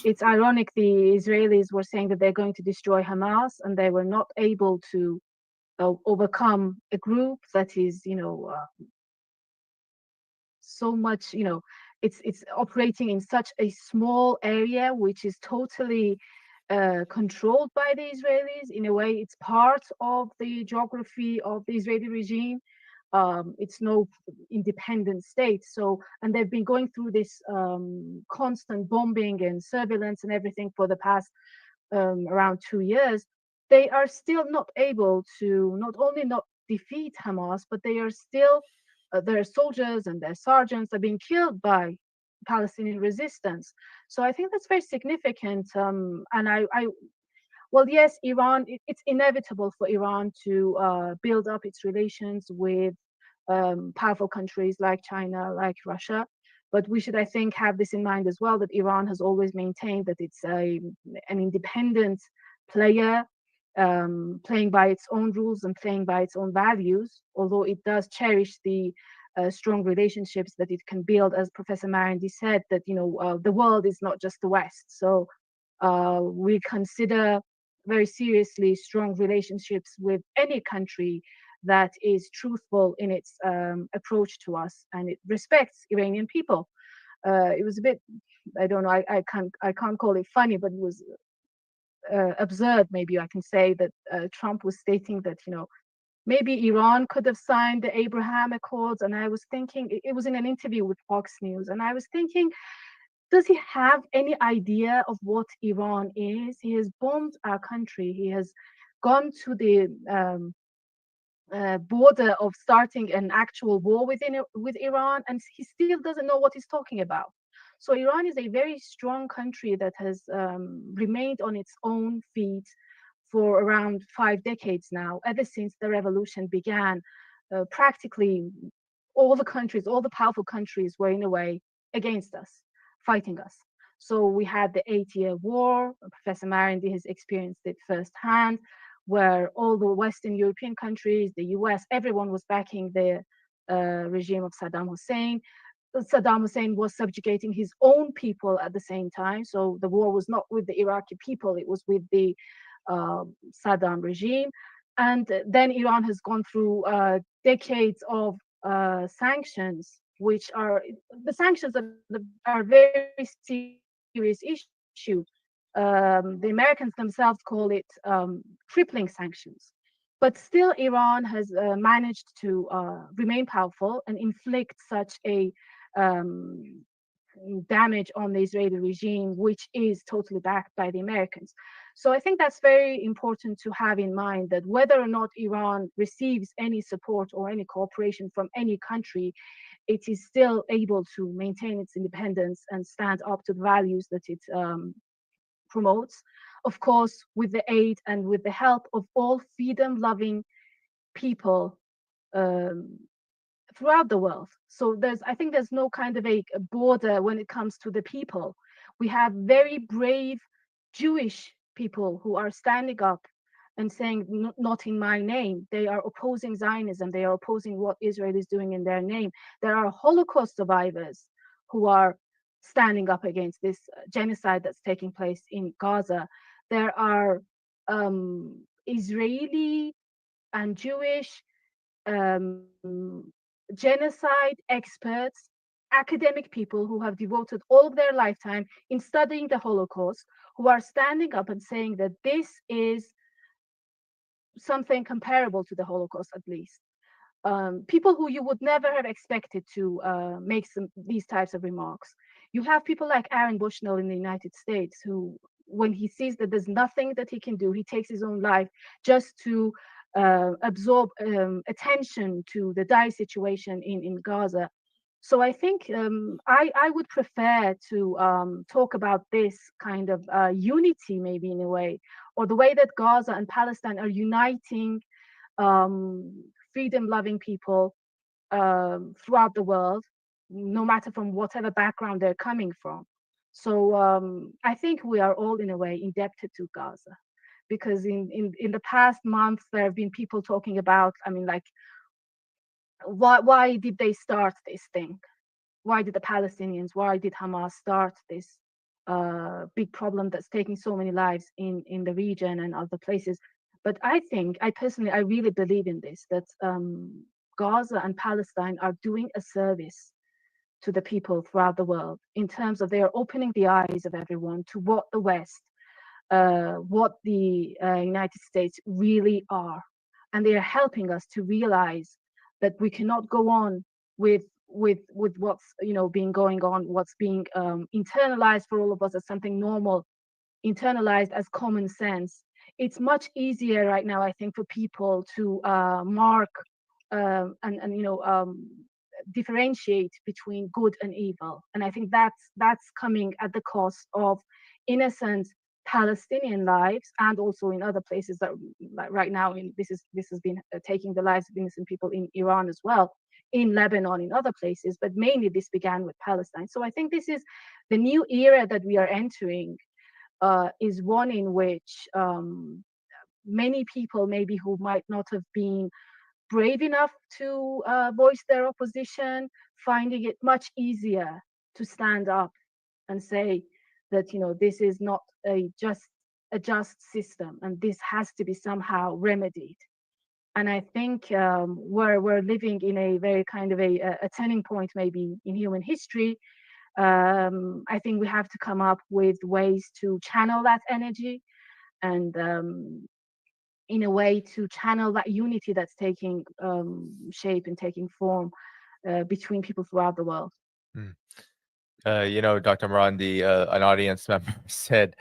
[SPEAKER 6] It's ironic the Israelis were saying that they're going to destroy Hamas, and they were not able to overcome a group that is, so much, it's operating in such a small area, which is totally controlled by the Israelis. In a way, it's part of the geography of the Israeli regime. It's no independent state. So, and they've been going through this constant bombing and surveillance and everything for the past around 2 years. They are still not able to not only not defeat Hamas, but they are still, their soldiers and their sergeants are being killed by Palestinian resistance. So I think that's very significant. And well, yes, Iran, it's inevitable for Iran to build up its relations with powerful countries like China, like Russia. But we should, I think, have this in mind as well, that Iran has always maintained that it's an independent player, playing by its own rules and playing by its own values, although it does cherish the strong relationships that it can build. As Professor Marandi said, that the world is not just the West. So we consider very seriously strong relationships with any country that is truthful in its approach to us, and it respects Iranian people. It was a bit, I don't know, I can't call it funny, but it was absurd, maybe I can say, that Trump was stating that maybe Iran could have signed the Abraham Accords, and I was thinking, it was in an interview with Fox News, and I was thinking, does he have any idea of what Iran is? He has bombed our country. He has gone to the border of starting an actual war with Iran, and he still doesn't know what he's talking about. So Iran is a very strong country that has remained on its own feet for around 5 decades now, ever since the revolution began. Practically all the countries, all the powerful countries were in a way against us, fighting us. So we had the 8-year war. Professor Marandi has experienced it firsthand, where all the Western European countries, the US, everyone was backing the regime of Saddam Hussein. Saddam Hussein was subjugating his own people at the same time. So the war was not with the Iraqi people, it was with the Saddam regime. And then Iran has gone through decades of sanctions, which are, the sanctions are a very serious issue. The Americans themselves call it crippling sanctions. But still, Iran has managed to remain powerful and inflict such a damage on the Israeli regime, which is totally backed by the Americans. So I think that's very important to have in mind, that whether or not Iran receives any support or any cooperation from any country, it is still able to maintain its independence and stand up to the values that it promotes, of course, with the aid and with the help of all freedom-loving people throughout the world. So I think there's no kind of a border when it comes to the people. We have very brave Jewish people who are standing up and saying, not in my name. They are opposing Zionism. They are opposing what Israel is doing in their name. There are Holocaust survivors who are standing up against this genocide that's taking place in Gaza. There are Israeli and Jewish genocide experts, academic people who have devoted all of their lifetime in studying the Holocaust, who are standing up and saying that this is something comparable to the Holocaust, at least. People who you would never have expected to make these types of remarks. You have people like Aaron Bushnell in the United States, who, when he sees that there's nothing that he can do, he takes his own life just to absorb attention to the dire situation in Gaza. So I think I would prefer to talk about this kind of unity, maybe in a way, or the way that Gaza and Palestine are uniting freedom-loving people throughout the world, no matter from whatever background they're coming from. So I think we are all, in a way, indebted to Gaza, because in the past months there have been people talking about, I mean, like, why did they start this thing? Why did the Palestinians, why did Hamas start this big problem that's taking so many lives in the region and other places? But I think, I really believe in this, that Gaza and Palestine are doing a service to the people throughout the world in terms of they are opening the eyes of everyone to what the West, what the United States really are, and they are helping us to realize that we cannot go on with what's being going on, what's being internalized for all of us as something normal, internalized as common sense. It's much easier right now, I think, for people to mark and differentiate between good and evil, and I think that's coming at the cost of innocent Palestinian lives, and also in other places that, like right now, this has been taking the lives of innocent people in Iran as well, in Lebanon, in other places, but mainly this began with Palestine. So I think this is the new era that we are entering, is one in which many people maybe who might not have been brave enough to voice their opposition, finding it much easier to stand up and say that this is not a just system, and this has to be somehow remedied. And I think we're living in a very kind of a turning point, maybe in human history. I think we have to come up with ways to channel that energy, and in a way to channel that unity that's taking shape and taking form between people throughout the world.
[SPEAKER 4] Dr. Marandi, an audience member said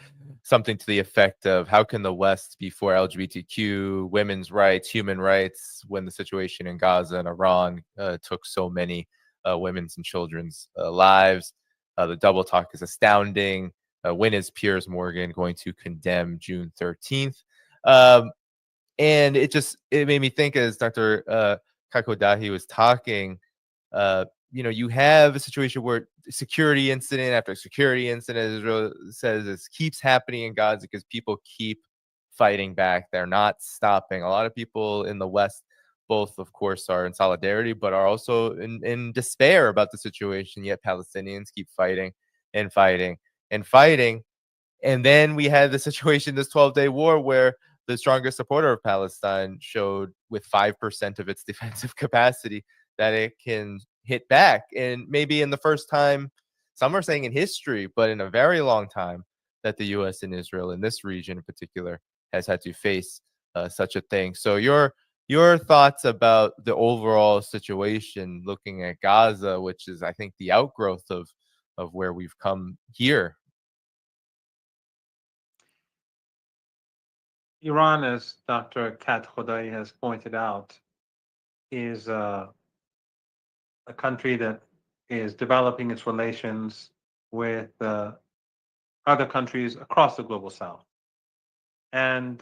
[SPEAKER 4] something to the effect of, how can the West be for LGBTQ, women's rights, human rights, when the situation in Gaza and Iran took so many women's and children's lives? The double talk is astounding. When is Piers Morgan going to condemn June 13th? And it made me think, as Dr. Kakodahi was talking, you have a situation where security incident after security incident, Israel says, this keeps happening in Gaza because people keep fighting back. They're not stopping. A lot of people in the West, both, of course, are in solidarity, but are also in despair about the situation. Yet Palestinians keep fighting and fighting and fighting. And then we had the situation, this 12-day war, where the strongest supporter of Palestine showed with 5% of its defensive capacity that it can hit back. And maybe in the first time, some are saying in history, but in a very long time, that the U.S. and Israel in this region in particular has had to face such a thing. So your thoughts about the overall situation, looking at Gaza, which is, I think, the outgrowth of where we've come here.
[SPEAKER 5] Iran, as Dr. Kat Khodai has pointed out, is a country that is developing its relations with other countries across the global south. And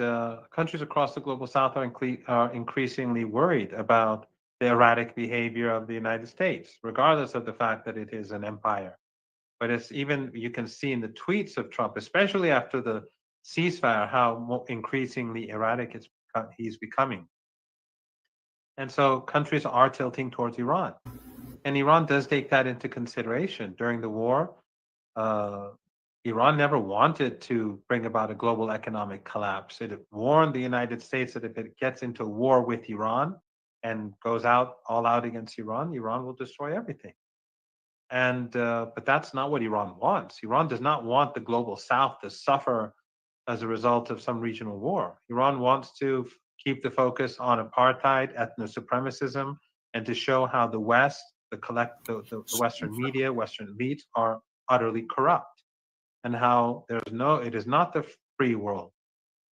[SPEAKER 5] countries across the global south are increasingly worried about the erratic behavior of the United States, regardless of the fact that it is an empire. But it's even, you can see in the tweets of Trump, especially after the ceasefire, how increasingly erratic he's becoming. And so countries are tilting towards Iran. And Iran does take that into consideration. During the war, Iran never wanted to bring about a global economic collapse. It warned the United States that if it gets into war with Iran and goes all out against Iran, Iran will destroy everything. And but that's not what Iran wants. Iran does not want the global south to suffer as a result of some regional war. Iran wants to keep the focus on apartheid, ethno-supremacism, and to show how the West, the Western media, Western elites are utterly corrupt, and how it is not the free world.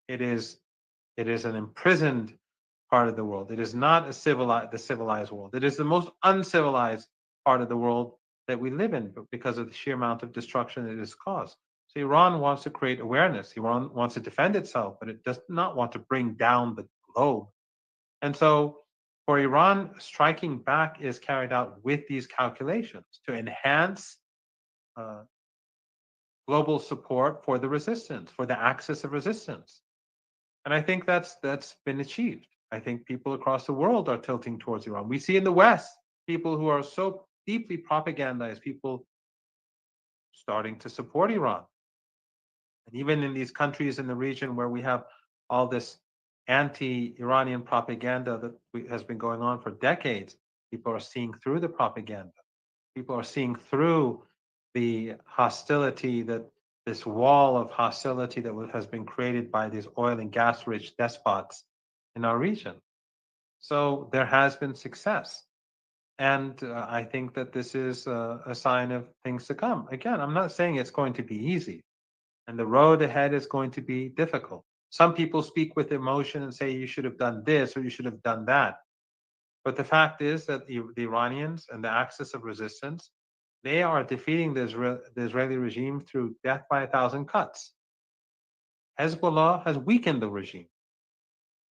[SPEAKER 5] It is an imprisoned part of the world. It is not the civilized world. It is the most uncivilized part of the world that we live in, because of the sheer amount of destruction it has caused. So Iran wants to create awareness. Iran wants to defend itself, but it does not want to bring down the globe. And so for Iran, striking back is carried out with these calculations to enhance global support for the resistance, for the axis of resistance. And I think that's been achieved. I think people across the world are tilting towards Iran. We see in the West people who are so deeply propagandized, people starting to support Iran. And even in these countries in the region where we have all this anti-Iranian propaganda that has been going on for decades, people are seeing through the propaganda. People are seeing through the hostility, that this wall of hostility that has been created by these oil and gas rich despots in our region. So there has been success. And I think that this is a sign of things to come. Again, I'm not saying it's going to be easy, and the road ahead is going to be difficult. Some people speak with emotion and say you should have done this or you should have done that. But the fact is that the Iranians and the axis of resistance, they are defeating the Israeli regime through death by 1,000 cuts. Hezbollah has weakened the regime.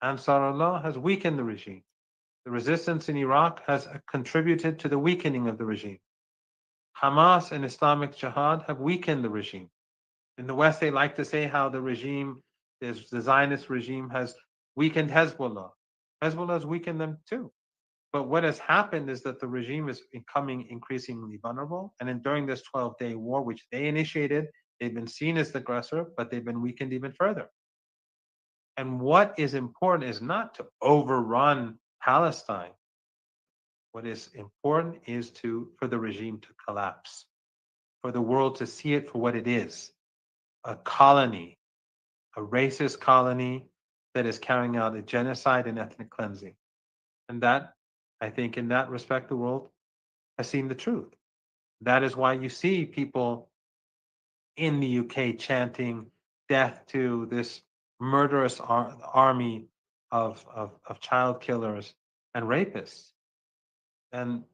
[SPEAKER 5] Ansarullah has weakened the regime. The resistance in Iraq has contributed to the weakening of the regime. Hamas and Islamic Jihad have weakened the regime. In the West, they like to say how the regime, the Zionist regime, has weakened Hezbollah. Hezbollah has weakened them too. But what has happened is that the regime is becoming increasingly vulnerable. And during this 12-day war, which they initiated, they've been seen as the aggressor, but they've been weakened even further. And what is important is not to overrun Palestine. What is important is for the regime to collapse, for the world to see it for what it is, a colony, a racist colony that is carrying out a genocide and ethnic cleansing. And that, I think in that respect, the world has seen the truth. That is why you see people in the UK chanting death to this murderous army of child killers and rapists. And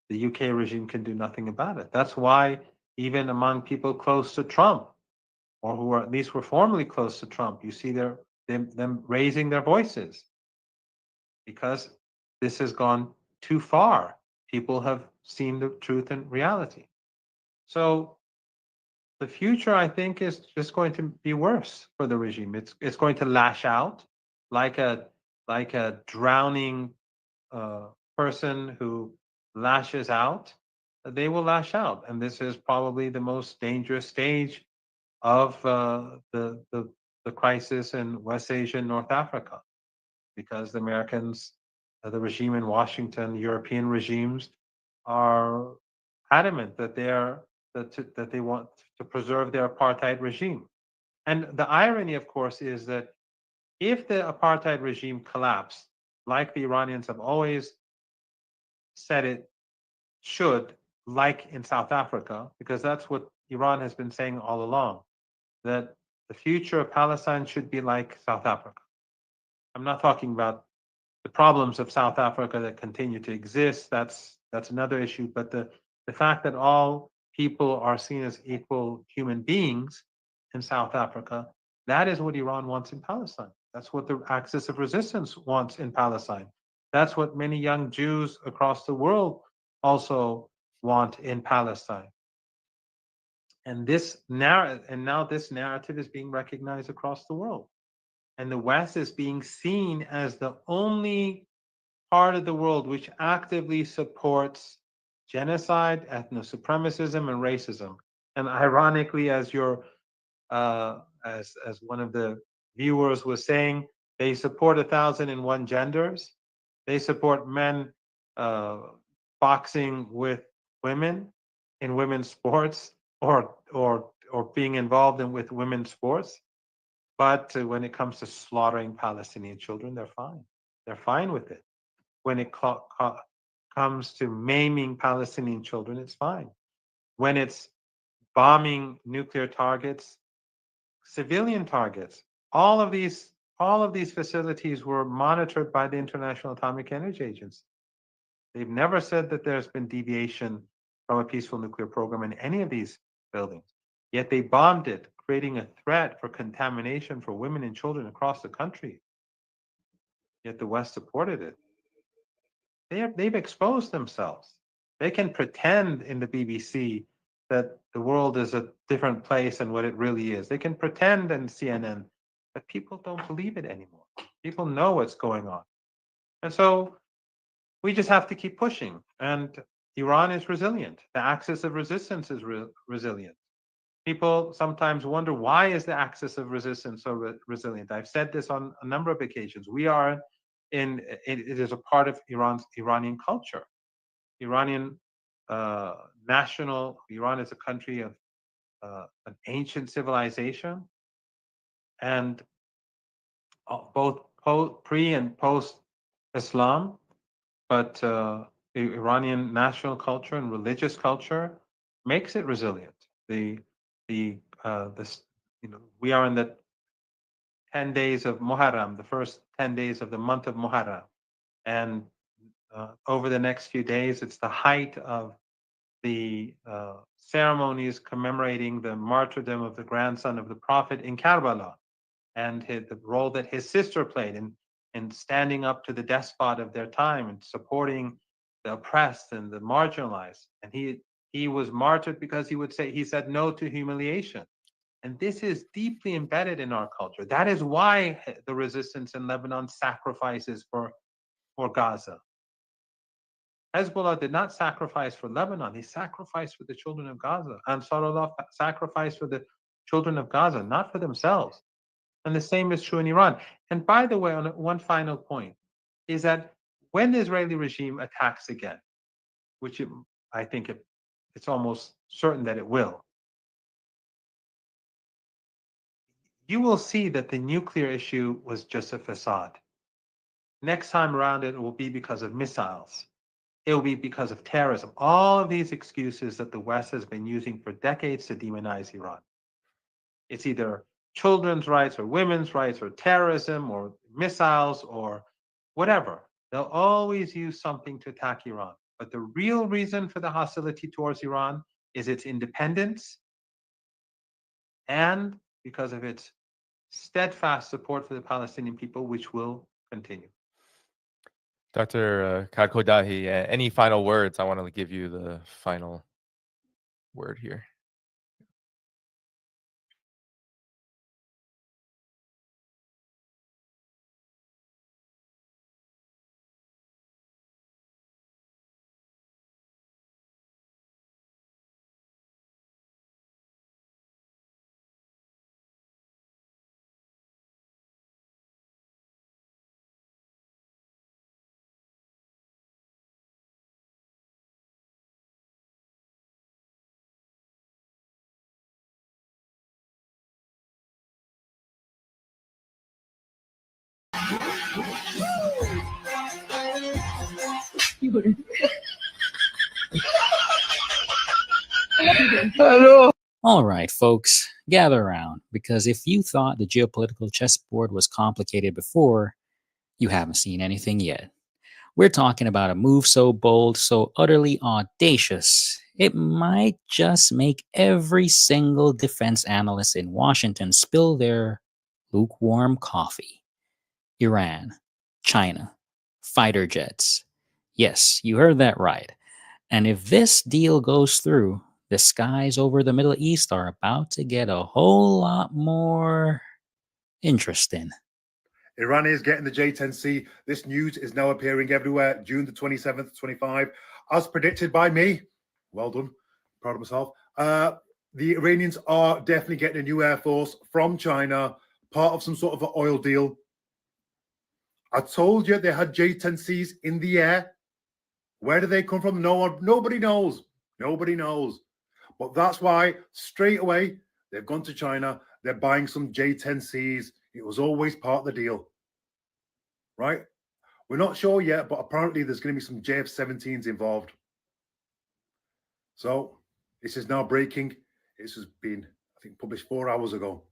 [SPEAKER 5] the UK regime can do nothing about it. That's why even among people close to Trump, or who are at least were formerly close to Trump, you see them raising their voices, because this has gone too far. People have seen the truth and reality. So the future, I think, is just going to be worse for the regime. It's going to lash out like a drowning person who lashes out. They will lash out, and this is probably the most dangerous stage of the crisis in West Asia and North Africa, because the Americans, the regime in Washington, European regimes are adamant that they want to preserve their apartheid regime. And the irony, of course, is that if the apartheid regime collapsed, like the Iranians have always said it should, like in South Africa, because that's what Iran has been saying all along, that the future of Palestine should be like South Africa. I'm not talking about the problems of South Africa that continue to exist. That's another issue. But the fact that all people are seen as equal human beings in South Africa, that is what Iran wants in Palestine. That's what the axis of resistance wants in Palestine. That's what many young Jews across the world also want in Palestine. And now this narrative is being recognized across the world. And the West is being seen as the only part of the world which actively supports genocide, ethno-supremacism, and racism. And ironically, as one of the viewers was saying, they support 1,001 genders. They support men boxing with women in women's sports, or being involved with women's sports. But when it comes to slaughtering Palestinian children, they're fine. They're fine with it. When it comes to maiming Palestinian children, it's fine. When it's bombing nuclear targets, civilian targets, all of these facilities were monitored by the International Atomic Energy Agency. They've never said that there's been deviation from a peaceful nuclear program in any of these buildings. Yet they bombed it, creating a threat for contamination for women and children across the country. Yet the West supported it. They've exposed themselves. They can pretend in the BBC that the world is a different place than what it really is. They can pretend in CNN, but people don't believe it anymore. People know what's going on. And so we just have to keep pushing. And Iran is resilient. The axis of resistance is resilient. People sometimes wonder, why is the axis of resistance so resilient? I've said this on a number of occasions. It is a part of Iranian culture. Iranian Iran is a country of an ancient civilization, and both pre and post Islam, but the Iranian national culture and religious culture makes it resilient. We are in the 10 days of Muharram, the first 10 days of the month of Muharram, and over the next few days, it's the height of the ceremonies commemorating the martyrdom of the grandson of the Prophet in Karbala, and the role that his sister played in standing up to the despot of their time and supporting the oppressed and the marginalized. And he was martyred because he said no to humiliation. And this is deeply embedded in our culture. That is why the resistance in Lebanon sacrifices for Gaza. Hezbollah did not sacrifice for Lebanon. He sacrificed for the children of Gaza. Ansarullah sacrificed for the children of Gaza, not for themselves. And the same is true in Iran. And by the way, on one final point, is that when the Israeli regime attacks again, which I think it's almost certain that it will, you will see that the nuclear issue was just a facade. Next time around, it will be because of missiles. It will be because of terrorism. All of these excuses that the West has been using for decades to demonize Iran. It's either children's rights or women's rights or terrorism or missiles or whatever. They'll always use something to attack Iran. But the real reason for the hostility towards Iran is its independence and because of its steadfast support for the Palestinian people, which will continue.
[SPEAKER 4] Dr. Khadkodahi, any final words? I want to give you the final word here.
[SPEAKER 2] Hello. All right, folks, gather around, because if you thought the geopolitical chessboard was complicated before, you haven't seen anything yet. We're talking about a move so bold, so utterly audacious, it might just make every single defense analyst in Washington spill their lukewarm coffee. Iran, China, fighter jets. Yes, you heard that right. And if this deal goes through, the skies over the Middle East are about to get a whole lot more interesting.
[SPEAKER 7] Iran is getting the J-10C. This news is now appearing everywhere. June the 27th, 25, as predicted by me. Well done. Proud of myself. The Iranians are definitely getting a new air force from China, part of some sort of an oil deal. I told you they had J-10Cs in the air. Where do they come from? Nobody knows. Nobody knows. But that's why straight away they've gone to China. They're buying some J-10Cs. It was always part of the deal, right? We're not sure yet, but apparently there's going to be some JF-17s involved. So this is now breaking. This has been, I think, published 4 hours ago.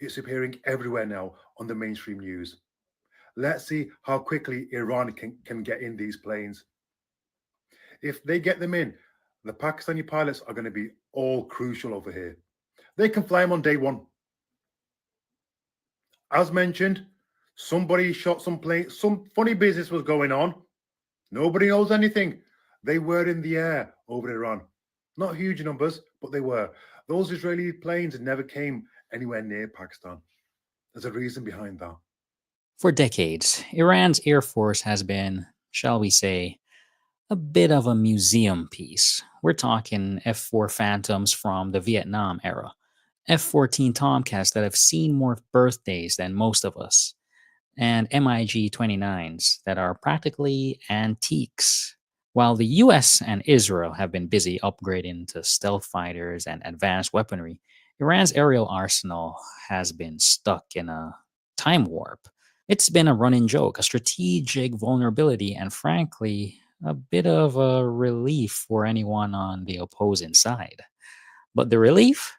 [SPEAKER 7] It's appearing everywhere now on the mainstream news. Let's see how quickly Iran can get in these planes. If they get them in, the Pakistani pilots are going to be all crucial over here. They can fly them on day one. As mentioned, somebody shot some planes. Some funny business was going on. Nobody knows anything. They were in the air over Iran. Not huge numbers, but they were. Those Israeli planes never came anywhere near Pakistan. There's a reason behind that.
[SPEAKER 2] For decades, Iran's Air Force has been, shall we say, a bit of a museum piece. We're talking F-4 Phantoms from the Vietnam era, F-14 Tomcats that have seen more birthdays than most of us, and MiG-29s that are practically antiques. While the US and Israel have been busy upgrading to stealth fighters and advanced weaponry, Iran's aerial arsenal has been stuck in a time warp. It's been a running joke, a strategic vulnerability, and frankly, a bit of a relief for anyone on the opposing side. But the relief?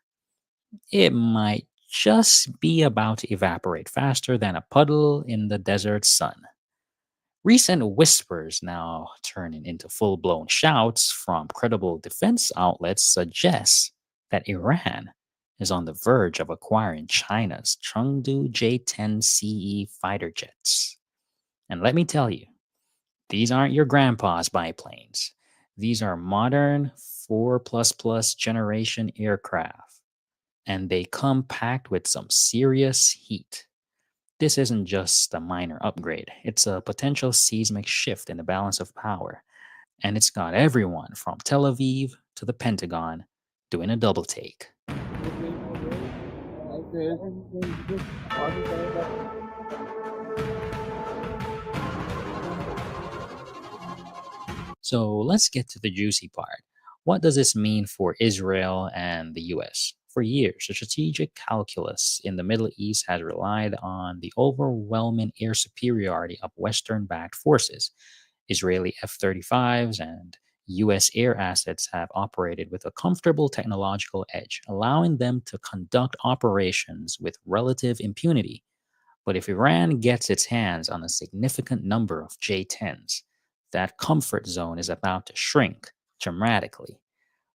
[SPEAKER 2] It might just be about to evaporate faster than a puddle in the desert sun. Recent whispers, now turning into full blown shouts from credible defense outlets, suggest that Iran is on the verge of acquiring China's Chengdu J-10CE fighter jets. And let me tell you, these aren't your grandpa's biplanes. These are modern 4++ generation aircraft, and they come packed with some serious heat. This isn't just a minor upgrade, it's a potential seismic shift in the balance of power, and it's got everyone from Tel Aviv to the Pentagon doing a double take. So let's get to the juicy part. What does this mean for Israel and the US? For years, the strategic calculus in the Middle East has relied on the overwhelming air superiority of Western-backed forces. Israeli F-35s and US air assets have operated with a comfortable technological edge, allowing them to conduct operations with relative impunity. But if Iran gets its hands on a significant number of J-10s, that comfort zone is about to shrink dramatically.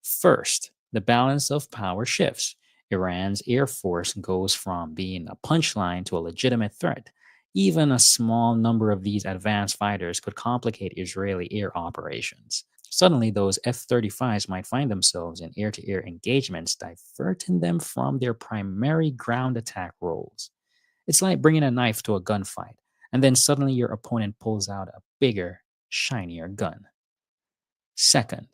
[SPEAKER 2] First, the balance of power shifts. Iran's air force goes from being a punchline to a legitimate threat. Even a small number of these advanced fighters could complicate Israeli air operations. Suddenly, those F-35s might find themselves in air-to-air engagements, diverting them from their primary ground attack roles. It's like bringing a knife to a gunfight, and then suddenly your opponent pulls out a bigger, shinier gun. Second,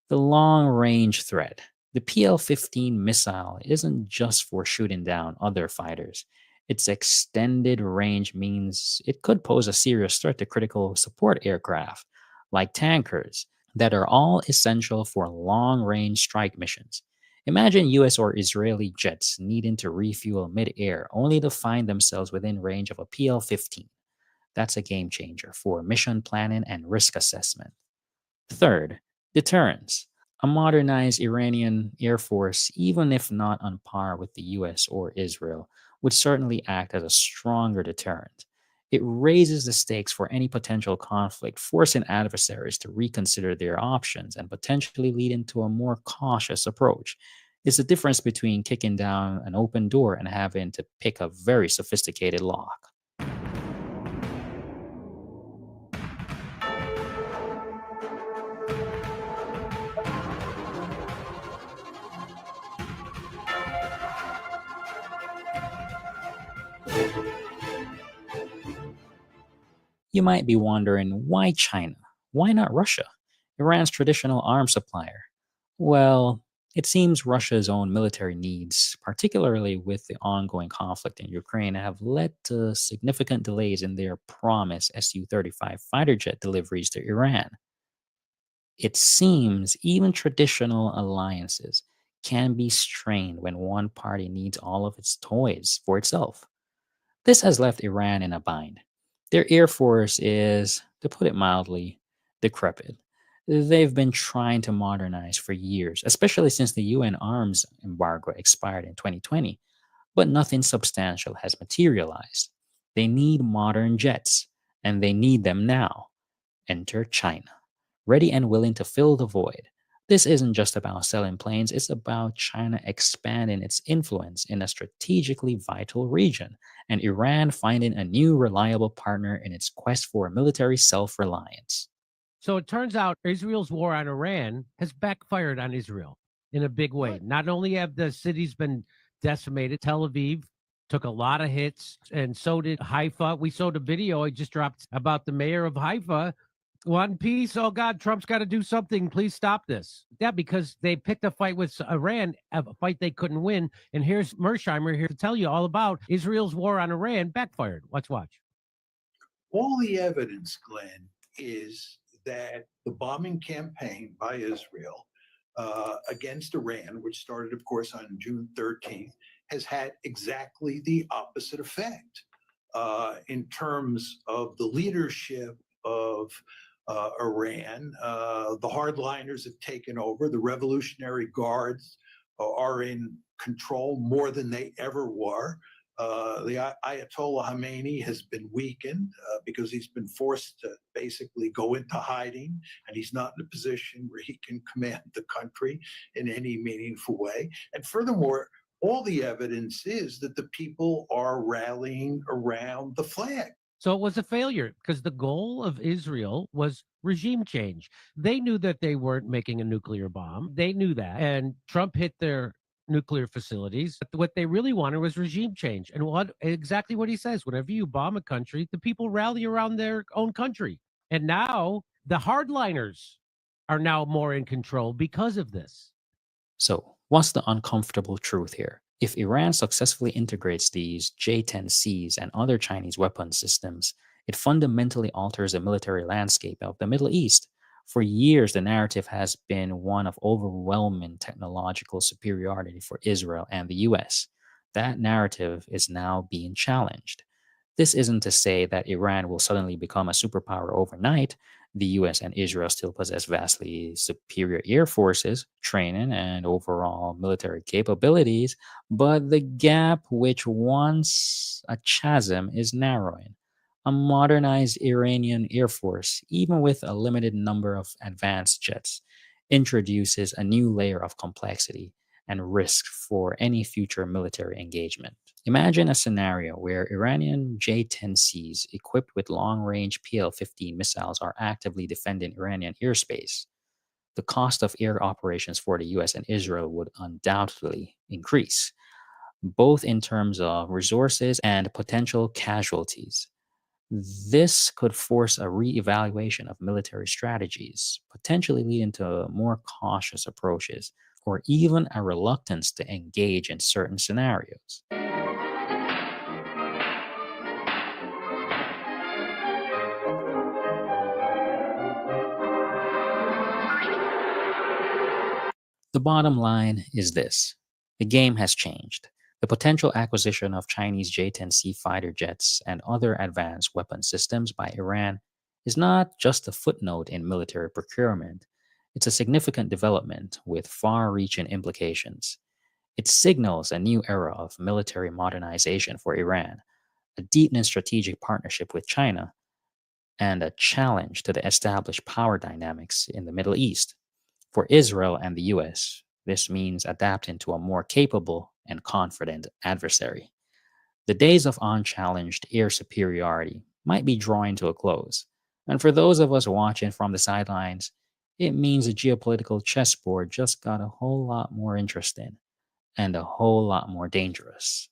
[SPEAKER 2] the long-range threat. The PL-15 missile isn't just for shooting down other fighters. Its extended range means it could pose a serious threat to critical support aircraft, like tankers, that are all essential for long-range strike missions. Imagine US or Israeli jets needing to refuel mid-air only to find themselves within range of a PL-15. That's a game changer for mission planning and risk assessment. Third, deterrence. A modernized Iranian air force, even if not on par with the US or Israel, would certainly act as a stronger deterrent. It raises the stakes for any potential conflict, forcing adversaries to reconsider their options and potentially leading to a more cautious approach. It's the difference between kicking down an open door and having to pick a very sophisticated lock. You might be wondering, why China? Why not Russia, Iran's traditional arms supplier? Well, it seems Russia's own military needs, particularly with the ongoing conflict in Ukraine, have led to significant delays in their promised Su-35 fighter jet deliveries to Iran. It seems even traditional alliances can be strained when one party needs all of its toys for itself. This has left Iran in a bind. Their air force is, to put it mildly, decrepit. They've been trying to modernize for years, especially since the UN arms embargo expired in 2020, but nothing substantial has materialized. They need modern jets, and they need them now. Enter China, ready and willing to fill the void. This isn't just about selling planes, it's about China expanding its influence in a strategically vital region, and Iran finding a new reliable partner in its quest for military self-reliance.
[SPEAKER 8] So it turns out Israel's war on Iran has backfired on Israel in a big way. Not only have the cities been decimated, Tel Aviv took a lot of hits, and so did Haifa. We saw the video I just dropped about the mayor of Haifa. One piece. Oh God, Trump's got to do something. Please stop this. Yeah, because they picked a fight with Iran, a fight they couldn't win. And here's Mersheimer here to tell you all about Israel's war on Iran backfired. Let's watch.
[SPEAKER 9] All the evidence, Glenn, is that the bombing campaign by Israel against Iran, which started, of course, on June 13th, has had exactly the opposite effect in terms of the leadership of Iran. The hardliners have taken over. The Revolutionary Guards are in control more than they ever were. The Ayatollah Khamenei has been weakened because he's been forced to basically go into hiding, and he's not in a position where he can command the country in any meaningful way. And furthermore, all the evidence is that the people are rallying around the flag.
[SPEAKER 8] So it was a failure because the goal of Israel was regime change. They knew that they weren't making a nuclear bomb. They knew that. And Trump hit their nuclear facilities. But what they really wanted was regime change. And exactly what he says, whenever you bomb a country, the people rally around their own country. And now the hardliners are now more in control because of this.
[SPEAKER 2] So, what's the uncomfortable truth here? If Iran successfully integrates these J-10Cs and other Chinese weapon systems, it fundamentally alters the military landscape of the Middle East. For years, the narrative has been one of overwhelming technological superiority for Israel and the US. That narrative is now being challenged. This isn't to say that Iran will suddenly become a superpower overnight. The US and Israel still possess vastly superior air forces, training, and overall military capabilities, but the gap, which once a chasm, is narrowing. A modernized Iranian air force, even with a limited number of advanced jets, introduces a new layer of complexity and risk for any future military engagement. Imagine a scenario where Iranian J-10Cs equipped with long-range PL-15 missiles are actively defending Iranian airspace. The cost of air operations for the US and Israel would undoubtedly increase, both in terms of resources and potential casualties. This could force a re-evaluation of military strategies, potentially leading to more cautious approaches, or even a reluctance to engage in certain scenarios. The bottom line is this: the game has changed. The potential acquisition of Chinese J-10C fighter jets and other advanced weapon systems by Iran is not just a footnote in military procurement. It's a significant development with far-reaching implications. It signals a new era of military modernization for Iran, a deepening strategic partnership with China, and a challenge to the established power dynamics in the Middle East. For Israel and the US, this means adapting to a more capable and confident adversary. The days of unchallenged air superiority might be drawing to a close, and for those of us watching from the sidelines, it means the geopolitical chessboard just got a whole lot more interesting and a whole lot more dangerous.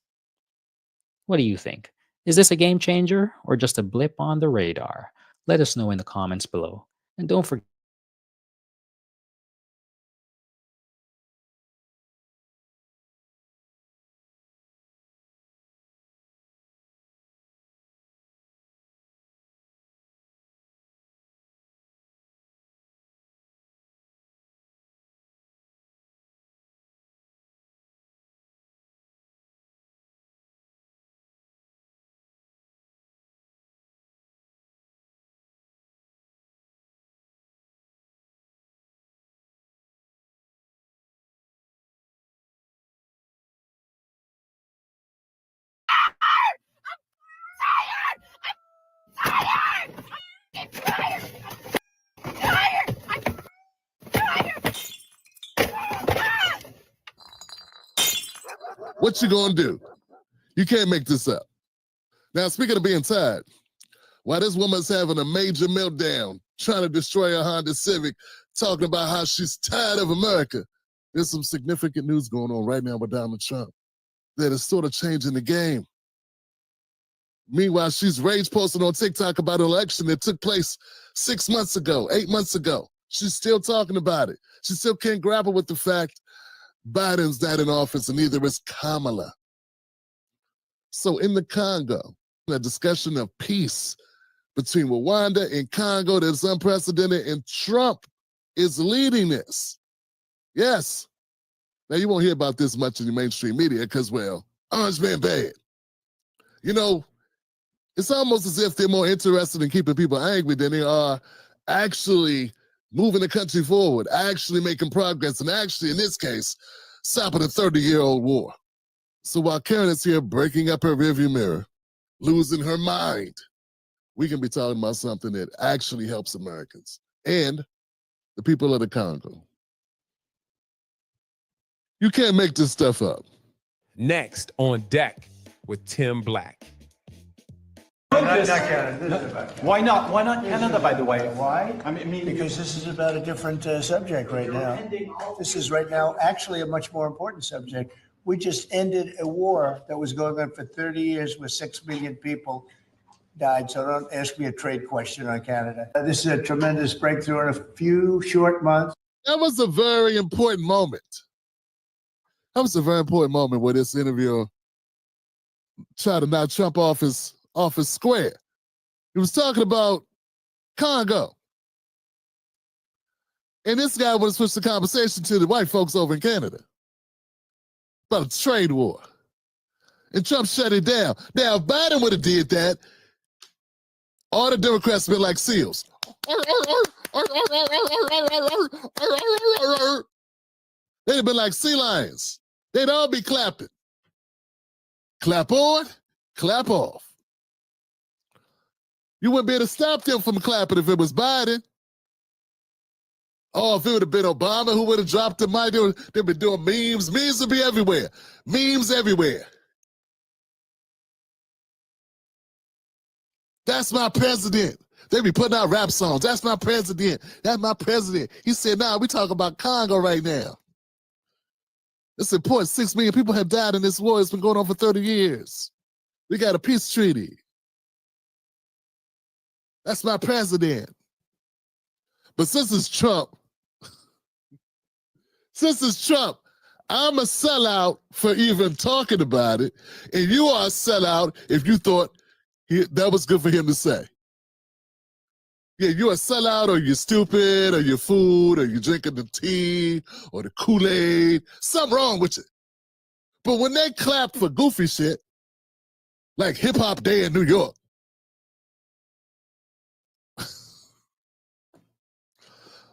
[SPEAKER 2] What do you think? Is this a game changer or just a blip on the radar? Let us know in the comments below. And don't forget
[SPEAKER 21] What you gonna do? You can't make this up. Now, speaking of being tired, while this woman's having a major meltdown, trying to destroy a Honda Civic, talking about how she's tired of America, there's some significant news going on right now with Donald Trump that is sort of changing the game. Meanwhile, she's rage posting on TikTok about an election that took place 6 months ago, 8 months ago. She's still talking about it. She still can't grapple with the fact Biden's not in office, and neither is Kamala. So in the Congo, a discussion of peace
[SPEAKER 11] between Rwanda and Congo that's unprecedented, and Trump is leading this. Yes. Now, you won't hear about this much in the mainstream media because, well, Orange Man bad. You know, it's almost as if they're more interested in keeping people angry than they are actually moving the country forward, actually making progress, and actually, in this case, stopping a 30-year-old war. So while Karen is here breaking up her rearview mirror, losing her mind, we can be talking about something that actually helps Americans and the people of the Congo. You can't make this stuff up.
[SPEAKER 12] Next on deck with Tim Black.
[SPEAKER 19] Why not? Why not Canada, by the way? Why? I mean, because this is about a different subject right now. This is right now actually a much more important subject. We just ended a war that was going on for 30 years where 6 million people died. So don't ask me a trade question on Canada. This is a tremendous breakthrough in a few short months.
[SPEAKER 11] That was a very important moment. That was a very important moment where this interviewer tried to knock Trump off his square. He was talking about Congo. And this guy would have switched the conversation to the white folks over in Canada about a trade war. And Trump shut it down. Now, if Biden would have did that, all the Democrats would be like seals. They'd have been like sea lions. They'd all be clapping. Clap on, clap off. You wouldn't be able to stop them from clapping if it was Biden. Oh, if it would have been Obama who would have dropped the mic, they'd be doing memes. Memes would be everywhere. Memes everywhere. That's my president. They be putting out rap songs. That's my president. That's my president. He said, nah, we talking about Congo right now. It's important. 6 million people have died in this war. It's been going on for 30 years. We got a peace treaty. That's my president. But since it's Trump, I'm a sellout for even talking about it, and you are a sellout if you thought that was good for him to say. Yeah, you're a sellout, or you're stupid, or you're food, or you're drinking the tea, or the Kool-Aid. Something wrong with you. But when they clap for goofy shit, like Hip Hop Day in New York,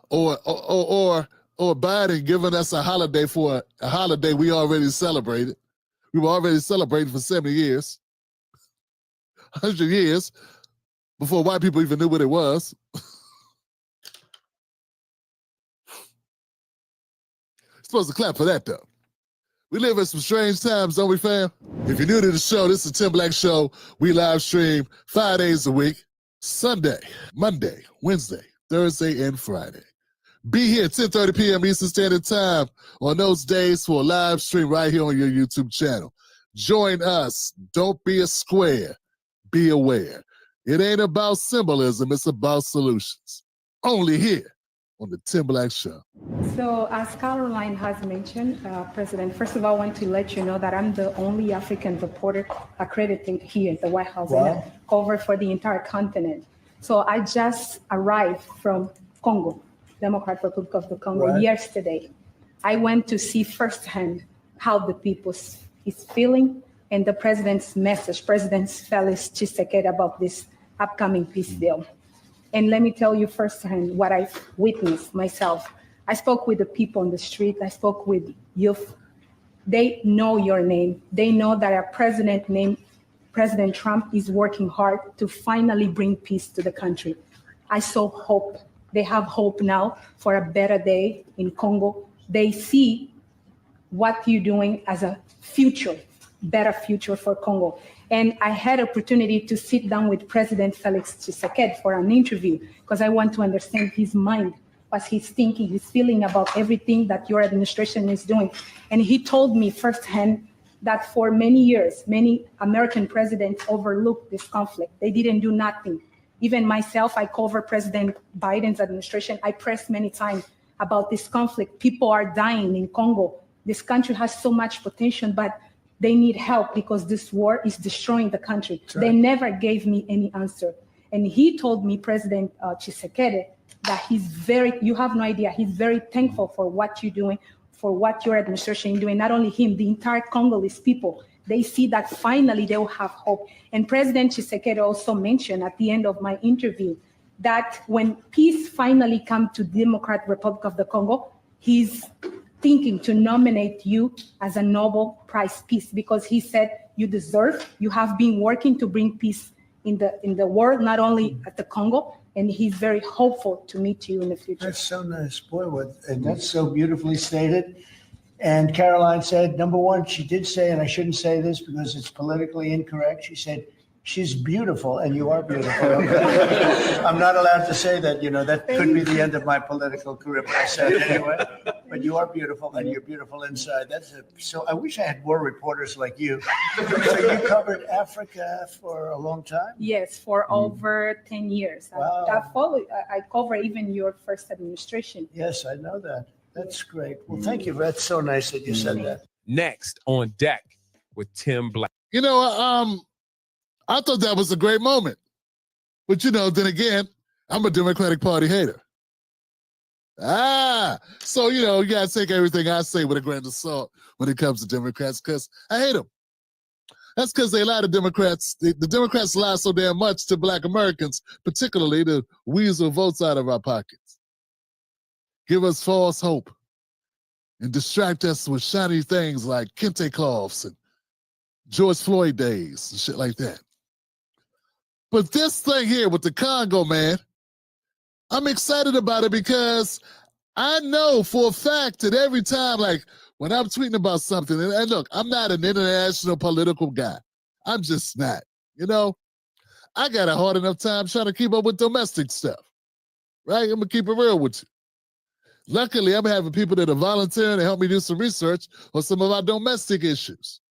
[SPEAKER 11] or Biden giving us a holiday for a holiday we already celebrated. We were already celebrating for 70 years, 100 years, before white people even knew what it was. Supposed to clap for that, though. We live in some strange times, don't we, fam? If you're new to the show, this is the Tim Black Show. We live stream 5 days a week, Sunday, Monday, Wednesday, Thursday, and Friday. Be here at 10:30 p.m. Eastern Standard Time on those days for a live stream right here on your YouTube channel. Join us. Don't be a square. Be aware. It ain't about symbolism. It's about solutions. Only here on the Tim Black Show.
[SPEAKER 14] So as Caroline has mentioned, President, first of all, I want to let you know that I'm the only African reporter accredited here at the White House and cover for the entire continent. So I just arrived from Congo, Democratic Republic of the Congo, yesterday. I went to see firsthand how the people is feeling and the president's message, President Felix Tshisekedi, about this upcoming peace deal. And let me tell you firsthand what I've witnessed myself. I spoke with the people on the street. I spoke with youth. They know your name. They know that our president named President Trump is working hard to finally bring peace to the country. I saw hope. They have hope now for a better day in Congo. They see what you're doing as a future, better future for Congo. And I had opportunity to sit down with President Felix Tshisekedi for an interview because I want to understand his mind, what he's thinking, his feeling about everything that your administration is doing. And he told me firsthand that for many years, many American presidents overlooked this conflict. They didn't do nothing. Even myself, I cover President Biden's administration. I pressed many times about this conflict. People are dying in Congo. This country has so much potential, but they need help because this war is destroying the country. Right. They never gave me any answer. And he told me, President Tshisekedi, that you have no idea, he's very thankful for what you're doing, for what your administration is doing. Not only him, the entire Congolese people, they see that finally they will have hope. And President Tshisekedi also mentioned at the end of my interview that when peace finally comes to Democratic Republic of the Congo, he's thinking to nominate you as a Nobel Prize Peace, because he said you deserve, you have been working to bring peace in the world, not only at the Congo, and he's very hopeful to meet you in the future.
[SPEAKER 19] That's so nice, boy, and that's so beautifully stated. And Caroline said, number one, she did say, and I shouldn't say this because it's politically incorrect, she said, she's beautiful, and you are beautiful. I'm not allowed to say that, that could be the end of my political career, but I said it anyway. But you are beautiful, and you're beautiful inside. So I wish I had more reporters like you. So you covered Africa for a long time?
[SPEAKER 14] Yes, for over 10 years.
[SPEAKER 19] Wow.
[SPEAKER 14] I cover even your first administration.
[SPEAKER 19] Yes, I know that. That's great. Well, thank you. That's so nice that you said that.
[SPEAKER 12] Next on deck with Tim Black.
[SPEAKER 11] I thought that was a great moment. But, then again, I'm a Democratic Party hater. So, you got to take everything I say with a grain of salt when it comes to Democrats, because I hate them. That's because they lie to Democrats. The Democrats lie so damn much to Black Americans, particularly to weasel votes out of our pockets. Give us false hope and distract us with shiny things like kente cloths and George Floyd days and shit like that. But this thing here with the Congo, man, I'm excited about it because I know for a fact that every time, like when I'm tweeting about something, and look, I'm not an international political guy. I'm just not. I got a hard enough time trying to keep up with domestic stuff, right? I'm going to keep it real with you. Luckily, I'm having people that are volunteering to help me do some research on some of our domestic issues,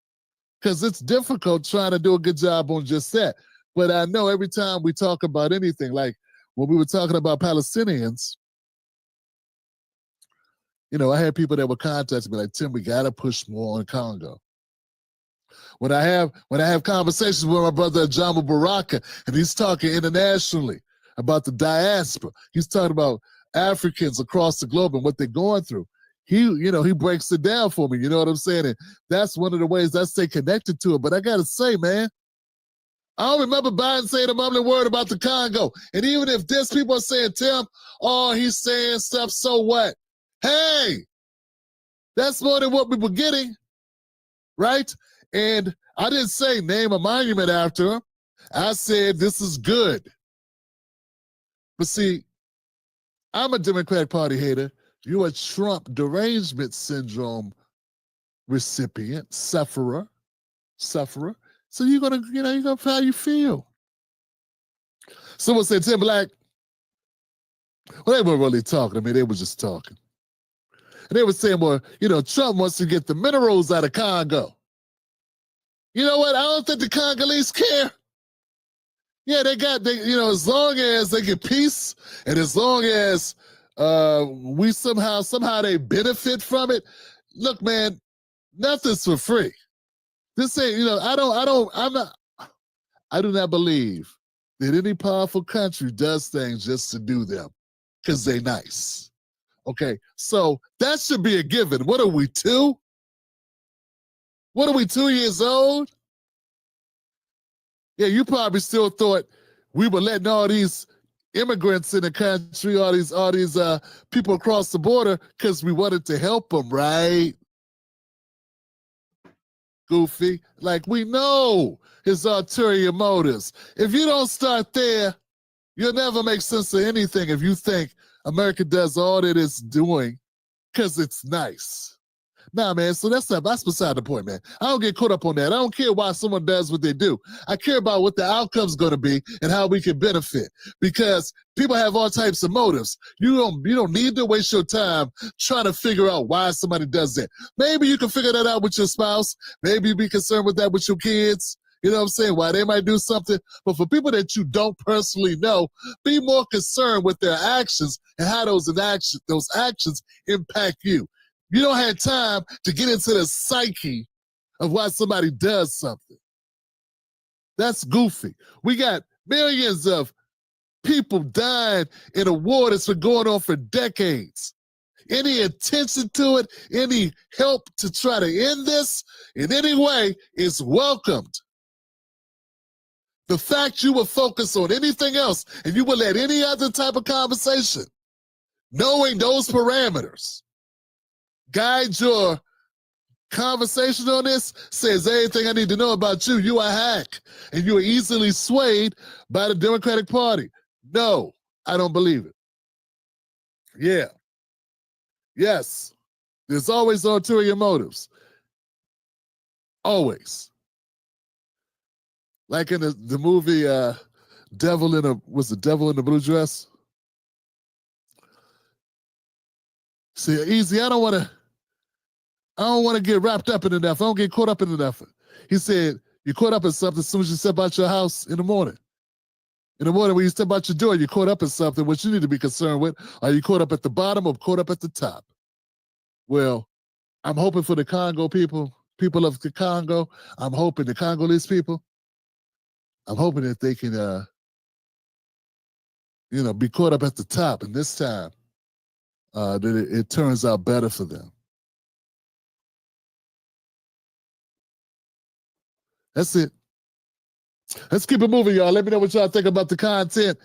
[SPEAKER 11] because it's difficult trying to do a good job on just that. But I know every time we talk about anything, like when we were talking about Palestinians, I had people that would contact me like, Tim, we got to push more on Congo. When I have conversations with my brother Jamal Baraka, and he's talking internationally about the diaspora, he's talking about Africans across the globe and what they're going through. He breaks it down for me. You know what I'm saying? And that's one of the ways I stay connected to it. But I got to say, man, I don't remember Biden saying a mumbling word about the Congo. And even if this people are saying, Tim, he's saying stuff, so what? Hey, that's more than what we were getting, right? And I didn't say name a monument after him. I said this is good. But see, I'm a Democratic Party hater. You're a Trump derangement syndrome recipient, sufferer. So you're gonna how you feel. Someone said, Tim Black, well, they weren't really talking to me, they were just talking. And they were saying, well, Trump wants to get the minerals out of Congo. You know what? I don't think the Congolese care. Yeah, as long as they get peace, and as long as we somehow they benefit from it. Look, man, nothing's for free. This ain't, I do not believe that any powerful country does things just to do them because they nice. Okay, so that should be a given. What are we, 2? What are we, 2 years old? Yeah, you probably still thought we were letting all these immigrants in the country, all these people across the border because we wanted to help them, right? Goofy. Like, we know his ulterior motives. If you don't start there, you'll never make sense of anything if you think America does all that it's doing because it's nice. Nah, man, so that's beside the point, man. I don't get caught up on that. I don't care why someone does what they do. I care about what the outcome's going to be and how we can benefit, because people have all types of motives. You don't need to waste your time trying to figure out why somebody does that. Maybe you can figure that out with your spouse. Maybe you be concerned with that with your kids. You know what I'm saying? Why they might do something. But for people that you don't personally know, be more concerned with their actions and how those actions impact you. You don't have time to get into the psyche of why somebody does something. That's goofy. We got millions of people died in a war that's been going on for decades. Any attention to it, any help to try to end this in any way is welcomed. The fact you will focus on anything else and you will let any other type of conversation, knowing those parameters, guide your conversation on this, says everything I need to know about you. You are a hack and you are easily swayed by the Democratic Party. No, I don't believe it. Yeah. Yes. There's always ulterior motives. Always. Like in the movie Devil in the Blue Dress? See, easy, I don't want to get wrapped up in enough. I don't get caught up in enough. He said, you caught up in something as soon as you step out your house in the morning. In the morning when you step out your door, you're caught up in something. What you need to be concerned with, are you caught up at the bottom or caught up at the top? Well, I'm hoping for the Congo people of the Congo. I'm hoping the Congolese people, I'm hoping that they can, be caught up at the top. And this time, that it turns out better for them. That's it. Let's keep it moving, y'all. Let me know what y'all think about the content.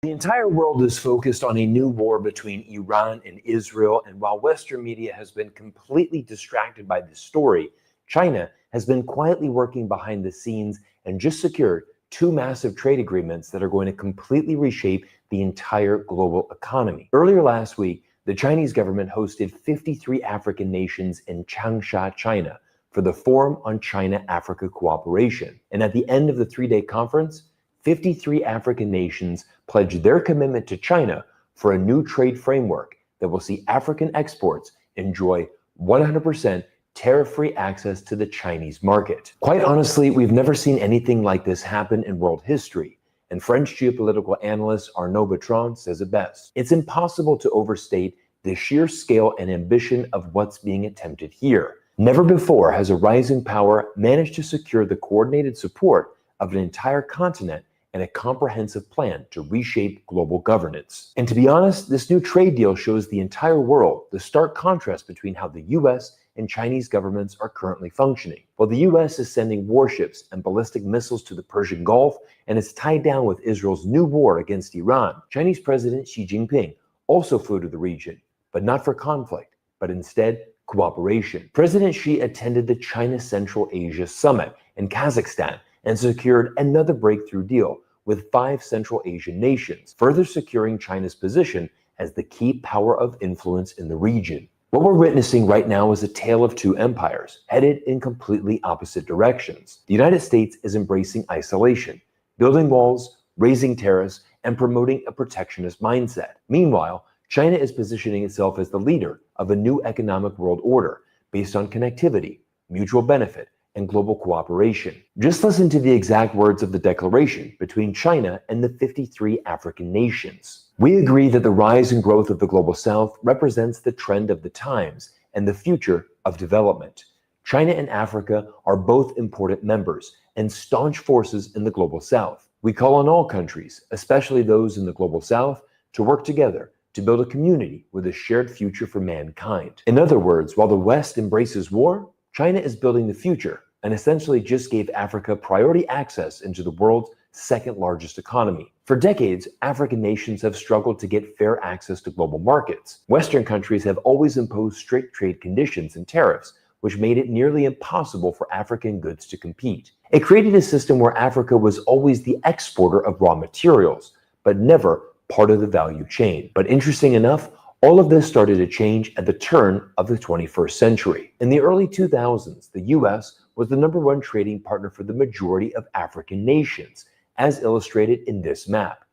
[SPEAKER 15] The entire world is focused on a new war between Iran and Israel, and while Western media has been completely distracted by this story, China has been quietly working behind the scenes and just secured 2 massive trade agreements that are going to completely reshape the entire global economy. Earlier last week, the Chinese government hosted 53 African nations in Changsha, China, for the Forum on China-Africa Cooperation. And at the end of the 3-day conference, 53 African nations pledged their commitment to China for a new trade framework that will see African exports enjoy 100% tariff-free access to the Chinese market. Quite honestly, we've never seen anything like this happen in world history, and French geopolitical analyst Arnaud Bertrand says it best. It's impossible to overstate the sheer scale and ambition of what's being attempted here. Never before has a rising power managed to secure the coordinated support of an entire continent and a comprehensive plan to reshape global governance. And to be honest, this new trade deal shows the entire world the stark contrast between how the US and Chinese governments are currently functioning. While the US is sending warships and ballistic missiles to the Persian Gulf and is tied down with Israel's new war against Iran, Chinese President Xi Jinping also flew to the region, but not for conflict, but instead cooperation. President Xi attended the China Central Asia Summit in Kazakhstan and secured another breakthrough deal with 5 Central Asian nations, further securing China's position as the key power of influence in the region. What we're witnessing right now is a tale of 2 empires, headed in completely opposite directions. The United States is embracing isolation, building walls, raising tariffs, and promoting a protectionist mindset. Meanwhile, China is positioning itself as the leader of a new economic world order based on connectivity, mutual benefit, and global cooperation. Just listen to the exact words of the declaration between China and the 53 African nations. We agree that the rise and growth of the global South represents the trend of the times and the future of development. China and Africa are both important members and staunch forces in the global South. We call on all countries, especially those in the global South, to work together to build a community with a shared future for mankind. In other words, while the West embraces war, China is building the future and essentially just gave Africa priority access into the world's 2nd largest economy. For decades, African nations have struggled to get fair access to global markets. Western countries have always imposed strict trade conditions and tariffs, which made it nearly impossible for African goods to compete. It created a system where Africa was always the exporter of raw materials, but never part of the value chain. But interesting enough, all of this started to change at the turn of the 21st century. In the early 2000s, the US was the #1 trading partner for the majority of African nations, as illustrated in this map.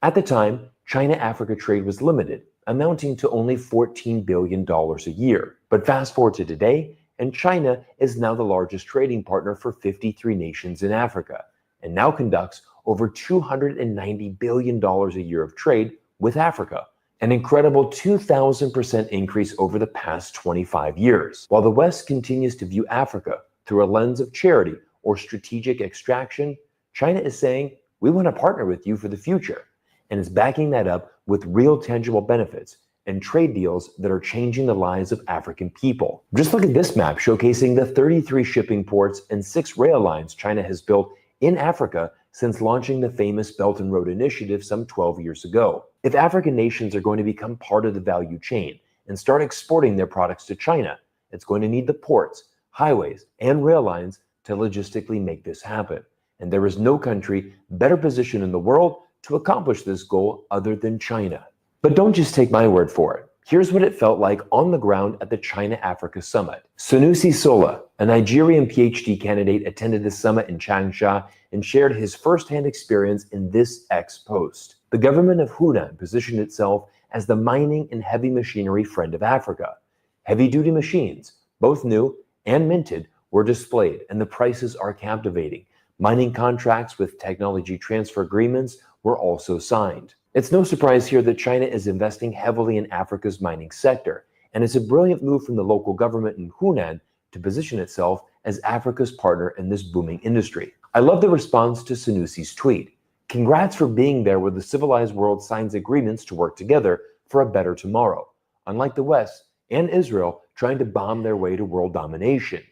[SPEAKER 15] At the time, China-Africa trade was limited, amounting to only $14 billion a year. But fast forward to today, and China is now the largest trading partner for 53 nations in Africa, and now conducts over $290 billion a year of trade with Africa, an incredible 2,000% increase over the past 25 years. While the West continues to view Africa through a lens of charity or strategic extraction, China is saying, we want to partner with you for the future, and is backing that up with real tangible benefits and trade deals that are changing the lives of African people. Just look at this map showcasing the 33 shipping ports and 6 rail lines China has built in Africa since launching the famous Belt and Road Initiative some 12 years ago. If African nations are going to become part of the value chain and start exporting their products to China, it's going to need the ports, highways, and rail lines to logistically make this happen. And there is no country better positioned in the world to accomplish this goal other than China. But don't just take my word for it. Here's what it felt like on the ground at the China-Africa Summit. Sunusi Sola, a Nigerian PhD candidate, attended the summit in Changsha and shared his firsthand experience in this post. The government of Hunan positioned itself as the mining and heavy machinery friend of Africa. Heavy-duty machines, both new and minted, were displayed, and the prices are captivating. Mining contracts with technology transfer agreements were also signed. It's no surprise here that China is investing heavily in Africa's mining sector, and it's a brilliant move from the local government in Hunan to position itself as Africa's partner in this booming industry. I love the response to Sunusi's tweet. Congrats for being there where the civilized world signs agreements to work together for a better tomorrow, unlike the West and Israel trying to bomb their way to world domination.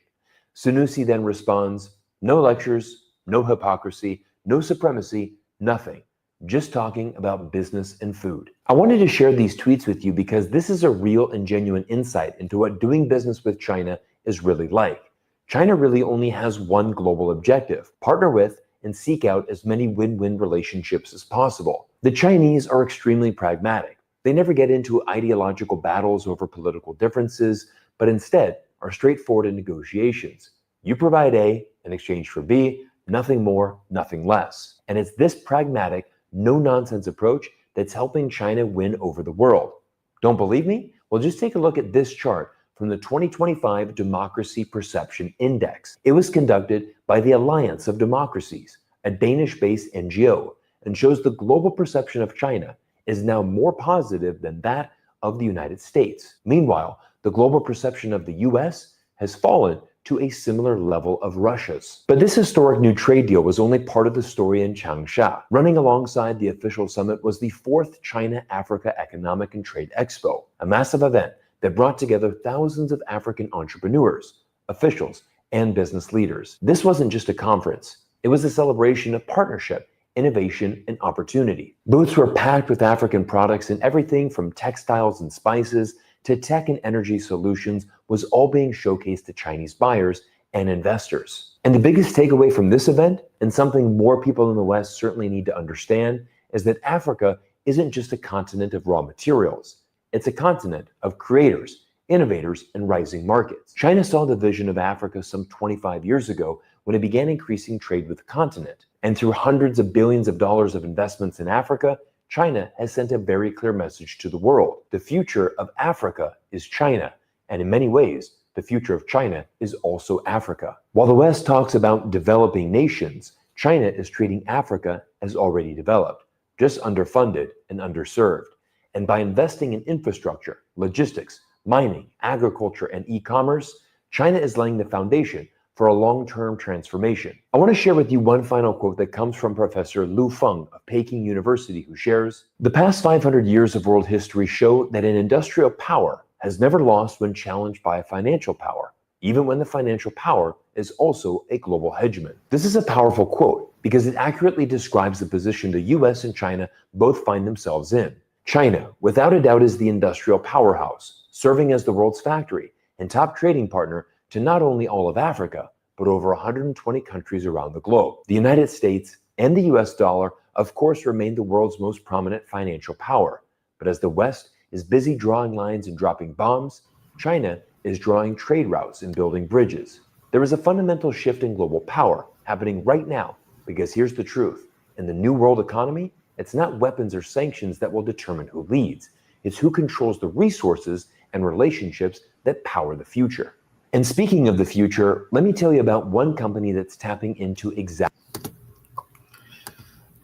[SPEAKER 15] Sunusi then responds, no lectures, no hypocrisy, no supremacy, nothing. Just talking about business and food. I wanted to share these tweets with you because this is a real and genuine insight into what doing business with China is really like. China really only has one global objective: partner with and seek out as many win-win relationships as possible. The Chinese are extremely pragmatic. They never get into ideological battles over political differences, but instead are straightforward in negotiations. You provide A in exchange for B, nothing more, nothing less. And it's this pragmatic, no-nonsense approach that's helping China win over the world. Don't believe me? Well, just take a look at this chart from the 2025 Democracy Perception Index. It was conducted by the Alliance of Democracies, a Danish-based NGO, and shows the global perception of China is now more positive than that of the United States. Meanwhile, the global perception of the US has fallen to a similar level of Russia's. But this historic new trade deal was only part of the story in Changsha. Running alongside the official summit was the 4th China-Africa Economic and Trade Expo, a massive event that brought together thousands of African entrepreneurs, officials, and business leaders. This wasn't just a conference. It was a celebration of partnership, innovation, and opportunity. Booths were packed with African products, and everything from textiles and spices to tech and energy solutions was all being showcased to Chinese buyers and investors. And the biggest takeaway from this event, and something more people in the West certainly need to understand, is that Africa isn't just a continent of raw materials. It's a continent of creators, innovators, and rising markets. China saw the vision of Africa some 25 years ago when it began increasing trade with the continent. And through hundreds of billions of dollars of investments in Africa, China has sent a very clear message to the world. The future of Africa is China, and in many ways, the future of China is also Africa. While the West talks about developing nations, China is treating Africa as already developed, just underfunded and underserved. And by investing in infrastructure, logistics, mining, agriculture, and e-commerce, China is laying the foundation for a long-term transformation. I want to share with you one final quote that comes from Professor Lu Feng of Peking University, who shares, "The past 500 years of world history show that an industrial power has never lost when challenged by a financial power, even when the financial power is also a global hegemon." This is a powerful quote because it accurately describes the position the US and China both find themselves in. China, without a doubt, is the industrial powerhouse, serving as the world's factory and top trading partner to not only all of Africa, but over 120 countries around the globe. The United States and the US dollar, of course, remain the world's most prominent financial power. But as the West is busy drawing lines and dropping bombs, China is drawing trade routes and building bridges. There is a fundamental shift in global power happening right now, because here's the truth. In the new world economy, It's not weapons or sanctions that will determine who leads. It's who controls the resources and relationships that power the future. And speaking of the future, let me tell you about one company that's tapping into exactly.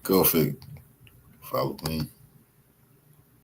[SPEAKER 13] Go fig. Follow me.